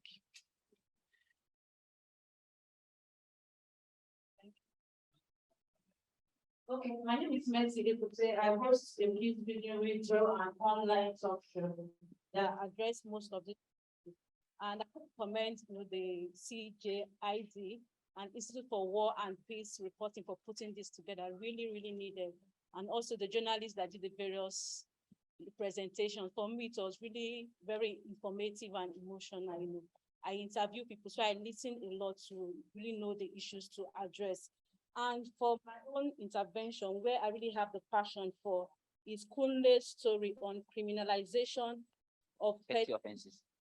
Okay, my name is Mercy Abuti. I host a news video radio and online talk show that address most of the and I commend the CJID and Institute for War and Peace reporting for putting this together. Really, really needed. And also the journalists that did the various presentations. For me, it was really very informative and emotional. I interview people, so I listen a lot to really know the issues to address. And for my own intervention, where I really have the passion for is Kunle's story on criminalization of petty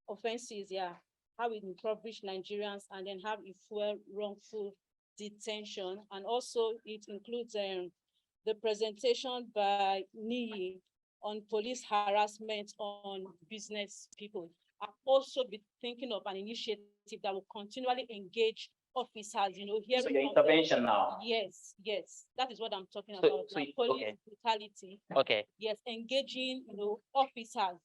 offenses, yeah, how it impoverished Nigerians and then how it fueled wrongful detention. And also it includes the presentation by Niyi on police harassment on business people. I've also been thinking of an initiative that will continually engage officers, here. So your intervention now. Yes, that is what I'm talking about. Police brutality. Okay. Yes, engaging, officers,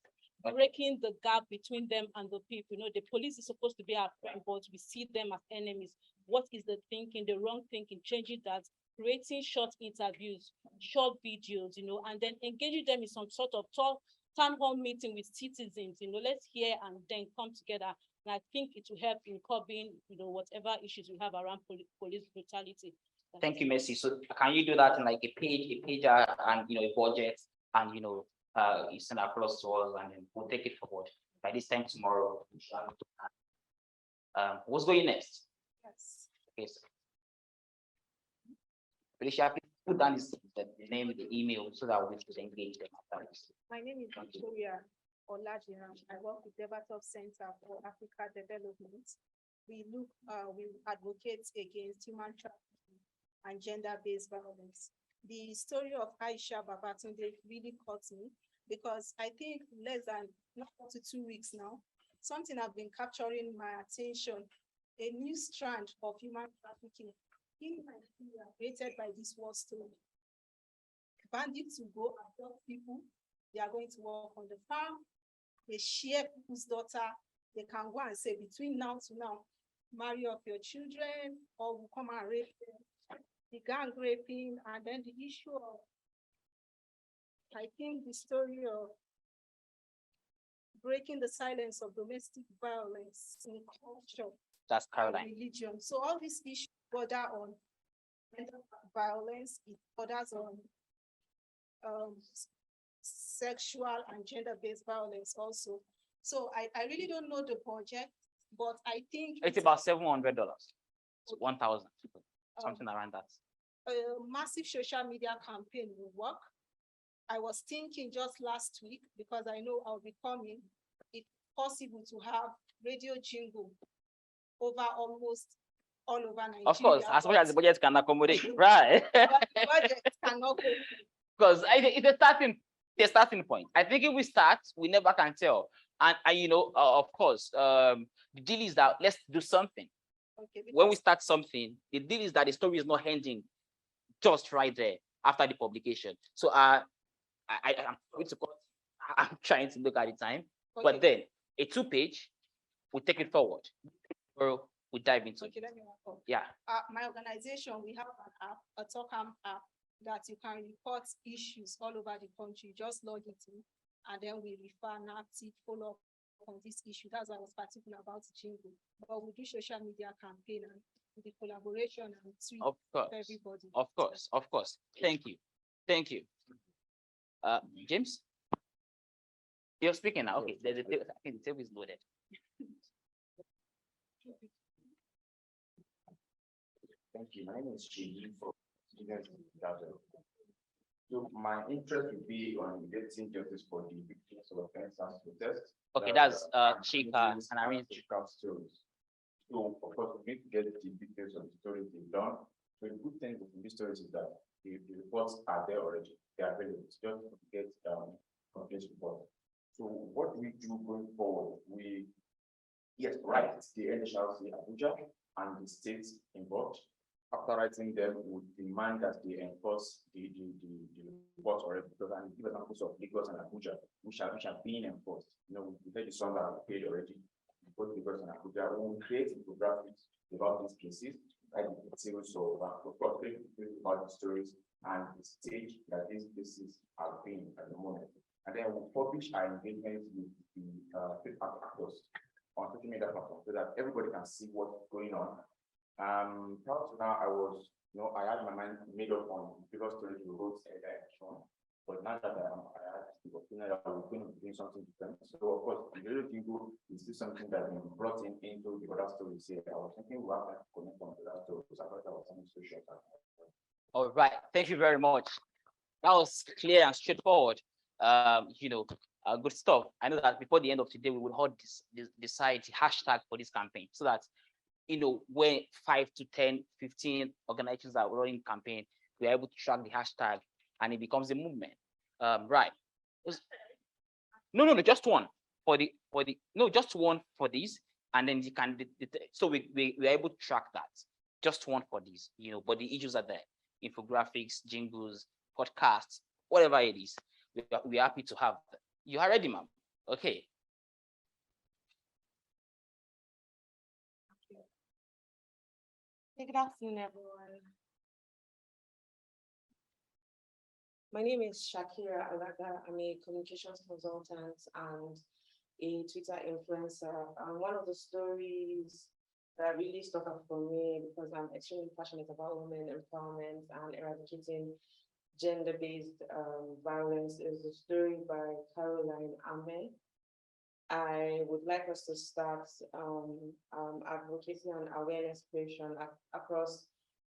breaking the gap between them and the people. The police is supposed to be our friend, but we see them as enemies. What is the thinking, the wrong thinking, changing that, creating short interviews, short videos, and then engaging them in some sort of town hall meeting with citizens, let's hear and then come together. And I think it will help in curbing, whatever issues we have around police brutality. Thank you, Messi. So can you do that in like a pager and a budget and you send across to us and then we'll take it forward by this time tomorrow. What's going next? Yes. Okay, so Felicia, please put down the name, the email, so that we can engage them after this. My name is Victoria Olajiran. I work with Debatop Center for Africa Development. We advocate against human trafficking and gender-based violence. The story of Aisha Babatunde really caught me because I think less than not up to 2 weeks now, something has been capturing my attention, a new strand of human trafficking in Nigeria created by this war story. Bandits will go adopt people, they are going to work on the farm, they share people's daughter, they can go and say between now to now, marry off your children, or will come and rape them, the gang raping, and then the issue of, I think the story of breaking the silence of domestic violence in culture. That's and Caroline. religion. So all these issues border on gender violence, it borders on sexual and gender-based violence also. So I really don't know the project, but I think It's about $700, 1,000, something Um, around that. a massive social media campaign will work. I was thinking just last week, because I know I'll be coming, it's possible to have radio jingle over almost all over Nigeria. Of course, as much as the but budget can accommodate, right? but the budget cannot go. Because it's a starting point. I think if we start, we never can tell. And you know, of course, the deal is that let's do something. Okay, When we start something, the deal is that the story is not ending just right there after the publication. So I'm going to I'm trying to look at the time, but then a 2-page, we take it forward. Or we dive into it. Okay, let me wrap up. Yeah. My organization, we have an app, a Talkam app, that you can report issues all over the country. Just log it in, and then we refer an active follow-up on this issue. That's why I was particular about jingle. But we do social media campaign and with the collaboration and tweet Of course. for everybody. Of course, of course. Thank you. Thank you. James? You're speaking now. Okay, there's a table. I think the table is loaded. Thank you. My name is CJID from Students Gathering. So my interest would be on getting justice for the victims of offense and protest. Okay, that's Chika and Irene. Chika stories. So of course, we need to get the details of the stories they've done. So the good thing with these stories is that the reports are there already. They are available. It's just to get complete reports. So what we do going forward, yes, right, the NHRC Abuja and the states involved. After writing them, we demand that they enforce the reports already, because I'm giving examples of Lagos and Abuja, which are being enforced. You know, we heard the song that we paid already, both Lagos and Abuja. When we create infographics about these cases, like the series of about the stories and the stage that these cases are being at the moment. And then we'll publish our engagement with the actors on social media platforms so that everybody can see what's going on. Prior to now, I had my mind made up on previous stories we wrote but now that I had the opinion that we're going to be doing something different. So of course, the radio jingle is still something that has been brought into the other stories here. I was thinking we have to connect on to that story, because I thought that was something so short. All right, thank you very much. That was clear and straightforward. You know, good stuff. I know that before the end of today, we will hold decide the hashtag for this campaign, so that, you know, when 5 to 10, 15 organizations are running campaign, we're able to track the hashtag and it becomes a movement. Right. No, just one just one for these, and then you can, so we're able to track that. Just one for these, you know, but the issues are there. Infographics, jingles, podcasts, whatever it is, we're happy to have them. You are ready, ma'am? Okay. Good afternoon, everyone. My name is Shakira Alaga. I'm a communications consultant and a Twitter influencer. And one of the stories that really stuck out for me, because I'm extremely passionate about women empowerment and eradicating gender-based violence, is a story by Caroline Ame. I would like us to start advocacy and awareness creation across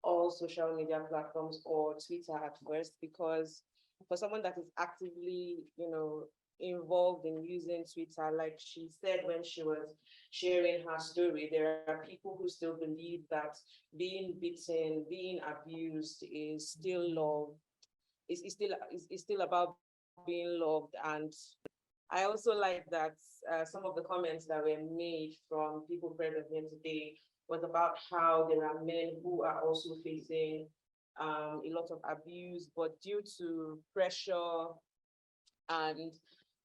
all social media platforms, or Twitter at first, because for someone that is actively, you know, involved in using Twitter, like she said when she was sharing her story, there are people who still believe that being beaten, being abused is still love. It's still about being loved. And I also like that some of the comments that were made from people present here today was about how there are men who are also facing a lot of abuse, but due to pressure and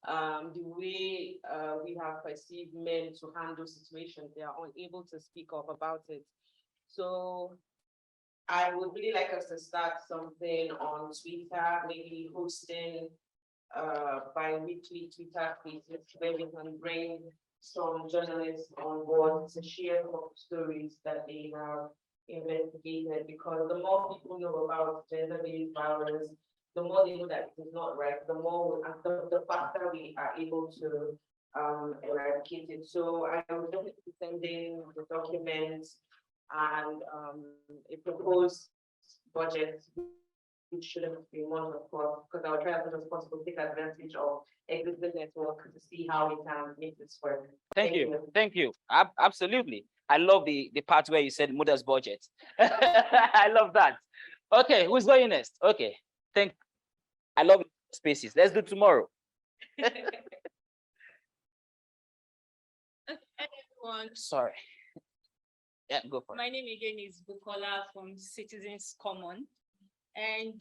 the way we have perceived men to handle situations, they are unable to speak up about it. So I would really like us to start something on Twitter, maybe hosting bi-weekly Twitter spaces where we can bring some journalists on board to share some stories that they have investigated, because the more people know about gender-based violence, the more they know that it is not right, the more, the faster we are able to eradicate it. So I will definitely be sending the documents and a proposed budget, which shouldn't be one, of course, because I'll try as much as possible to take advantage of existing network to see how we can make this work. Thank you. Thank you. Absolutely. I love the part where you said mother's budget. I love that. Okay, who's going next? Okay, I love spaces. Let's do tomorrow. Everyone. Sorry. Yeah, go for it. My name again is Bukola from Citizens Common, and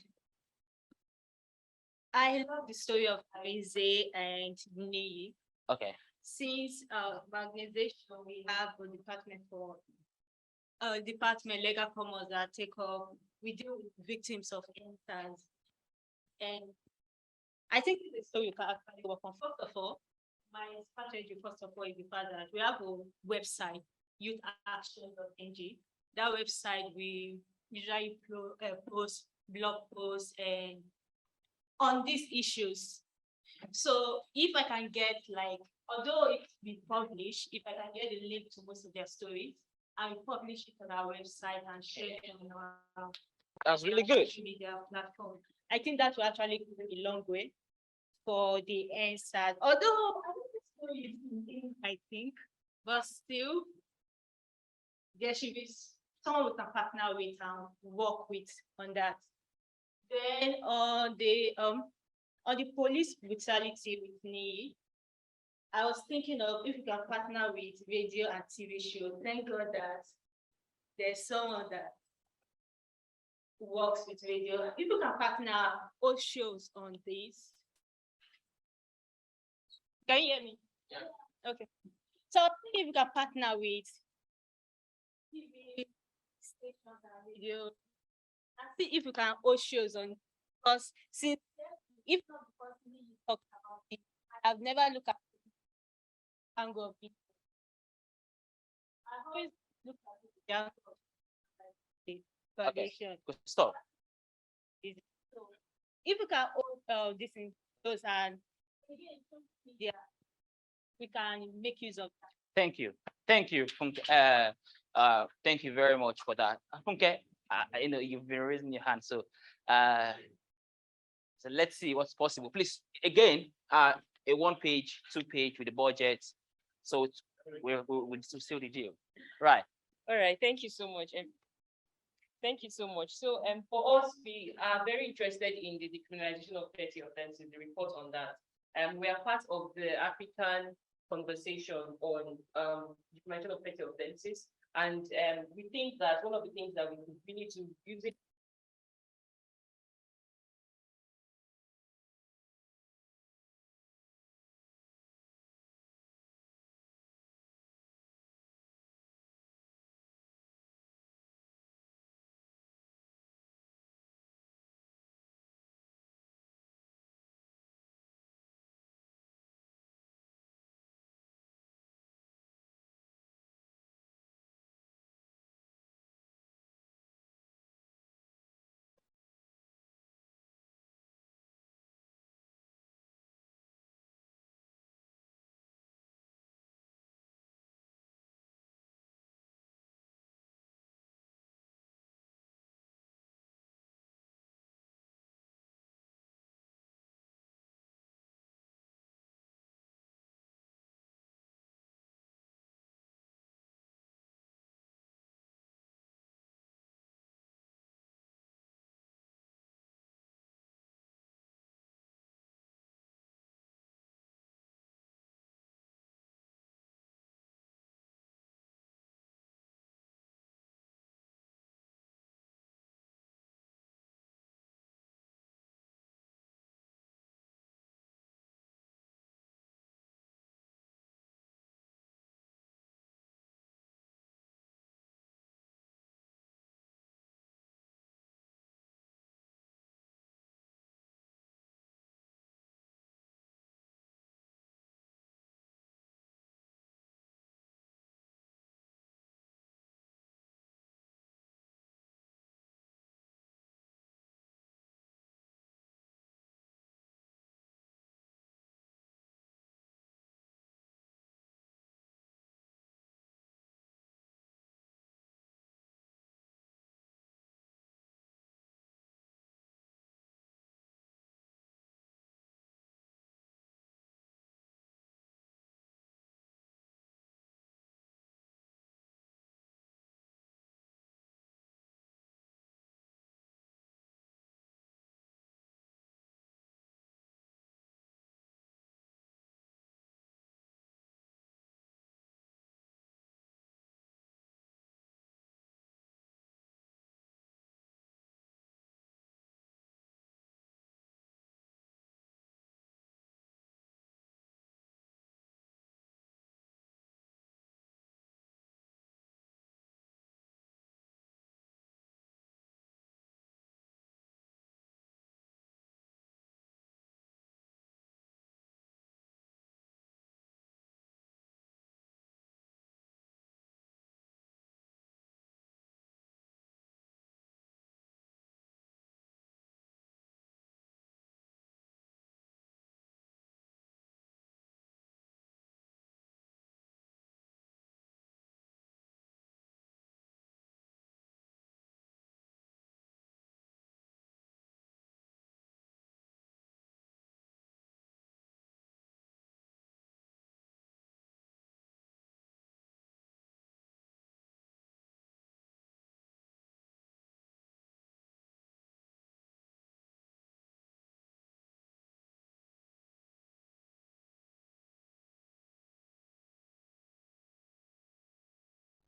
I love the story of Arinze and Niyi. Okay. Since my organization, we have a department for legal commerce that take up, we deal with victims of incidents. And I think the story you can actually work on. First of all, my strategy, first of all, is the fact that we have a website, youthaction.ng. That website, we usually post blog posts and on these issues. So if I can get, like, although it's been published, if I can get a link to most of their stories, I will publish it on our website and share it on our That's really good. social media platform. I think that will actually go a long way for the answers. Although I think the story is in, I think, but still, there should be someone we can partner with and work with on that. Then on the police brutality with me, I was thinking of if we can partner with radio and TV shows. Thank God that there's someone that works with radio. If we can partner all shows on this. Can you hear me? Yeah. Okay. So I think if we can partner with TV stations and radio, and see if we can hold shows on, because since if not because you talk about it, I have never looked at the angle of it. I always look at the angle of the foundation. Good stop. So if we can hold this in those and yeah, we can make use of that. Thank you. Thank you, Funke. Thank you very much for that. Funke, you know, you've been raising your hand. So so let's see what's possible. Please, again, a 1-page, 2-page with the budget. So we'll seal the deal. Right. All right, thank you so much. Thank you so much. So for us, we are very interested in the decriminalization of petty offenses, the report on that. We are part of the African conversation on decriminalization of petty offenses. And we think that one of the things that we need to use it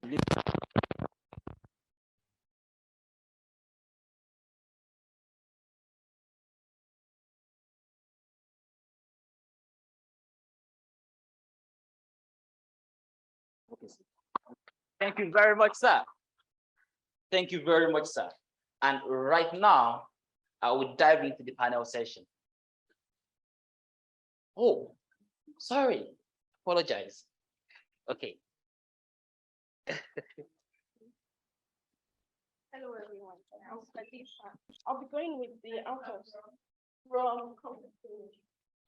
Okay, sir. Thank you very much, sir. Thank you very much, sir. And right now, I will dive into the panel session. Oh, sorry, apologize. Okay. Hello, everyone. I'm Khadija. I'll be going with the outcomes from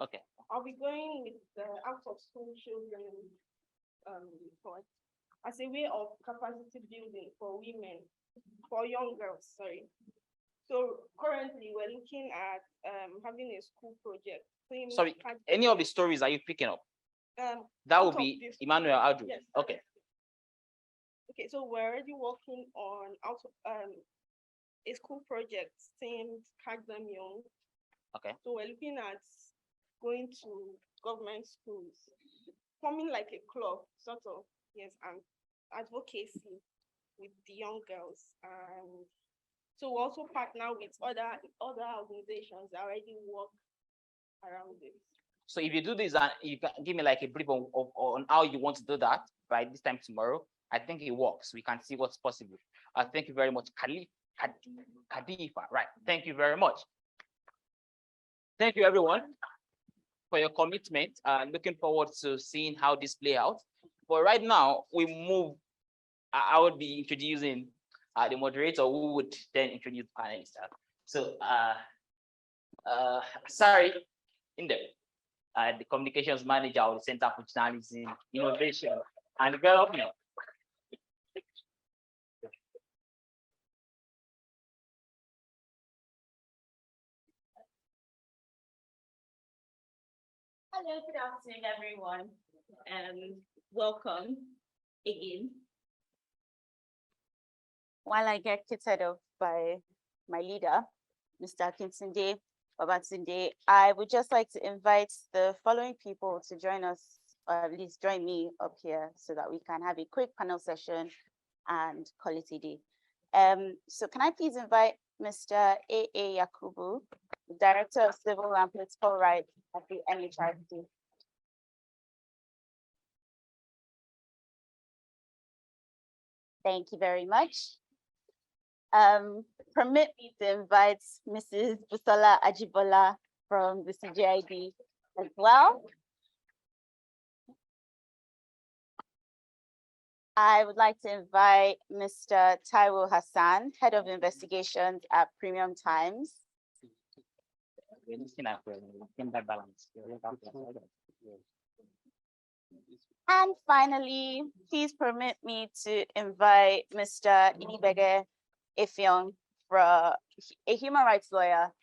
Okay. I'll be going with the out of school children report as a way of capacity building for women, for young girls, sorry. So currently we're looking at having a school project. Sorry, any of the stories are you picking up? That would be Emmanuel Adu. Yes. Okay. Okay, so we're already working on a school project themed Kagdam Young. Okay. So we're looking at going to government schools, forming like a club, sort of, yes, and advocacy with the young girls. And so we also partner with other organizations that already work around this. So if you do this and you can give me like a brief on how you want to do that by this time tomorrow, I think it works. We can see what's possible. Thank you very much, Khalifa. Right. Thank you very much. Thank you, everyone, for your commitment. Looking forward to seeing how this play out. But right now, we move. I would be introducing the moderator, who would then introduce the panelists. So, sorry, in the communications manager of the Center for Journalism, Innovation, and Development. Hello, good afternoon, everyone, and welcome again. While I get kicked off by my leader, Mr. Kintunde Babatunde, I would just like to invite the following people to join us, or at least join me up here, so that we can have a quick panel session and call it a day. So can I please invite Mr. A.A. Yakubu, Director of Civil and Political Rights at the NHRC. Thank you very much. Permit me to invite Mrs. Busola Ajibola from the CJID as well. I would like to invite Mr. Taiwo Hassan, Head of Investigations at Premium Times. And finally, please permit me to invite Mr. Inibege Effiong, a human rights lawyer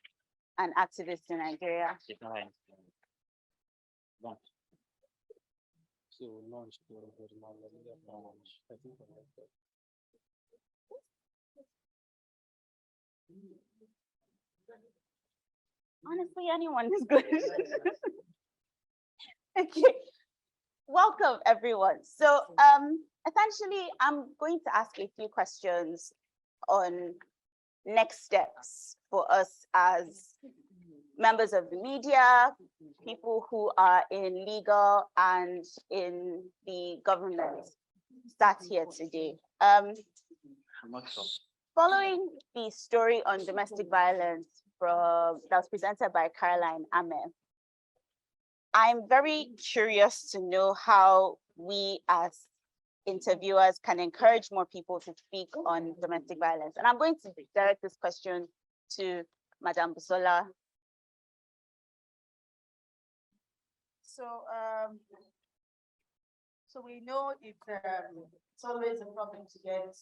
and activist in Nigeria. Honestly, anyone is good. Okay, welcome everyone. So essentially, I'm going to ask a few questions on next steps for us as members of the media, people who are in legal and in the government start here today. Following the story on domestic violence that was presented by Caroline Ame, I'm very curious to know how we as interviewers can encourage more people to speak on domestic violence. And I'm going to direct this question to Madame Busola. So we know it's always a problem to get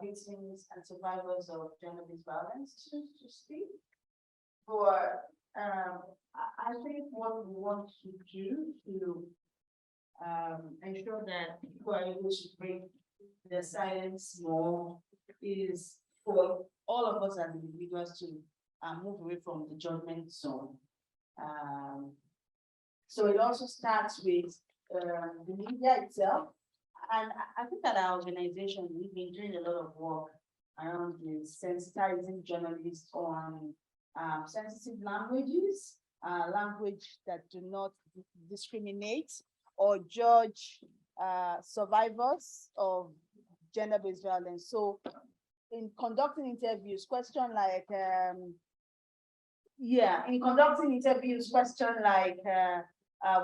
victims and survivors of gender-based violence to speak. But I think what we want to do to ensure that people are able to break their silence more is for all of us as individuals to move away from the judgment zone. So it also starts with the media itself And I think at our organization, we've been doing a lot of work around the sensitizing journalists on sensitive languages, language that do not discriminate or judge survivors of gender-based violence. So in conducting interviews, question like,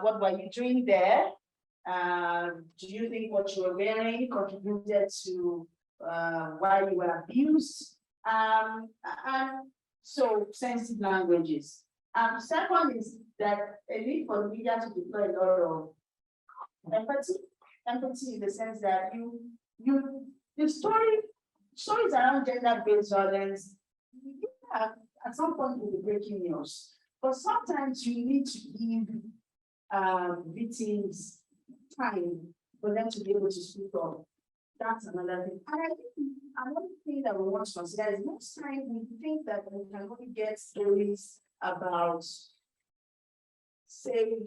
what were you doing there? Do you think what you were wearing contributed to why you were abused? And so sensitive languages. Second is that a need for the media to deploy a lot of empathy. Empathy in the sense that the stories around gender-based violence, yeah, at some point will be breaking news. But sometimes you need to give victims time for them to be able to speak up. That's another thing. And I think another thing that we want to consider is most times we think that we can only get stories about, say,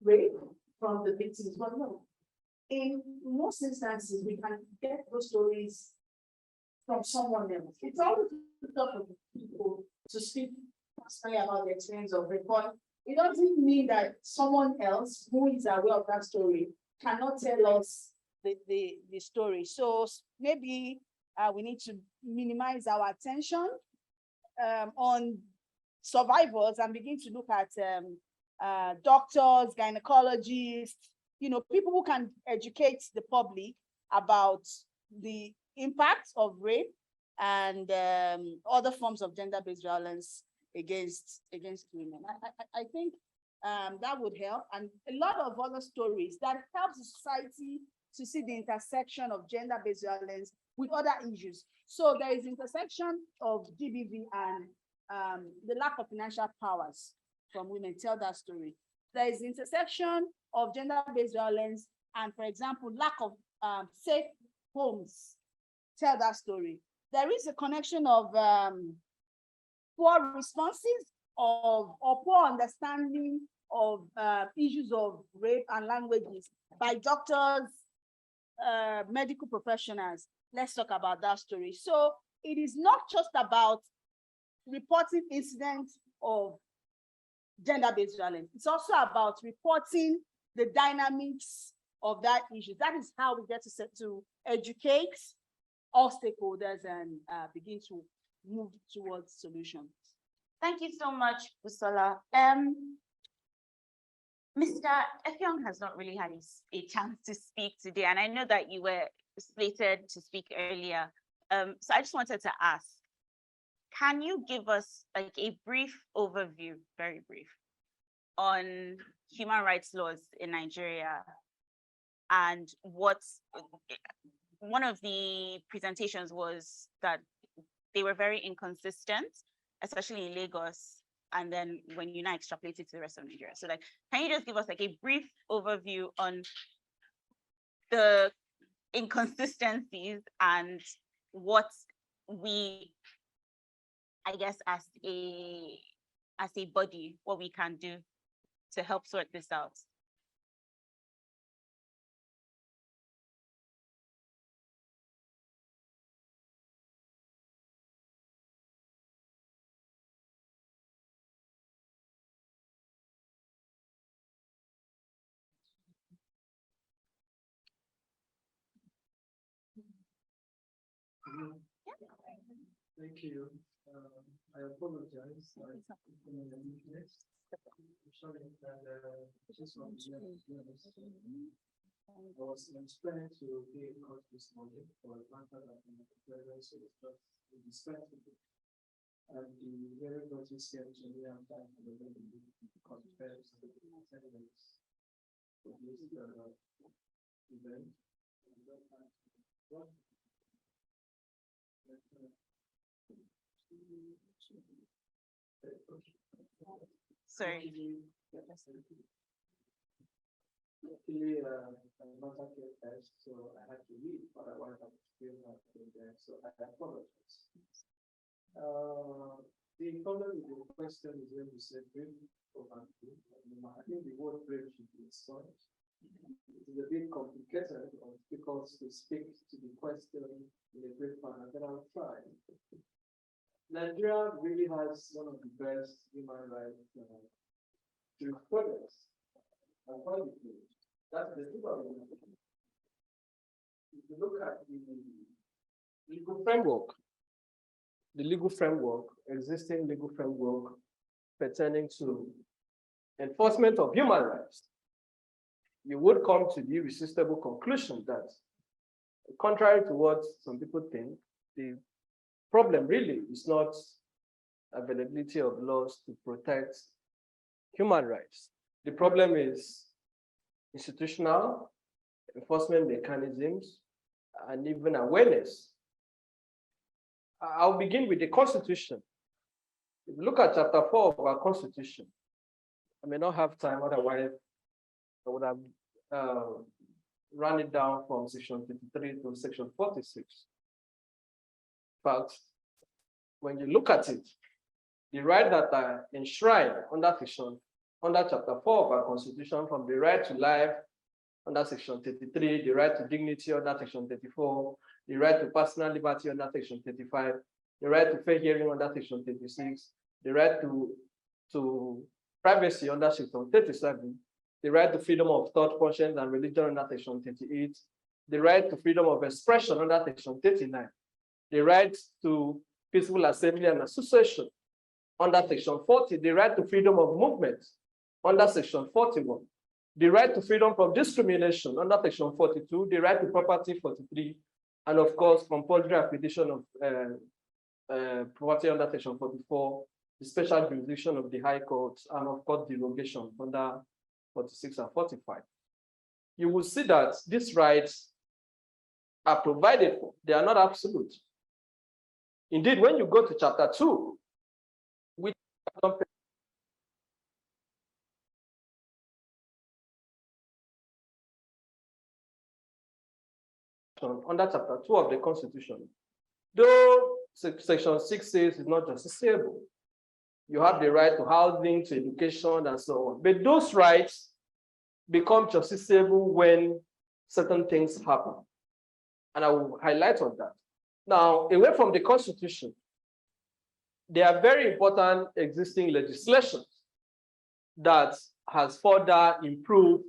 rape from the victims, but no. In most instances, we can get those stories from someone else. It's always tough for people to speak personally about the experience of rape, but it doesn't mean that someone else who is aware of that story cannot tell us the story. So maybe we need to minimize our attention on survivors and begin to look at doctors, gynecologists, people who can educate the public about the impact of rape and other forms of gender-based violence against women. I think that would help, and a lot of other stories that help society to see the intersection of gender-based violence with other issues. So there is intersection of GBV and the lack of financial powers from women. Tell that story. There is intersection of gender-based violence and, for example, lack of safe homes. Tell that story. There is a connection of poor responses or poor understanding of issues of rape and languages by doctors, medical professionals. Let's talk about that story. So it is not just about reporting incidents of gender-based violence. It's also about reporting the dynamics of that issue. That is how we get to educate all stakeholders and begin to move towards solutions. Thank you so much, Busola. Mr. Effiong has not really had a chance to speak today, and I know that you were slated to speak earlier. So I just wanted to ask, can you give us like a brief overview, very brief, on human rights laws in Nigeria and what's one of the presentations was that they were very inconsistent, especially in Lagos, and then when you now extrapolate it to the rest of Nigeria. So like, can you just give us like a brief overview on the inconsistencies and what we, I guess, as a body, what we can do to help sort this out? Thank you. I apologize. I'm sorry that just want to I was inspired to be in court this morning for a matter that I'm very so distracted. And the very notice here to me on time for the compared to the attendance for this event. Sorry. Actually, I'm not a test, so I had to leave, but I wanted to feel that there, so I apologize. The problem with the question is when you said brief overview. I think the word brief should be expunged It is a bit complicated because to speak to the question in a brief manner, but I'll try. Nigeria really has one of the best human rights jurisprudence. That's the thing about it. If you look at the legal framework, existing legal framework pertaining to enforcement of human rights, you would come to the irresistible conclusion that, contrary to what some people think, the problem really is not availability of laws to protect human rights. The problem is institutional, enforcement mechanisms, and even awareness. I'll begin with the Constitution. If you look at Chapter 4 of our Constitution, I may not have time, otherwise I would have run it down from Section 53 to Section 46. But when you look at it, the right that are enshrined under Chapter 4 of our Constitution, from the right to life under Section 33, the right to dignity under Section 34, the right to personal liberty under Section 35, the right to fair hearing under Section 36, the right to privacy under Section 37, the right to freedom of thought, conscience, and religion under Section 38, the right to freedom of expression under Section 39, the right to peaceful assembly and association under Section 40, the right to freedom of movement under Section 41, the right to freedom from discrimination under Section 42, the right to property 43, and of course, compulsory acquisition of property under Section 44, the special jurisdiction of the High Court, and of course, derogation under 46 and 45. You will see that these rights are provided for. They are not absolute. Indeed, when you go to Chapter 2, which under Chapter 2 of the Constitution, though Section 6 says it's not justiciable, you have the right to housing, to education, and so on. But those rights become justiciable when certain things happen. And I will highlight on that. Now, away from the Constitution, there are very important existing legislation that has further improved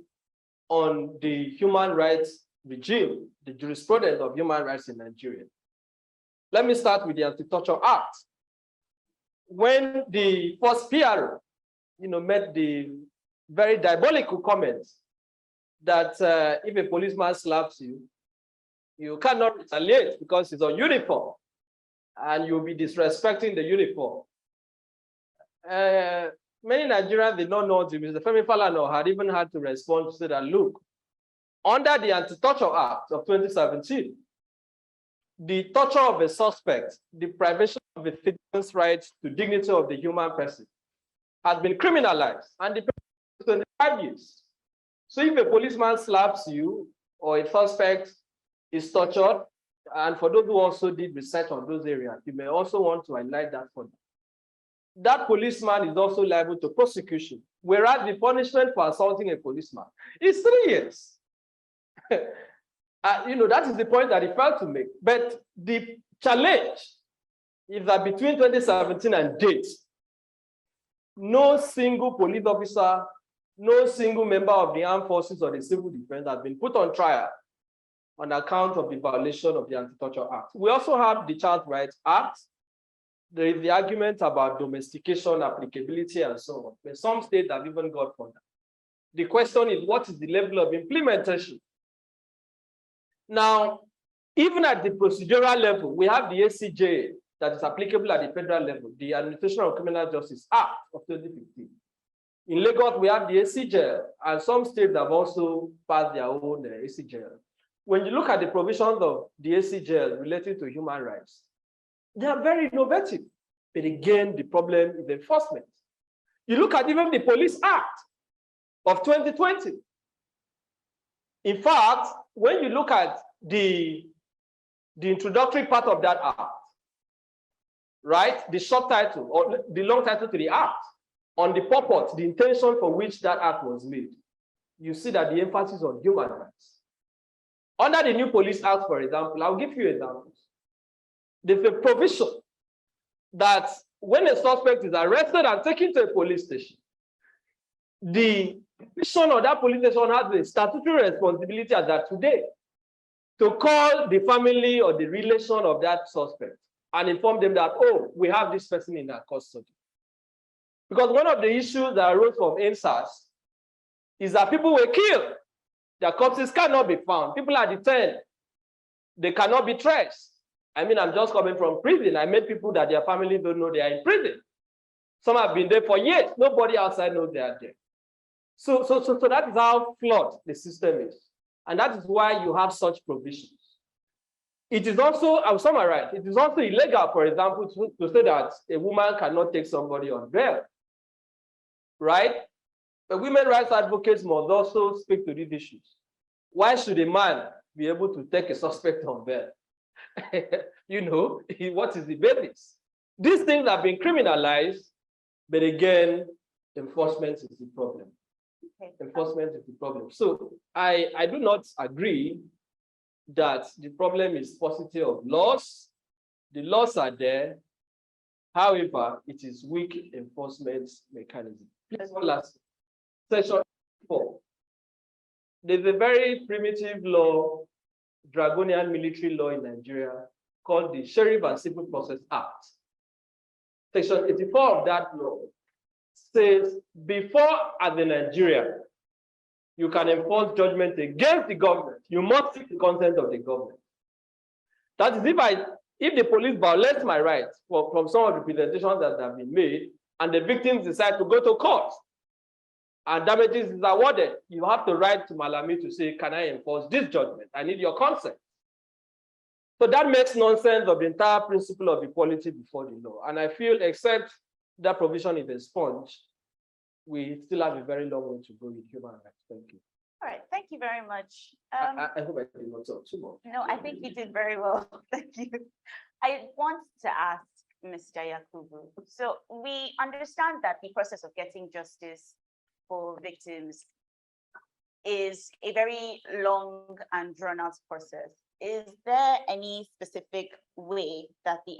on the human rights regime, the jurisprudence of human rights in Nigeria. Let me start with the Anti-Torture Act. When the first PRO, made the very diabolical comments that if a policeman slaps you, you cannot retaliate because it's on uniform and you'll be disrespecting the uniform. Many Nigerians did not know this. Mr. Femi Falana had even had to respond to say that, look, under the Anti-Torture Act of 2017, the torture of a suspect, the privation of a citizen's rights to dignity of the human person, has been criminalized, and the penalty is 25 years. So if a policeman slaps you or a suspect is tortured, and for those who also did research on those areas, you may also want to highlight that for them. That policeman is also liable to prosecution, whereas the punishment for assaulting a policeman is 3 years. That is the point that he failed to make. But the challenge is that between 2017 and date, no single police officer, no single member of the armed forces or the civil defense has been put on trial on account of the violation of the Anti-Torture Act. We also have the Child Rights Act. There is the argument about domestication, applicability, and so on. But some states have even got further. The question is, what is the level of implementation? Now, even at the procedural level, we have the CJID that is applicable at the federal level, the Administration of Criminal Justice Act of 2015. In Lagos, we have the CJID, and some states have also passed their own CJID. When you look at the provisions of the CJID related to human rights, they are very innovative. But again, the problem is enforcement. You look at even the Police Act of 2020. In fact, when you look at the introductory part of that act, right, the subtitle or the long title to the act, on the purport, the intention for which that act was made, you see that the emphasis on human rights. Under the new Police Act, for example, I'll give you examples. There's a provision that when a suspect is arrested and taken to a police station, the station of that police station has a statutory responsibility as that today to call the family or the relation of that suspect and inform them that, oh, we have this person in our custody. Because one of the issues that arose from NSAS is that people were killed. Their corpses cannot be found. People are detained. They cannot be traced. I mean, I'm just coming from prison. I met people that their families don't know they are in prison. Some have been there for years. Nobody outside knows they are there. So that is how flawed the system is. And that is why you have such provisions. It is also, I'll summarize, it is also illegal, for example, to say that a woman cannot take somebody on bail, right? The women rights advocates must also speak to these issues. Why should a man be able to take a suspect on bail? You know, what is the basis? These things have been criminalized, but again, enforcement is the problem. Enforcement is the problem. So I do not agree that the problem is paucity of laws. The laws are there. However, it is weak enforcement mechanism. Please, one last. Section 4. There's a very primitive law, draconian military law in Nigeria called the Sheriff and Civil Process Act. Section 84 of that law says before, as a Nigerian, you can enforce judgment against the government, you must seek the consent of the government. That is, if the police violates my rights from some of the presentations that have been made, and the victims decide to go to court, and damages is awarded, you have to write to Malami to say, can I enforce this judgment? I need your consent. So that makes nonsense of the entire principle of equality before the law. And I feel, except that provision is expunged, we still have a very long way to go with human rights. Thank you. All right, thank you very much. I hope I did not talk too much. No, I think you did very well. Thank you. I want to ask Mr. Yakubu. So we understand that the process of getting justice for victims is a very long and drawn out process. Is there any specific way that the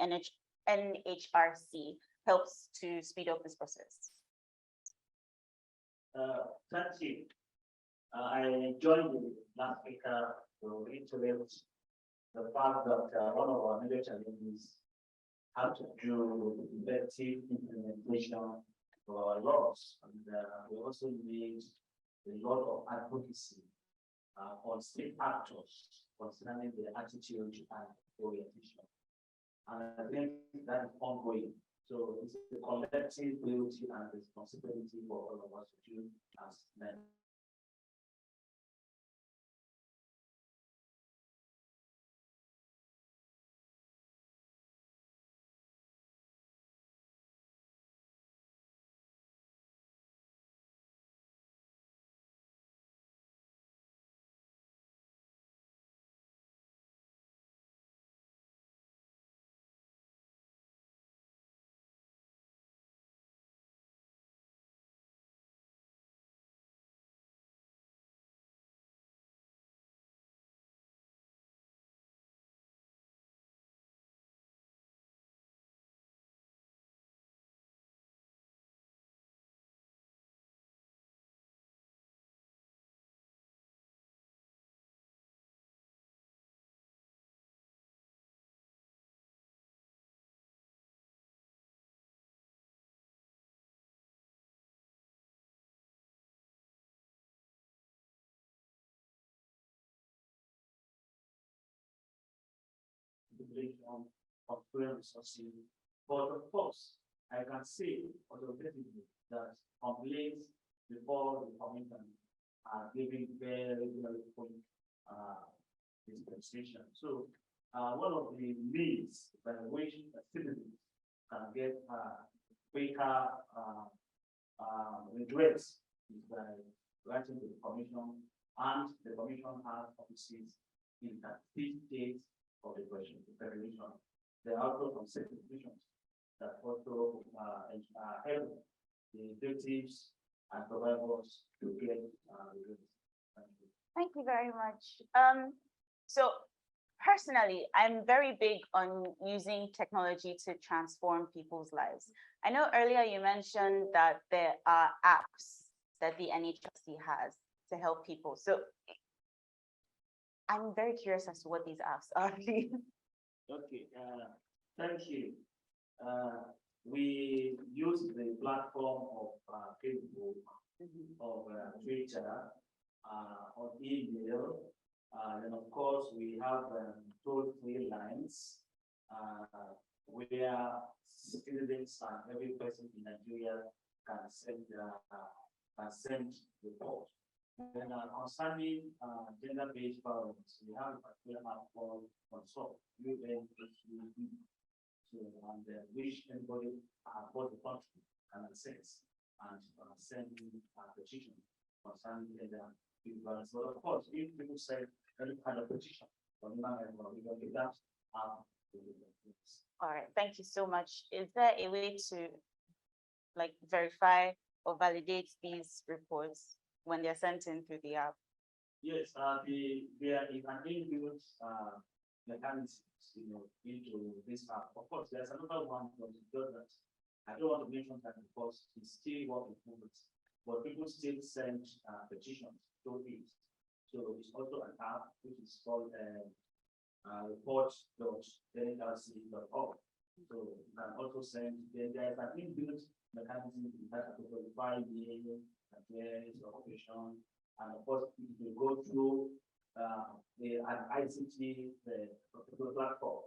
NHRC helps to speed up this process? Thank you. I joined the last speaker to reiterate the fact that one of our major challenges have to do with effective implementation of our laws. And we also need a lot of advocacy on state actors concerning their attitude and orientation. And I think that is ongoing. So it's a collective duty and responsibility for all of us to do as men. Of resources, but of course, I can say authoritatively that complaints before the commission are giving very quick dispensation. So, one of the means by which citizens can get quicker redress is by writing to the commission, and the commission has offices in that states of the question, the federation. There are also some institutions that also help the victims and provide us to get results. Thank you. Thank you very much. So personally, I'm very big on using technology to transform people's lives. I know earlier you mentioned that there are apps that the NHRC has to help people. So I'm very curious as to what these apps are, please. Okay, thank you. We use the platform of Facebook, of Twitter, on email, and of course we have toll-free lines where citizens and every person in Nigeria can send report. Then concerning gender-based violence, we have a particular app called Consult, UNHCD, and which anybody across the country can access and send a petition concerning gender-based violence. But of course, if people say any kind of petition, we can get that app. All right, thank you so much. Is there a way to like verify or validate these reports when they're sent in through the app? Yes, there is an inbuilt mechanism, into this app. Of course, there's another one that does that. I don't want to mention that because it's still work in progress, but people still send petitions to it. So it's also an app which is called report.nhRC.org. So you can also send. There's an inbuilt mechanism that to verify the address, location, and of course it will go through an ICT particular platform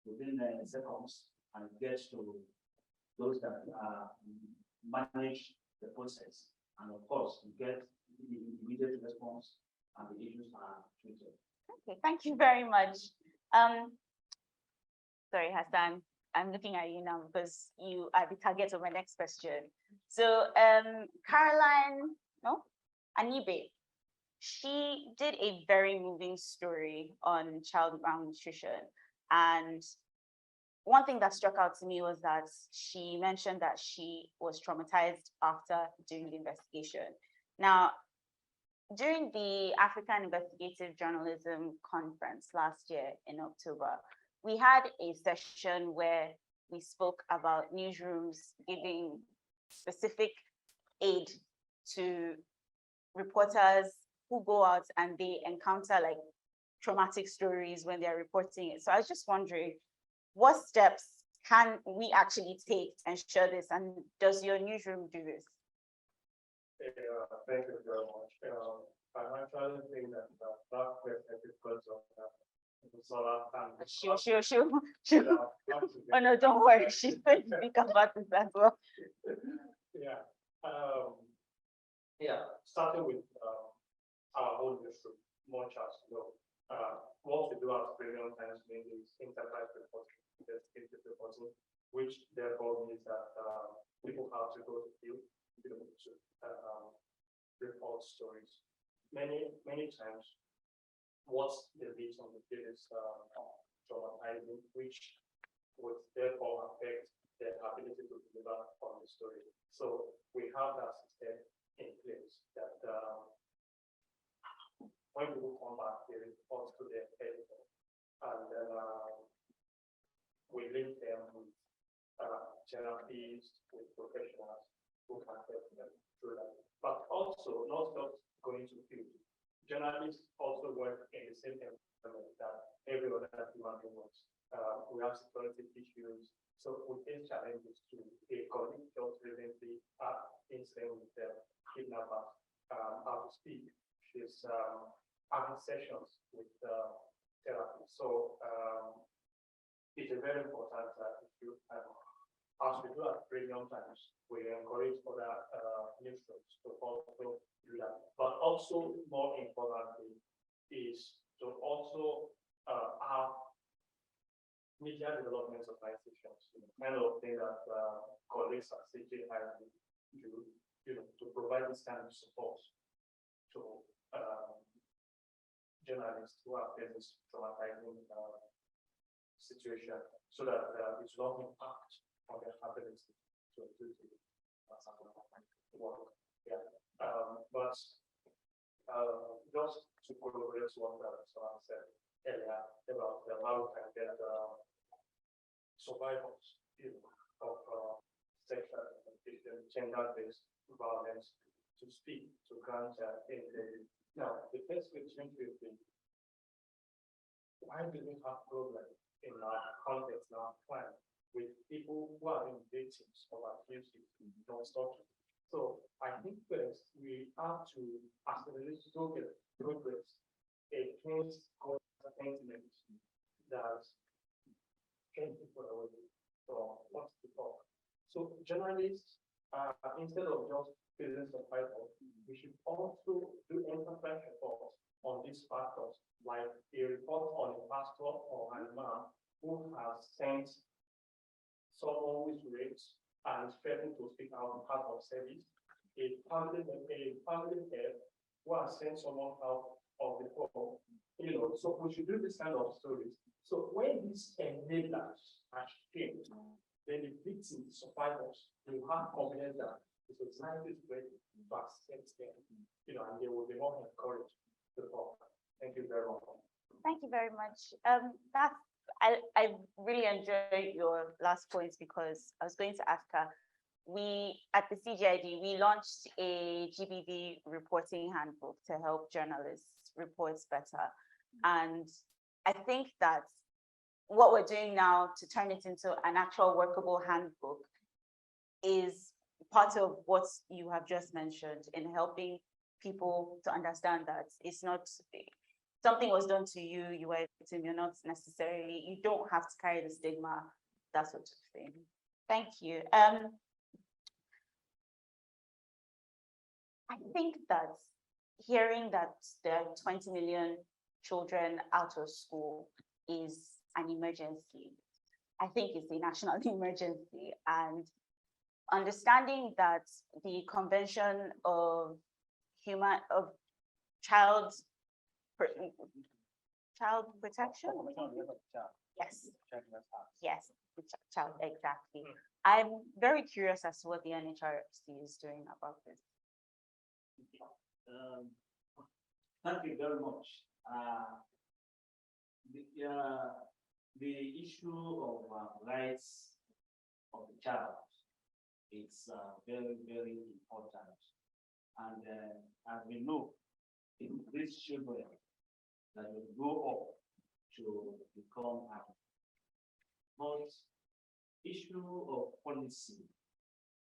within seconds and get to those that manage the process. And of course, you get the immediate response and the issues are treated. Okay, thank you very much. Sorry, Hassan, I'm looking at you now because you are the target of my next question. So Caroline, Anibe, she did a very moving story on child malnutrition. And one thing that struck out to me was that she mentioned that she was traumatized after doing the investigation. Now, during the African Investigative Journalism Conference last year in October, we had a session where we spoke about newsrooms giving specific aid to reporters who go out and they encounter like traumatic stories when they're reporting it. So I was just wondering, what steps can we actually take to ensure this? And does your newsroom do this? Thank you very much. I'm actually saying that that question because of the solar panel. Sure. Oh no, don't worry. She's going to speak about this as well. Yeah. Starting with our own newsroom, much as you know, what we do at Premium Times mainly is enterprise reporting, investigative reporting, which therefore means that people have to go to the field to be able to report stories. Many times, what the leads on the field is traumatizing, which would therefore affect their ability to deliver on the story. So we have that system in place that when people come back, they report to their editor, and then we link them with therapists, with professionals who can help them through that. But also, not just going to field. Journalists also work in the same environment that every other human being works. We have security issues. So we face challenges to a colleague just recently incident with the kidnapper how to speak. She's having sessions with therapy. So it's a very important issue. As we do at Premium Times, we encourage other newsrooms to also do that. But also, more importantly, is to also have media development organizations, kind of thing that colleagues at CJID do, to provide this kind of support to journalists who are facing this traumatizing situation, so that it will not impact on their ability to do the work. Yeah, but just to corroborate what someone said earlier about how we can get survivors, of sexual and gender-based violence to speak, to grant aid. Now, the first question will be, why do we have problems in our context, in our plan, with people who are being victims of abuses non-stop? So I think first we have to accelerate progress against sentiment that can people away from what's the talk. So journalists, instead of just feeling survival, we should also do enterprise reports on these factors, like a report on a pastor or a man who has sent someone who is raped and is threatening to speak out on behalf of service, a family head who has sent someone out of the home, so we should do this kind of stories. So when these enablers are trained, then the victims, survivors, will have confidence that the society is ready to accept them, and they will be more encouraged to talk. Thank you very much. Thank you very much. I really enjoyed your last points because I was going to ask her, we at the CJID, we launched a GBV reporting handbook to help journalists report better. And I think that what we're doing now to turn it into an actual workable handbook is part of what you have just mentioned in helping people to understand that it's not something was done to you, you were a victim, you're not necessarily, you don't have to carry the stigma, that sort of thing. Thank you. I think that hearing that there are 20 million children out of school is an emergency. I think it's a national emergency, and understanding that the Convention of Child Protection. Yes. Yes, child, exactly. I'm very curious as to what the NHRC is doing about this. Thank you very much. The issue of rights of the child is very, very important. And as we know, these children that will grow up to become adults. But issue of policy,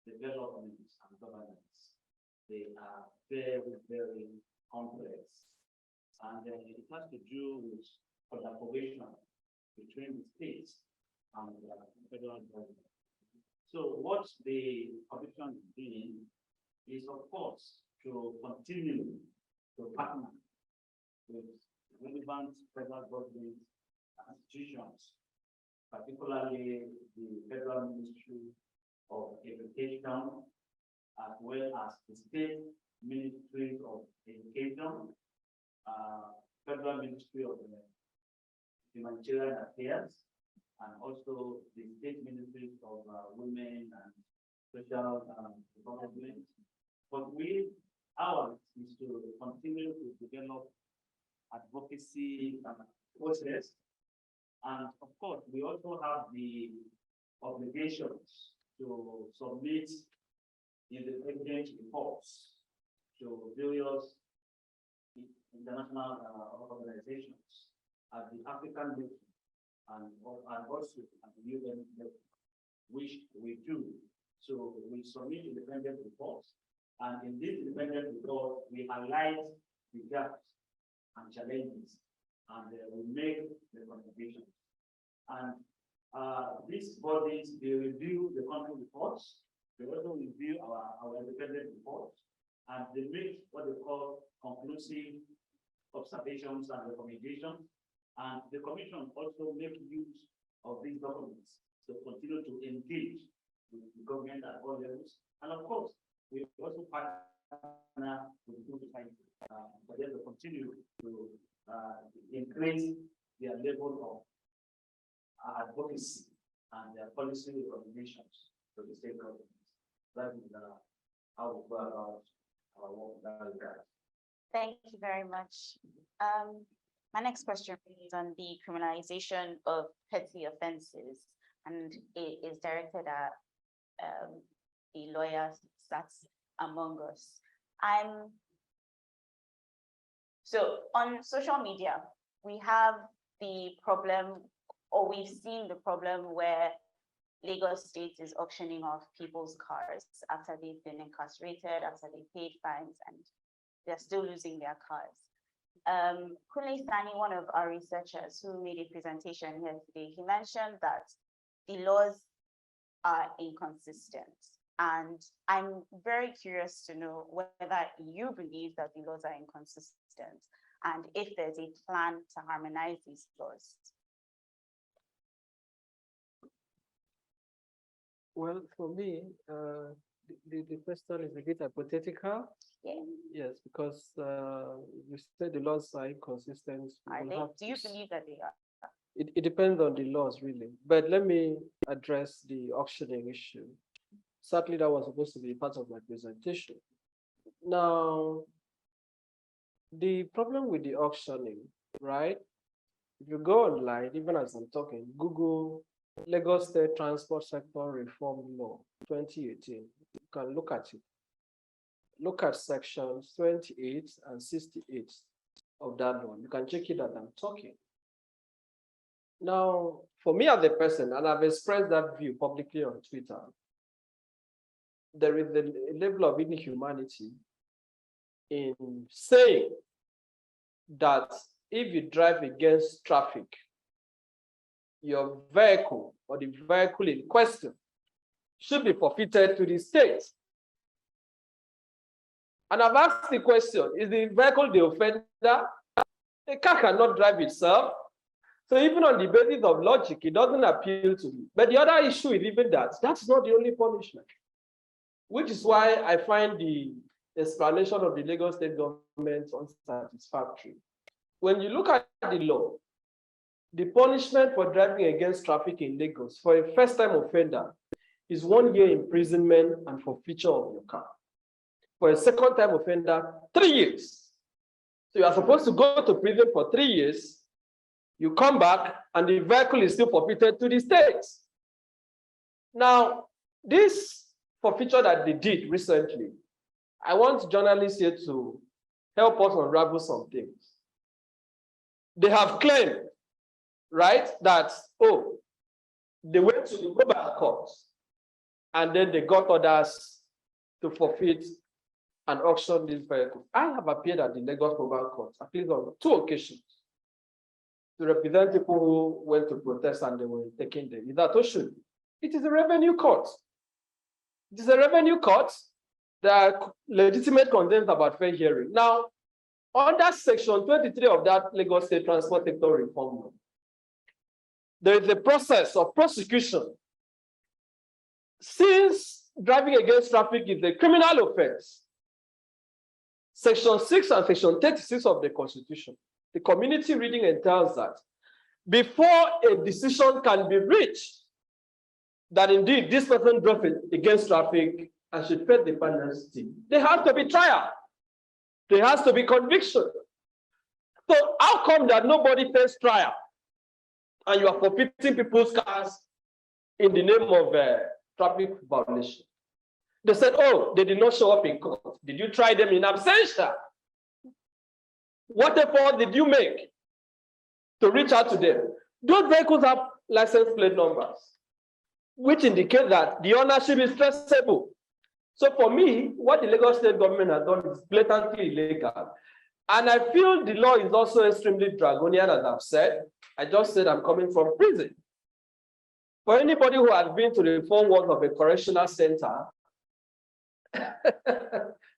development, and governance, they are very, very complex. And it has to do with collaboration between the states and the federal government. So what the commission is doing is, of course, to continue to partner with relevant federal government institutions, particularly the Federal Ministry of Education, as well as the state ministries of education, Federal Ministry of Humanitarian Affairs, and also the state ministries of women and social development. But ours is to continue to develop advocacy process. And of course, we also have the obligations to submit independent reports to various international organizations at the African level and also at the UN level, which we do. So we submit independent reports, and in this independent report, we highlight the gaps and challenges, and we make the recommendations. And these bodies, they review the country reports, they also review our independent reports, and they make what they call conclusive observations and recommendations. And the commission also make use of these documents to continue to engage with the government at all levels. And of course, we also partner with the civil society for them to continue to increase their level of advocacy and their policy recommendations to the state governments. That is how we go about our work in that regard. Thank you very much. My next question is on the criminalization of petty offenses, and it is directed at the lawyers that's among us. So on social media, we have the problem, or we've seen the problem where Lagos State is auctioning off people's cars after they've been incarcerated, after they paid fines, and they're still losing their cars. Kunle Sani, one of our researchers who made a presentation here today, he mentioned that the laws are inconsistent. And I'm very curious to know whether you believe that the laws are inconsistent and if there's a plan to harmonize these laws. Well, for me, the question is a bit hypothetical. Yeah. Yes, because you said the laws are inconsistent. Are they? Do you believe that they are? It depends on the laws, really. But let me address the auctioning issue. Certainly, that was supposed to be part of my presentation. Now, the problem with the auctioning, right? If you go online, even as I'm talking, Google Lagos State Transport Sector Reform Law 2018. You can look at it. Look at sections 28 and 68 of that law. You can check it as I'm talking. Now, for me as a person, and I've expressed that view publicly on Twitter, there is a level of inhumanity in saying that if you drive against traffic, your vehicle or the vehicle in question should be forfeited to the state. And I've asked the question, is the vehicle the offender? A car cannot drive itself. So even on the basis of logic, it doesn't appeal to me. But the other issue is even that that's not the only punishment, which is why I find the explanation of the Lagos State government unsatisfactory. When you look at the law, the punishment for driving against traffic in Lagos for a first-time offender is 1 year imprisonment and forfeiture of your car. For a second-time offender, 3 years. So you are supposed to go to prison for 3 years. You come back and the vehicle is still forfeited to the state. Now, this forfeiture that they did recently, I want journalists here to help us unravel some things. They have claimed, right, that, oh, they went to the mobile court and then they got orders to forfeit and auction this vehicle. I have appeared at the Lagos mobile court at least on 2 occasions to represent people who went to protest and they were taken there. Is that Oshun? It is a revenue court. It is a revenue court. There are legitimate concerns about fair hearing. Now, under section 23 of that Lagos State Transport Sector Reform Law, there is a process of prosecution. Since driving against traffic is a criminal offense, section 6 and section 36 of the Constitution, the community reading entails that before a decision can be reached that indeed this person drove against traffic and should pay the penalty, there has to be trial. There has to be conviction. So how come that nobody pays trial and you are forfeiting people's cars in the name of traffic violation? They said, oh, they did not show up in court. Did you try them in absentia? What effort did you make to reach out to them? Those vehicles have license plate numbers, which indicate that the ownership is traceable. So for me, what the Lagos State government has done is blatantly illegal. And I feel the law is also extremely draconian, as I've said. I just said I'm coming from prison. For anybody who has been to the 4 walls of a correctional center,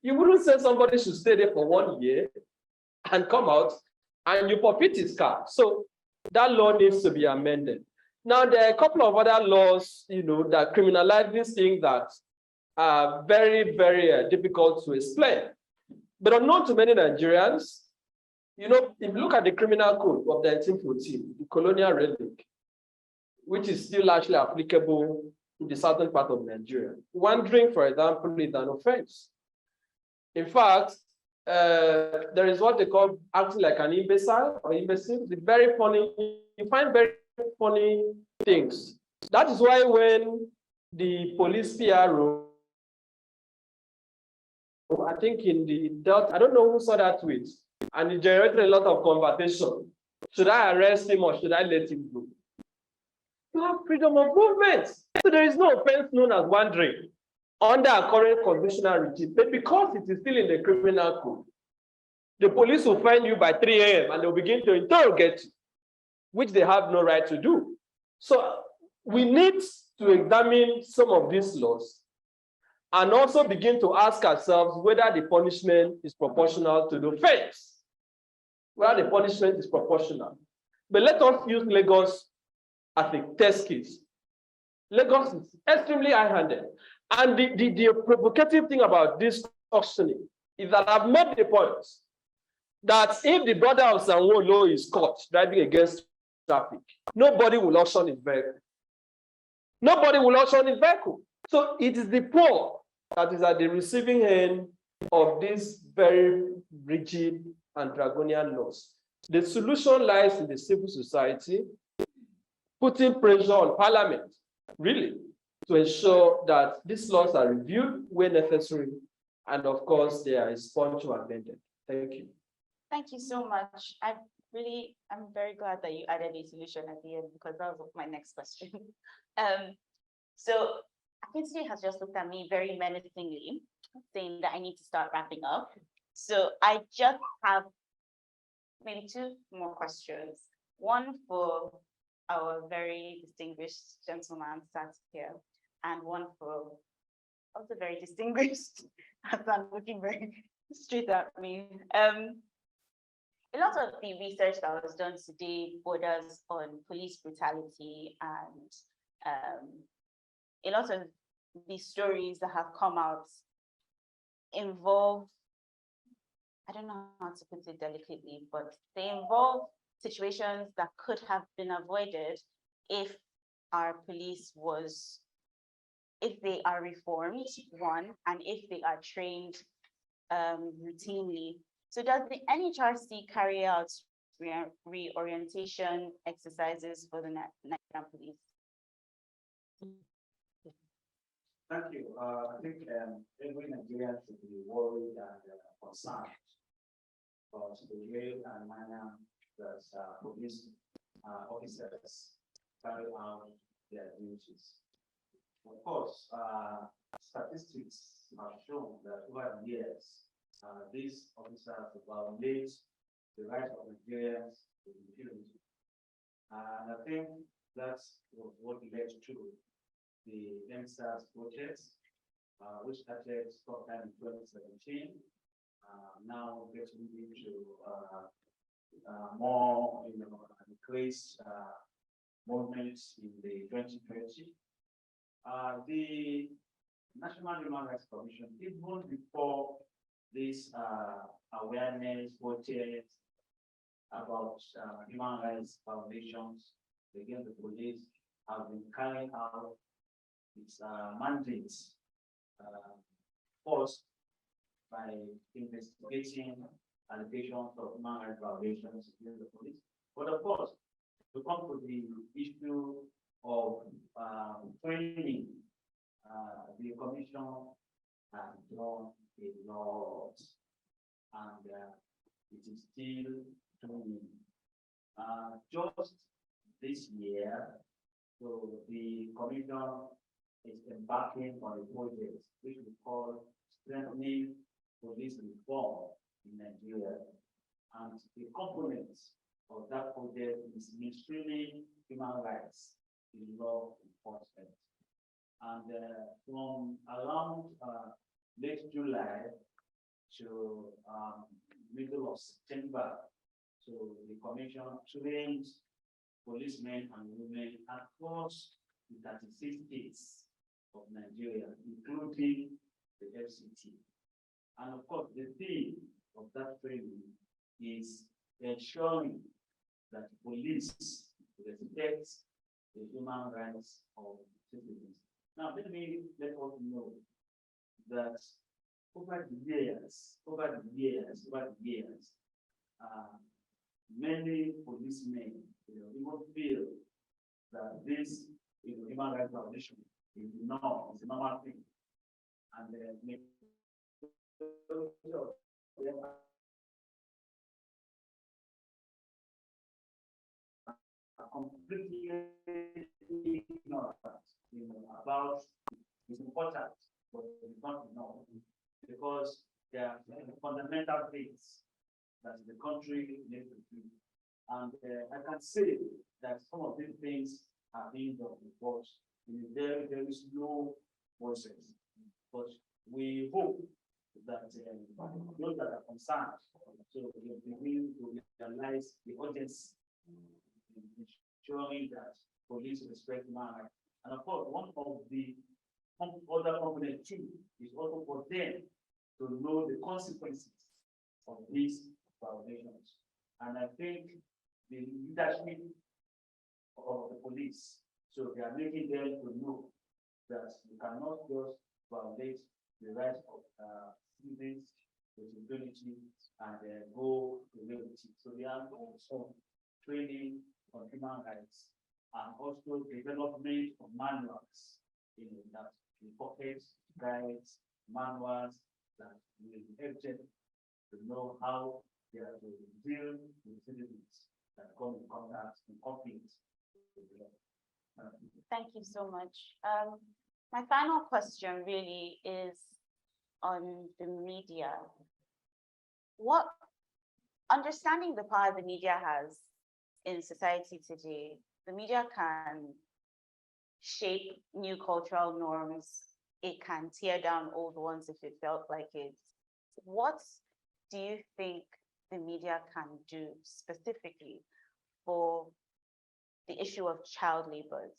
you wouldn't say somebody should stay there for 1 year and come out and you forfeit his car. So that law needs to be amended. Now, there are a couple of other laws, that criminalize these things that are very, very difficult to explain. But unknown to many Nigerians, if you look at the criminal code of 1914, the colonial relic, which is still largely applicable in the southern part of Nigeria. Wandering, for example, is an offense. In fact, there is what they call acting like an imbecile or imbecile. It's very funny. You find very funny things. That is why when the police PRO, I think in the Delta, I don't know who saw that tweet, and it generated a lot of conversation. Should I arrest him or should I let him go? You have freedom of movement. So there is no offense known as wandering under a current constitutional regime. But because it is still in the criminal code, the police will find you by 3 a.m. and they'll begin to interrogate you, which they have no right to do. So we need to examine some of these laws and also begin to ask ourselves whether the punishment is proportional to the offense, whether the punishment is proportional. But let us use Lagos as a test case. Lagos is extremely high-handed. And the provocative thing about this questioning is that I've made the point that if the brother of Sanwo-Olo is caught driving against traffic, nobody will auction his vehicle. Nobody will auction his vehicle. So it is the poor that is at the receiving end of these very rigid and draconian laws. The solution lies in the civil society, putting pressure on Parliament, really, to ensure that these laws are reviewed where necessary, and of course, they are expunged or amended. Thank you. Thank you so much. I'm very glad that you added a solution at the end because that was my next question. So Akinci has just looked at me very menacingly, saying that I need to start wrapping up. So I just have maybe 2 more questions. One for our very distinguished gentleman sat here, and one for also very distinguished, as I'm looking very straight at me. A lot of the research that was done today borders on police brutality, and a lot of the stories that have come out involve, I don't know how to put it delicately, but they involve situations that could have been avoided if our police if they are reformed, one, and if they are trained routinely. So does the NHRC carry out reorientation exercises for the Nigerian police? Thank you. I think every Nigerian should be worried and concerned about the way and manner that police officers carry out their duties. Of course, statistics have shown that over the years, these officers violate the rights of Nigerians to impunity. And I think that's what led to the NSAS protest, which started sometime in 2017, now getting into more, increased movements in the 2020. The National Human Rights Commission, even before this awareness protest about human rights violations against the police, have been carrying out its mandates, first by investigating allegations of human rights violations against the police. But of course, to come to the issue of training, the commission has done a lot, and it is still doing. Just this year, so the commission is embarking on a project which we call Strengthening Police Reform in Nigeria. And the components of that project is mainstreaming human rights in law enforcement. And from around late July to middle of September, so the commission trained policemen and women across the 36 states of Nigeria, including the FCT. And of course, the theme of that training is ensuring that police respect the human rights of citizens. Now, let us know that over the years, many policemen, even feel that this, human rights violation is normal, it's a normal thing. And then are completely ignorant, about its importance, but it's not enough because there are fundamental things that the country needs to do. And I can say that some of these things are being done, but in a very, very slow process. But we hope that those that are concerned, so we begin to realize the urgency in ensuring that police respect human rights. And of course, one of the other components too is also for them to know the consequences of these violations. And I think the leadership of the police, so they are making them to know that you cannot just violate the rights of citizens with impunity and go to liberty. So they are doing some training on human rights and also development of manuals that pockets, guides, manuals that will help them to know how they are to deal with citizens that come in contact and conflict with the law. Thank you so much. My final question really is on the media. What, understanding the power the media has in society today, the media can shape new cultural norms. It can tear down old ones if it felt like it. What do you think the media can do specifically for the issue of child labor?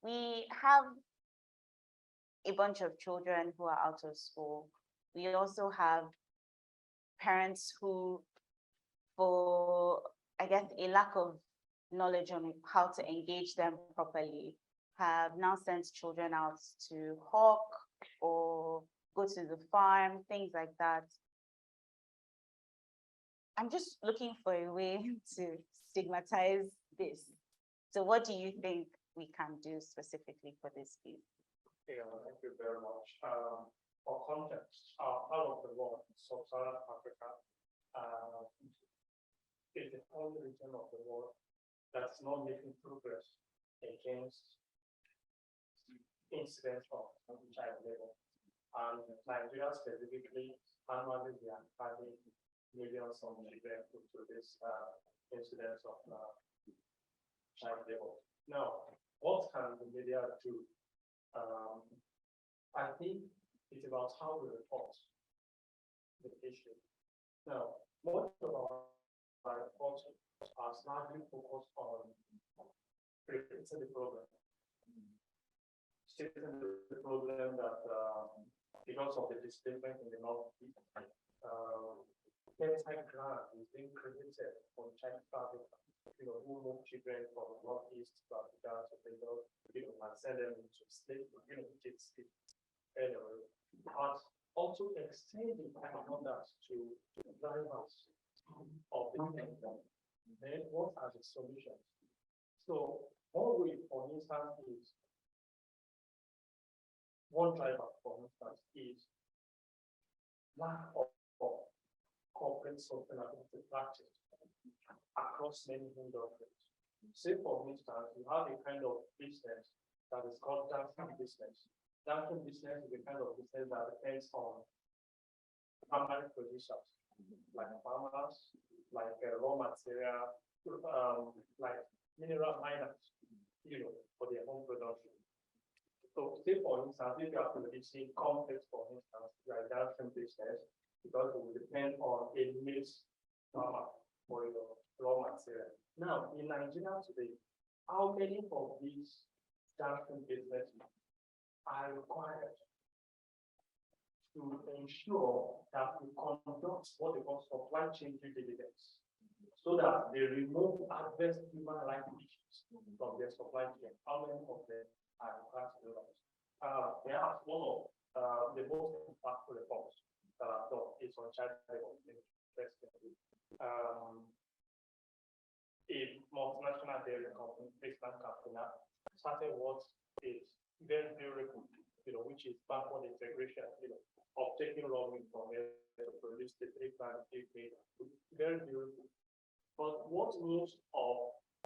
We have a bunch of children who are out of school. We also have parents who, for, I guess, a lack of knowledge on how to engage them properly, have now sent children out to hawk or go to the farm, things like that. I'm just looking for a way to stigmatize this. So what do you think we can do specifically for this piece? Yeah, thank you very much. For context, part of the world, Sub-Saharan Africa, is the only region of the world that's not making progress against incidents of child labor. And Nigeria specifically, annually we are having millions of children to this incidents of child labor. Now, what can the media do? I think it's about how we report the issue. Now, most of our reports are largely focused on predicting the problem. Stating the problem that because of the displacement in the northeast, grant is being created for child trafficking, who move children from northeast to Africa to Lagos, and send them into state, anyway, but also extending that to drivers of the kingdom. Then what are the solutions? So one way, for instance, is one driver, for instance, is lack of corporate sustainability practice across many industries. Say, for instance, you have a kind of business that is called dancing business. Dancing business is a kind of business that depends on primary producers, like farmers, like raw material, like mineral miners, for their own production. So, say for instance, if you are producing complex, for instance, like dancing business, because it will depend on a niche farmer for your raw material. Now, in Nigeria today, how many of these dancing businesses are required to ensure that we conduct what they call supply chain due diligence, so that they remove adverse human rights issues from their supply chain? How many of them are required to do that? Perhaps one of the most impactful reports that I've done is on child labor. Interestingly. A multinational dairy company based in Katrina started what is very beautiful, which is backward integration, of taking raw milk from there to produce the 3 plant very beautiful. But what most of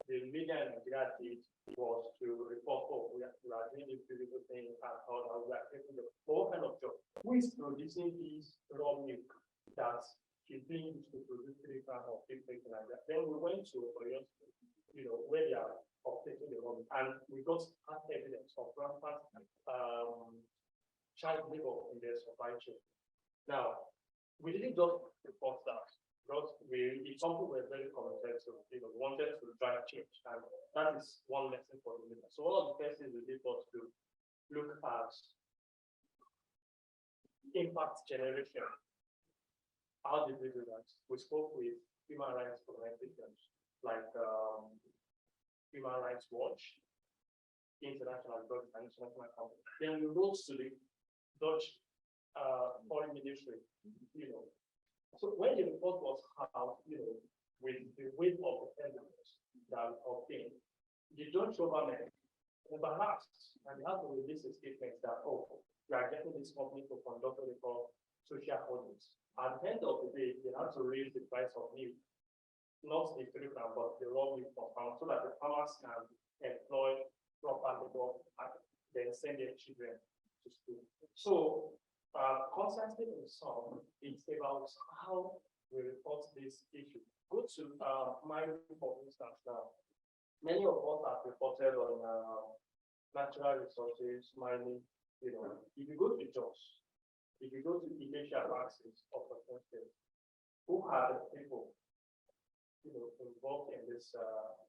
the media in Nigeria did was to report, oh, we are doing this beautiful thing and how we are taking the whole kind of job. Who is producing these raw milk that is being used to produce 3 plant of big things like that? Then we went to where they are taking the raw milk, and we got evidence of rampant child labor in their supply chain. Now, we didn't just report that, because it's something we're very committed to, wanted to drive change, and that is one lesson for the leader. So one of the first things we did was to look at impact generation. How did we do that? We spoke with human rights organizations like Human Rights Watch, International Drug and International Company. Then we wrote to the Dutch foreign ministry, So when the report was out, with the weight of the evidence that we obtained, the Dutch government embarrassed and they had to release a statement that, oh, we are getting this company to conduct what they call social audits. At the end of the day, they had to raise the price of milk, not the kilogram, but the raw milk for farmers, so that the farmers can employ proper labor and then send their children to school. So constantly in sum, it's about how we report this issue. Go to mining, for instance. Now, many of us have reported on natural resources, mining. If you go to Jos, if you go to initial access of the country, who are the people involved in this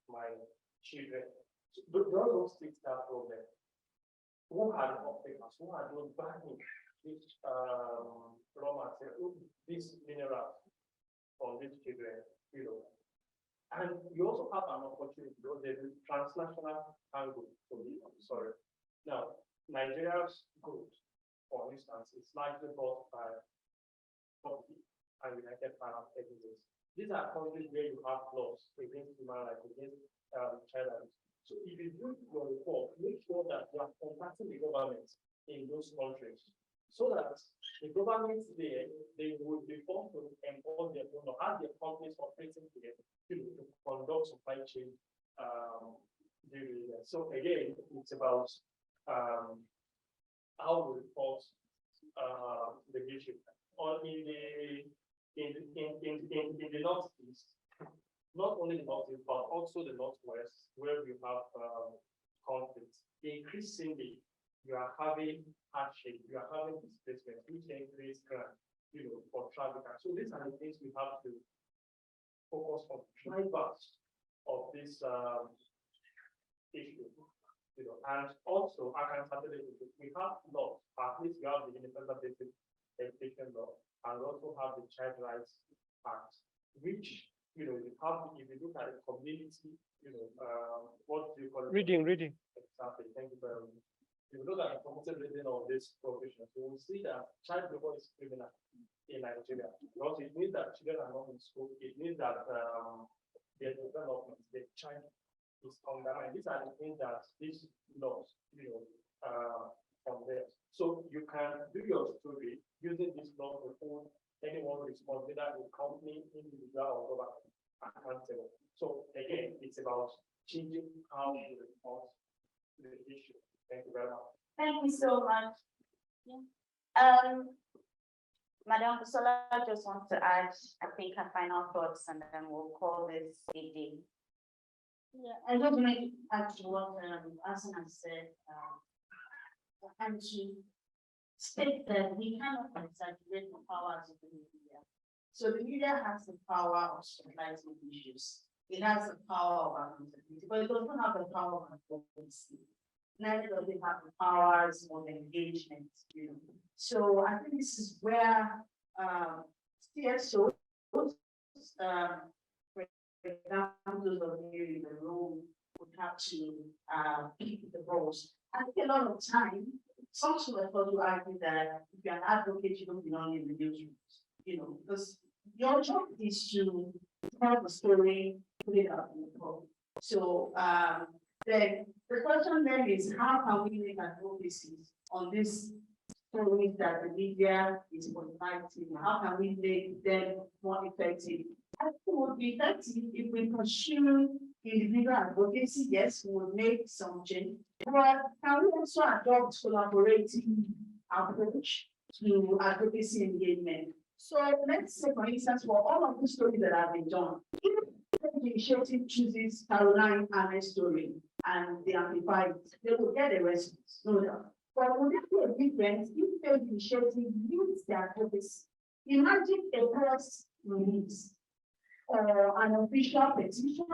mining? Children. So, those fix that problem. Who are the operators? Who are those buying this raw material, these minerals from these children? And you also have an opportunity, because there's a transnational angle to this. Sorry. Now, Nigeria's goods, for instance, is largely bought by Turkey and United Arab Emirates. These are countries where you have laws against human rights, against child rights. So if you do your report, make sure that you are contacting the government in those countries, so that the governments there, they would be forced to enforce their own, or have their companies operating there to conduct supply chain duties. So again, it's about how we report the issue. Or in the northeast, not only the northeast, but also the northwest, where we have conflicts. Increasingly, you are having hardship, you are having displacement, which increase crime, for traffickers. So these are the things we have to focus on, drivers of this issue. And also accountability. We have laws, at least we have the Universal Basic Education Law, and we also have the Child Rights Act, which you have. If you look at the community, what do you call it? Reading. Exactly. Thank you very much. If you look at the community reading of this provision, you will see that child labor is criminal in Nigeria, because it means that children are not in school. It means that their development, their child is undermined. These are the things that these laws, from there. So you can do your story using this law to hold anyone responsible, whether the company, individual, or government accountable. So again, it's about changing how we respond to the issue. Thank you very much. Thank you so much. Madam Busola just wants to add, I think, her final thoughts, and then we'll call this a day. Yeah, I just want to add to what Asan has said, and to state that we cannot exaggerate the powers of the media. So the media has the power of spotlighting issues. It has the power of accountability, but it doesn't have the power of advocacy. Neither does it have the powers of engagement. So I think this is where CSOs, for example, those of you in the room, would have to pick the roles. I think a lot of time some school of thought will argue that if you're an advocate, you don't belong in the newsrooms, because your job is to tell the story, put it out in the public. So then the question then is, how can we make advocacy on this stories that the media is politicizing? How can we make them more effective? I think it would be effective if we pursue individual advocacy. Yes, we will make some change, but can we also adopt collaborative approach to advocacy engagement? So let's say, for instance, for all of the stories that have been done, if the initiative chooses Caroline and a story and they amplify it, they will get a response, no doubt. But would there be a difference if the initiative use their advocacy? Imagine a press release or an official petition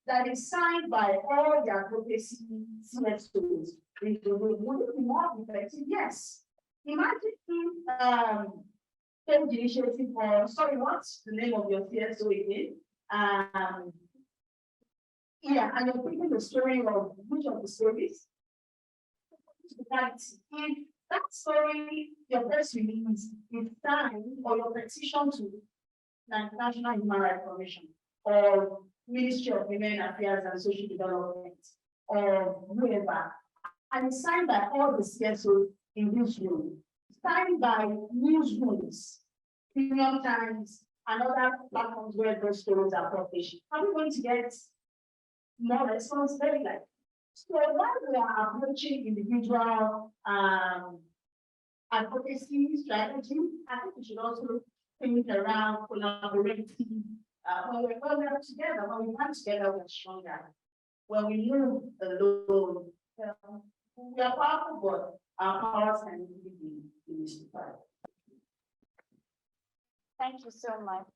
that is signed by all the advocacy CSOs. Would it be more effective? Yes. Imagine if change initiative, or sorry, what's the name of your CSO again? Yeah, and you're picking the story of which of the stories? That if that story, your press release is signed, or your petition to the National Human Rights Commission or Ministry of Women Affairs and Social Development or whoever, and signed by all the CSOs in this room, signed by newsrooms, Premium Times, and other platforms where those stories are published, are we going to get more response? Very likely. So while we are approaching individual advocacy strategy, I think we should also think around collaborating. When we're together, when we come together, we're stronger. When we move alone, we are powerful, but our powers can be mystified. Thank you so much.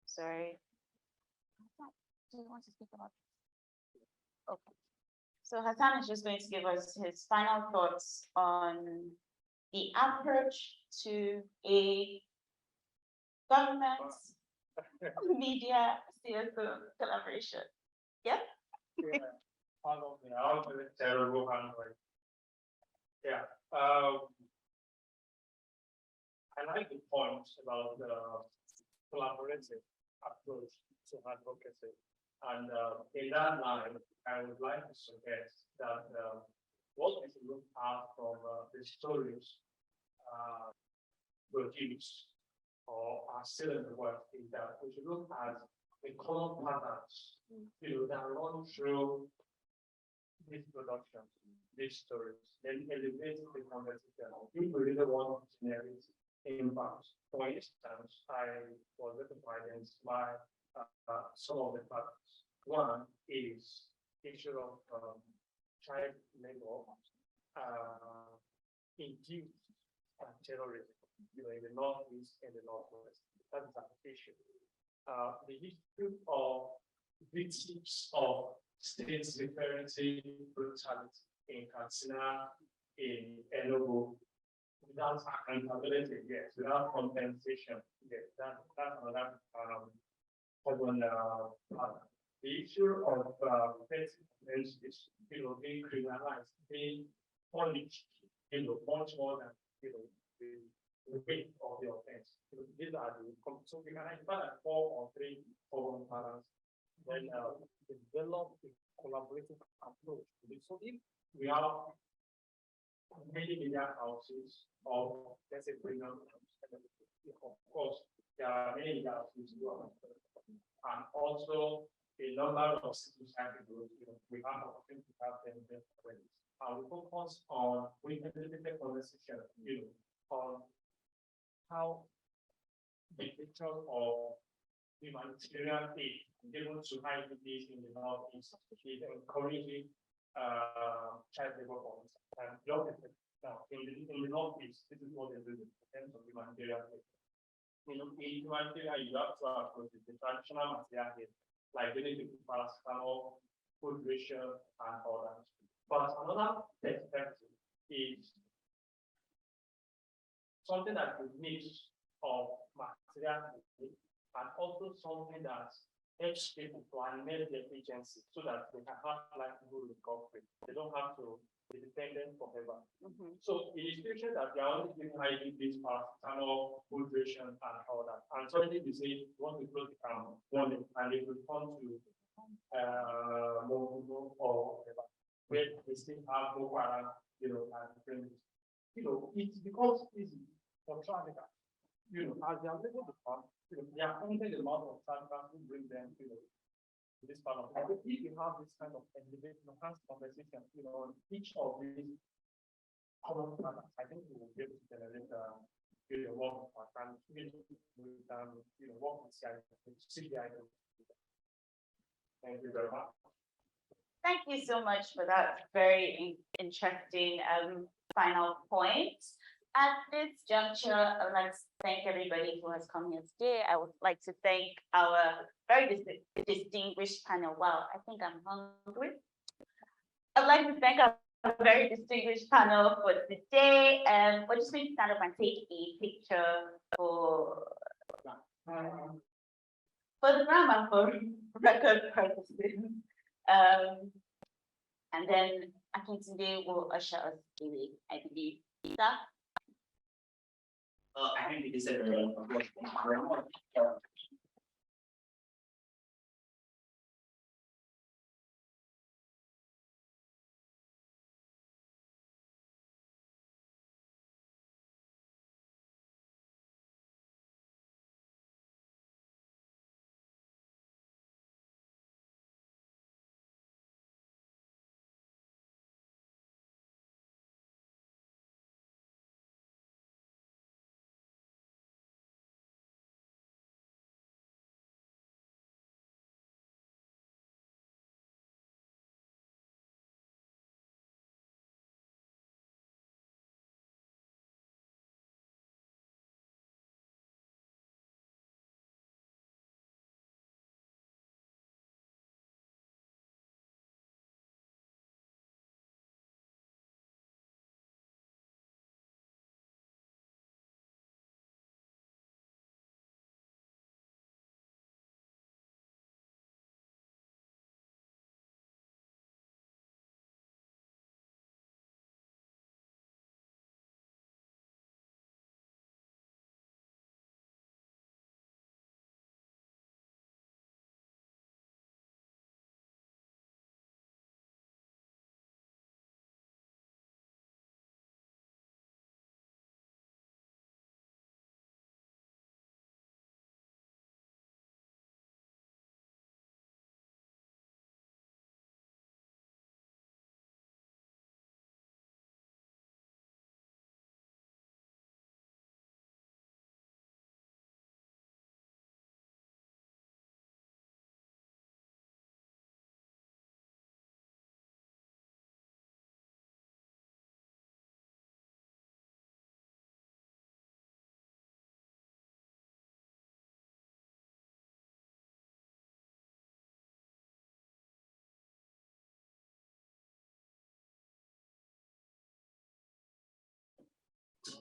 Sorry. Do you want to speak about? Okay. So Hassan is just going to give us his final thoughts on the approach to a government media CSO collaboration. Yeah? Yeah, follow me. I'll do it terrible handling. Yeah. I like the point about the collaborative approach to advocacy. And in that line, I would like to suggest that what we should look at from the stories produced or are still in the work is that we should look at the common patterns, that run through this production, these stories, then elevate the conversation. If we really want to generate impact, for instance, I was able to identify some of the patterns. One is issue of child labor induced terrorism, in the northeast and the northwest. That is an issue. The issue of victims of state-referencing brutality in Katsina, in Enugu, without accountability, yes, without compensation, yes, that's another common pattern. The issue of offenses is, being criminalized, being punished, much more than the weight of the offense. These are the so we can identify 4 or 3 common patterns. Then develop a collaborative approach. So if we have many media houses, or let's say premium, of course, there are many media houses who are, and also a number of civil society groups. We have opportunity to have them already. And we focus on limited conversation, on how the picture of humanitarian aid given to IDPs in the northeast is encouraging child labor forms. And now in the northeast, this is what they do in terms of humanitarian aid. In humanitarian, you have to approach the traditional material aid, like giving people paracetamol, food ration, and all that. But another perspective is something that is mix of material and also something that helps people to manage their agency so that they can have livelihood recovery. They don't have to be dependent forever. So in the situation that they are only giving ID based paracetamol, hydration, and all that, and suddenly they say you want to close the camp, and they will come to Moguno or whatever, where they still have Boko, and friends. It becomes easy for traffickers. As they are able to come, they are counting the amount of traffickers who bring them, to this part of it. If you have this kind of elevated, enhanced conversation, on each of these common products, I think we will be able to generate work and work with CJID. Thank you very much. Thank you so much for that very interesting final point. At this juncture, I'd like to thank everybody who has come here today. I would like to thank our very distinguished panel. Wow, I think I'm hungry. I'd like to thank our very distinguished panel for today. We're just going to stand up and take a picture for the gram and for record purposes. And then Akintunde will usher us away, I believe. Sir? I think it is a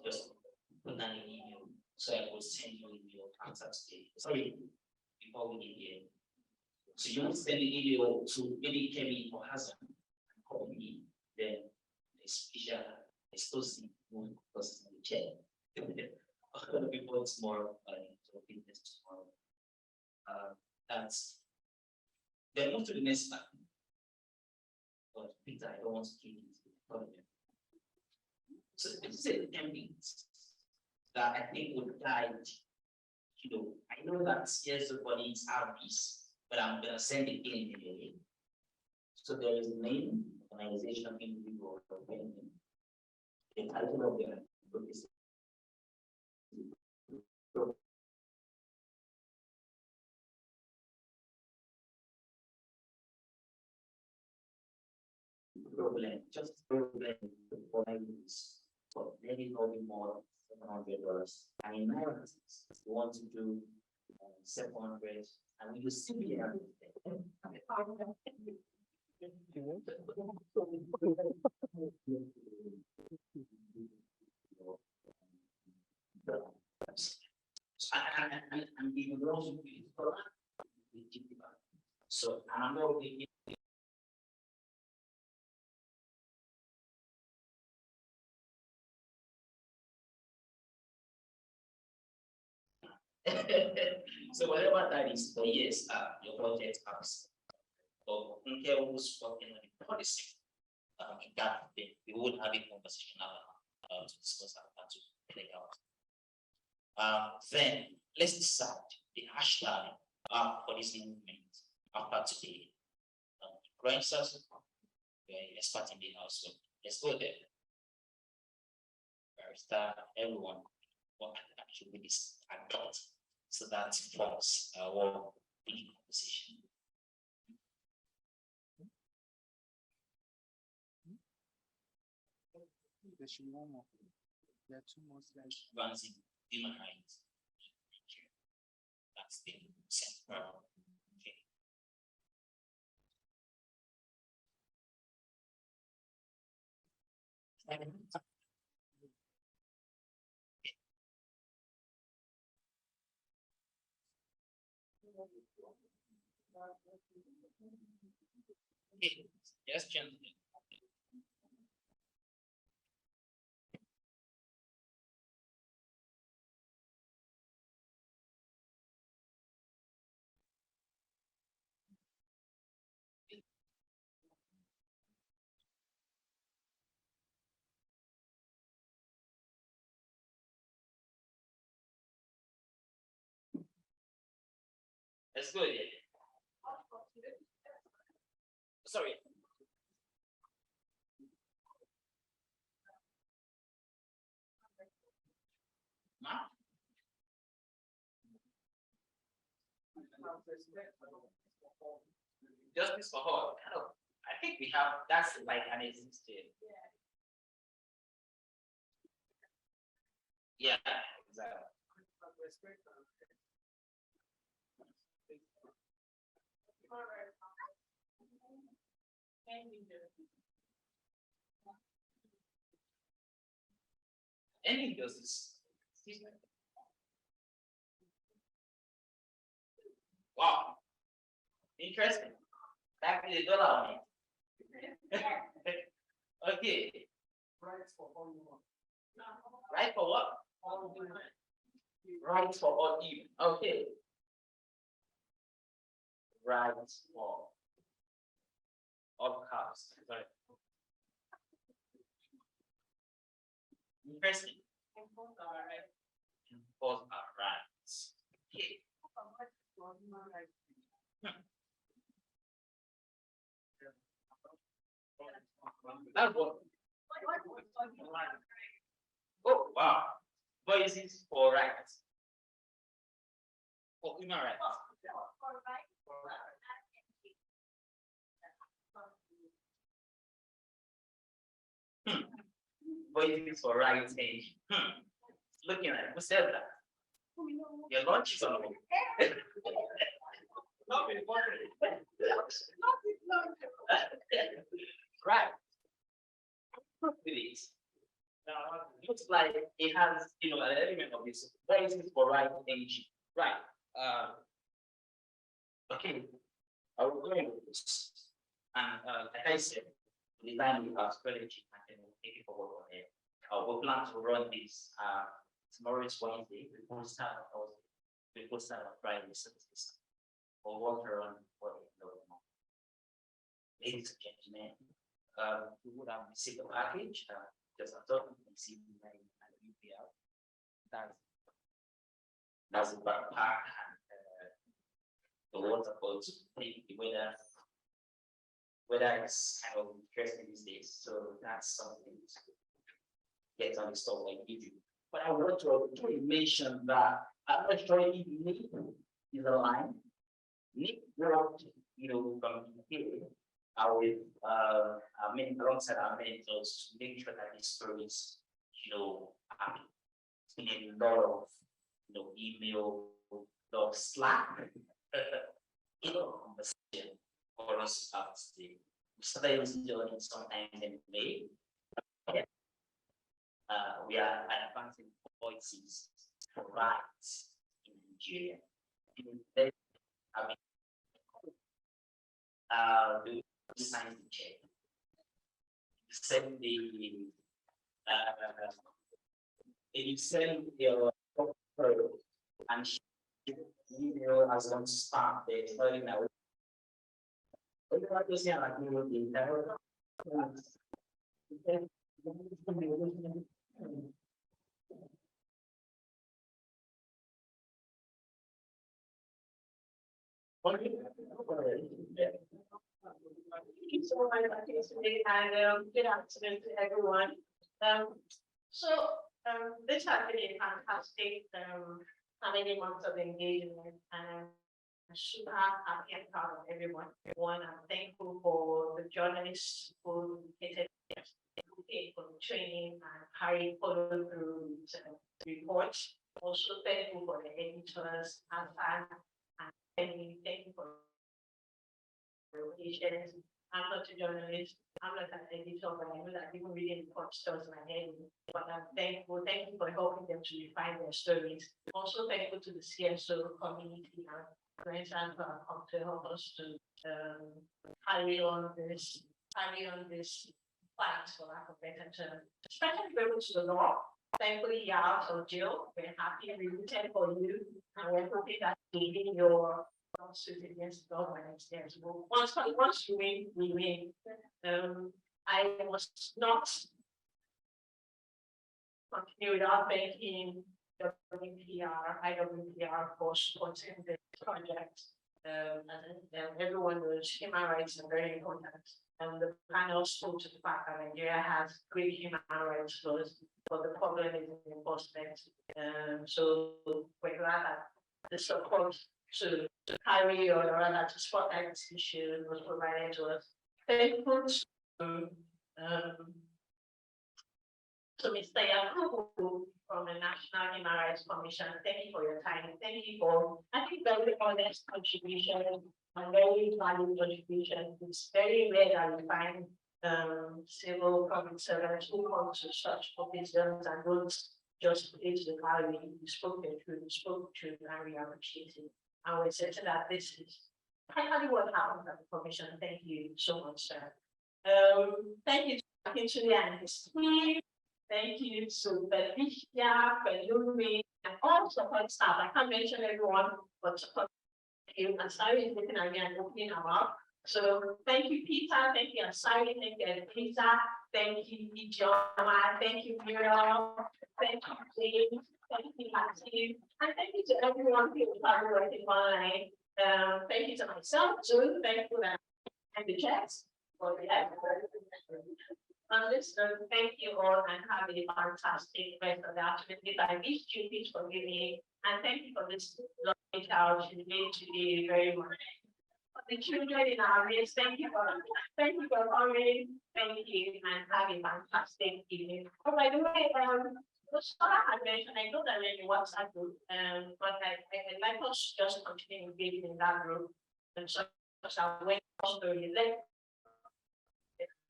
just put down an email so I will send you your answer today. Sorry, before we get here. So you want to send the email to maybe Kevin or Hazard and call me, then the special exclusive one because in the chat. Before tomorrow, to business tomorrow. That's then move to the next slide. But Peter, I don't want to keep it. So this is a things that I think would guide, I know that yes, everybody is RPs, but I'm gonna send it in anyway. So there is a name, organization, individual, the title of the book is problem, just problem for but maybe not more $700. And in Americans, we want to do 700, and we use CPR. And the So a number of the so whatever that is for years, your budget comes. But care who's working on the policy, in that thing, we would have a conversation to discuss how to play out. Then let's decide the hashtag for this movement after today. Influencers, we're expert in the house, so let's go there. Barrister, everyone, what should be this adopt so that forms our big conversation. There should be one more. There are two more slides. Runs in human rights. That's the central. Okay. Yes, gentlemen. Let's go there. Sorry. Now? Justice for all. I think we have that's like an existing. Yeah, exactly. Any justice. Wow. Interesting. Back to the dollar on it. Okay. Rights for all human. Right for what? All human. Rights for all human. Okay. Rights for all caps. Sorry. Interesting. Enforce our rights. Enforce our rights. Okay. That's what. Oh wow. What is it for rights? For human rights. What is it for rights age? Looking at it, who said that? Your lunch is on. Right. It looks like it has, an element of this. What is it for right age? Right. Okay. I will go into this. And like I said, design our strategy and then take it forward from there. We plan to run this tomorrow is Wednesday. We will start on Thursday. We will start on Friday, Saturday. We'll work around for the month. Ladies and gentlemen, we would have received a package. Just a token received by UPL. That's the backpack and the water bottles. Whether it's kind of interesting these days. So that's something to get on the store like you. But I want to mention that I'm not sure if Nick is aligned. Nick worked, from here with alongside our mentors to make sure that these stories, happen. It's been a lot of, email, lot of Slack, conversation for us to today. We started this journey sometime in May. We are advancing voices for rights in Nigeria. the sign check. Send the you send your and email as on spam. They're telling that. Thank you so much, and good afternoon to everyone. So this has been a fantastic how many months of engagement, and I'm super happy and proud of everyone. One, I'm thankful for the journalists who dedicated for the training and carrying follow through the reports. Also thankful for the editors and thank you for your patience. I'm not a journalist, I'm not an editor, but I know that people reading reports tells my head. But I'm thankful, thank you for helping them to refine their stories. Also thankful to the CSO community and friends and come to help us to carry on this fight, for lack of better term. Especially people to the law. Thankfully, you're out of jail. We're happy, we rooted for you, and we're hoping that within your lawsuit against government, yes. Once you win, we win. I was not continue without thanking IWPR for supporting this project. Everyone knows human rights are very important. And the panel spoke to the fact that Nigeria has great human rights laws, but the problem is in enforcement. So we're glad that the support to carry or rather to spotlight this issue was provided to us. Thankful to Mr. Yakubu from the National Human Rights Commission. Thank you for your time. Thank you for, I think, very honest contribution and very valuable contribution. It's very rare that we find civil public servants who come to such officials and don't just put it to the gallery. You spoke the truth, you spoke the truth, and we appreciate it. And we're certain that this is finally what happened at the commission. Thank you so much, sir. Thank you to Akintunde and his team. Thank you to Felicia, Pelumi, and all support staff. I can't mention everyone, but support you. And Sari is looking at me and opening her mouth. So thank you, Peter. Thank you, Asari. Thank you, Peter. Thank you, Ijoma. Thank you, Miriam. Thank you, James. Thank you, Matthew. And thank you to everyone who is working online. Thank you to myself too. Thank you and the chat for the thank you all and have a fantastic rest of the afternoon. If I missed you, please forgive me. And thank you for this lovely child today very much. For the children in our midst, thank you for coming. Thank you and have a fantastic evening. Oh, by the way, the scholar had mentioned, I know that in WhatsApp group, but I'd like us just continue engaging in that group. And so I went story,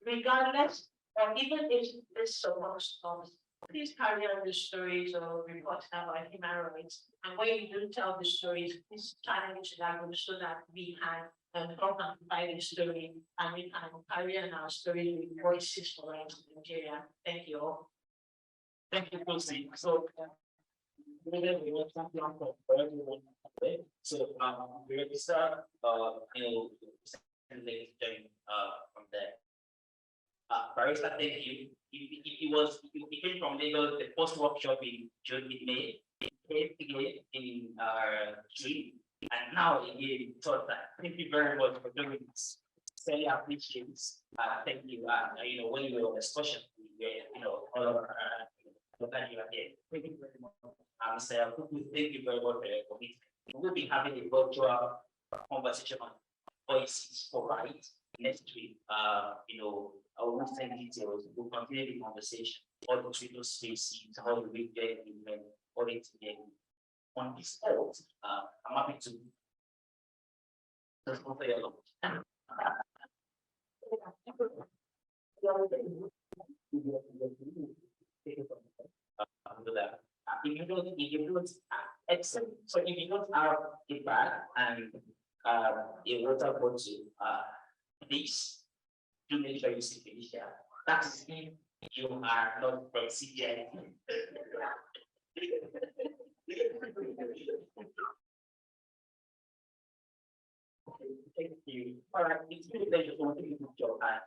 regardless, or even if this supposed comes, please carry on the stories or reports about human rights. And when you do tell the stories, please challenge that group so that we can amplify the story and we can carry on our story with voices for rights in Nigeria. Thank you all. Thank you, Lucy. So, we will start for everyone. So, we will start, from there. Barrister, thank you. It came from Lagos, the first workshop in June, May. It came again in June, and now again, thought that. Thank you very much for doing this. Very appreciate this. Thank you. When you were on discussion, all of our that you are here. Thank you very much. Mr. Yakubu, thank you very much for your commitment. We'll be having a virtual conversation on voices for rights next week. I will send details. We'll continue the conversation. All the Twitter spaces, how the week get event, all it again. On this note, I'm happy to just offer you a lot. If you don't accept, so if you don't have a bag and a water bottle, please do make sure you see Felicia. That is if you are not from CJID. Thank you. All right, it's been a pleasure to work with you, John.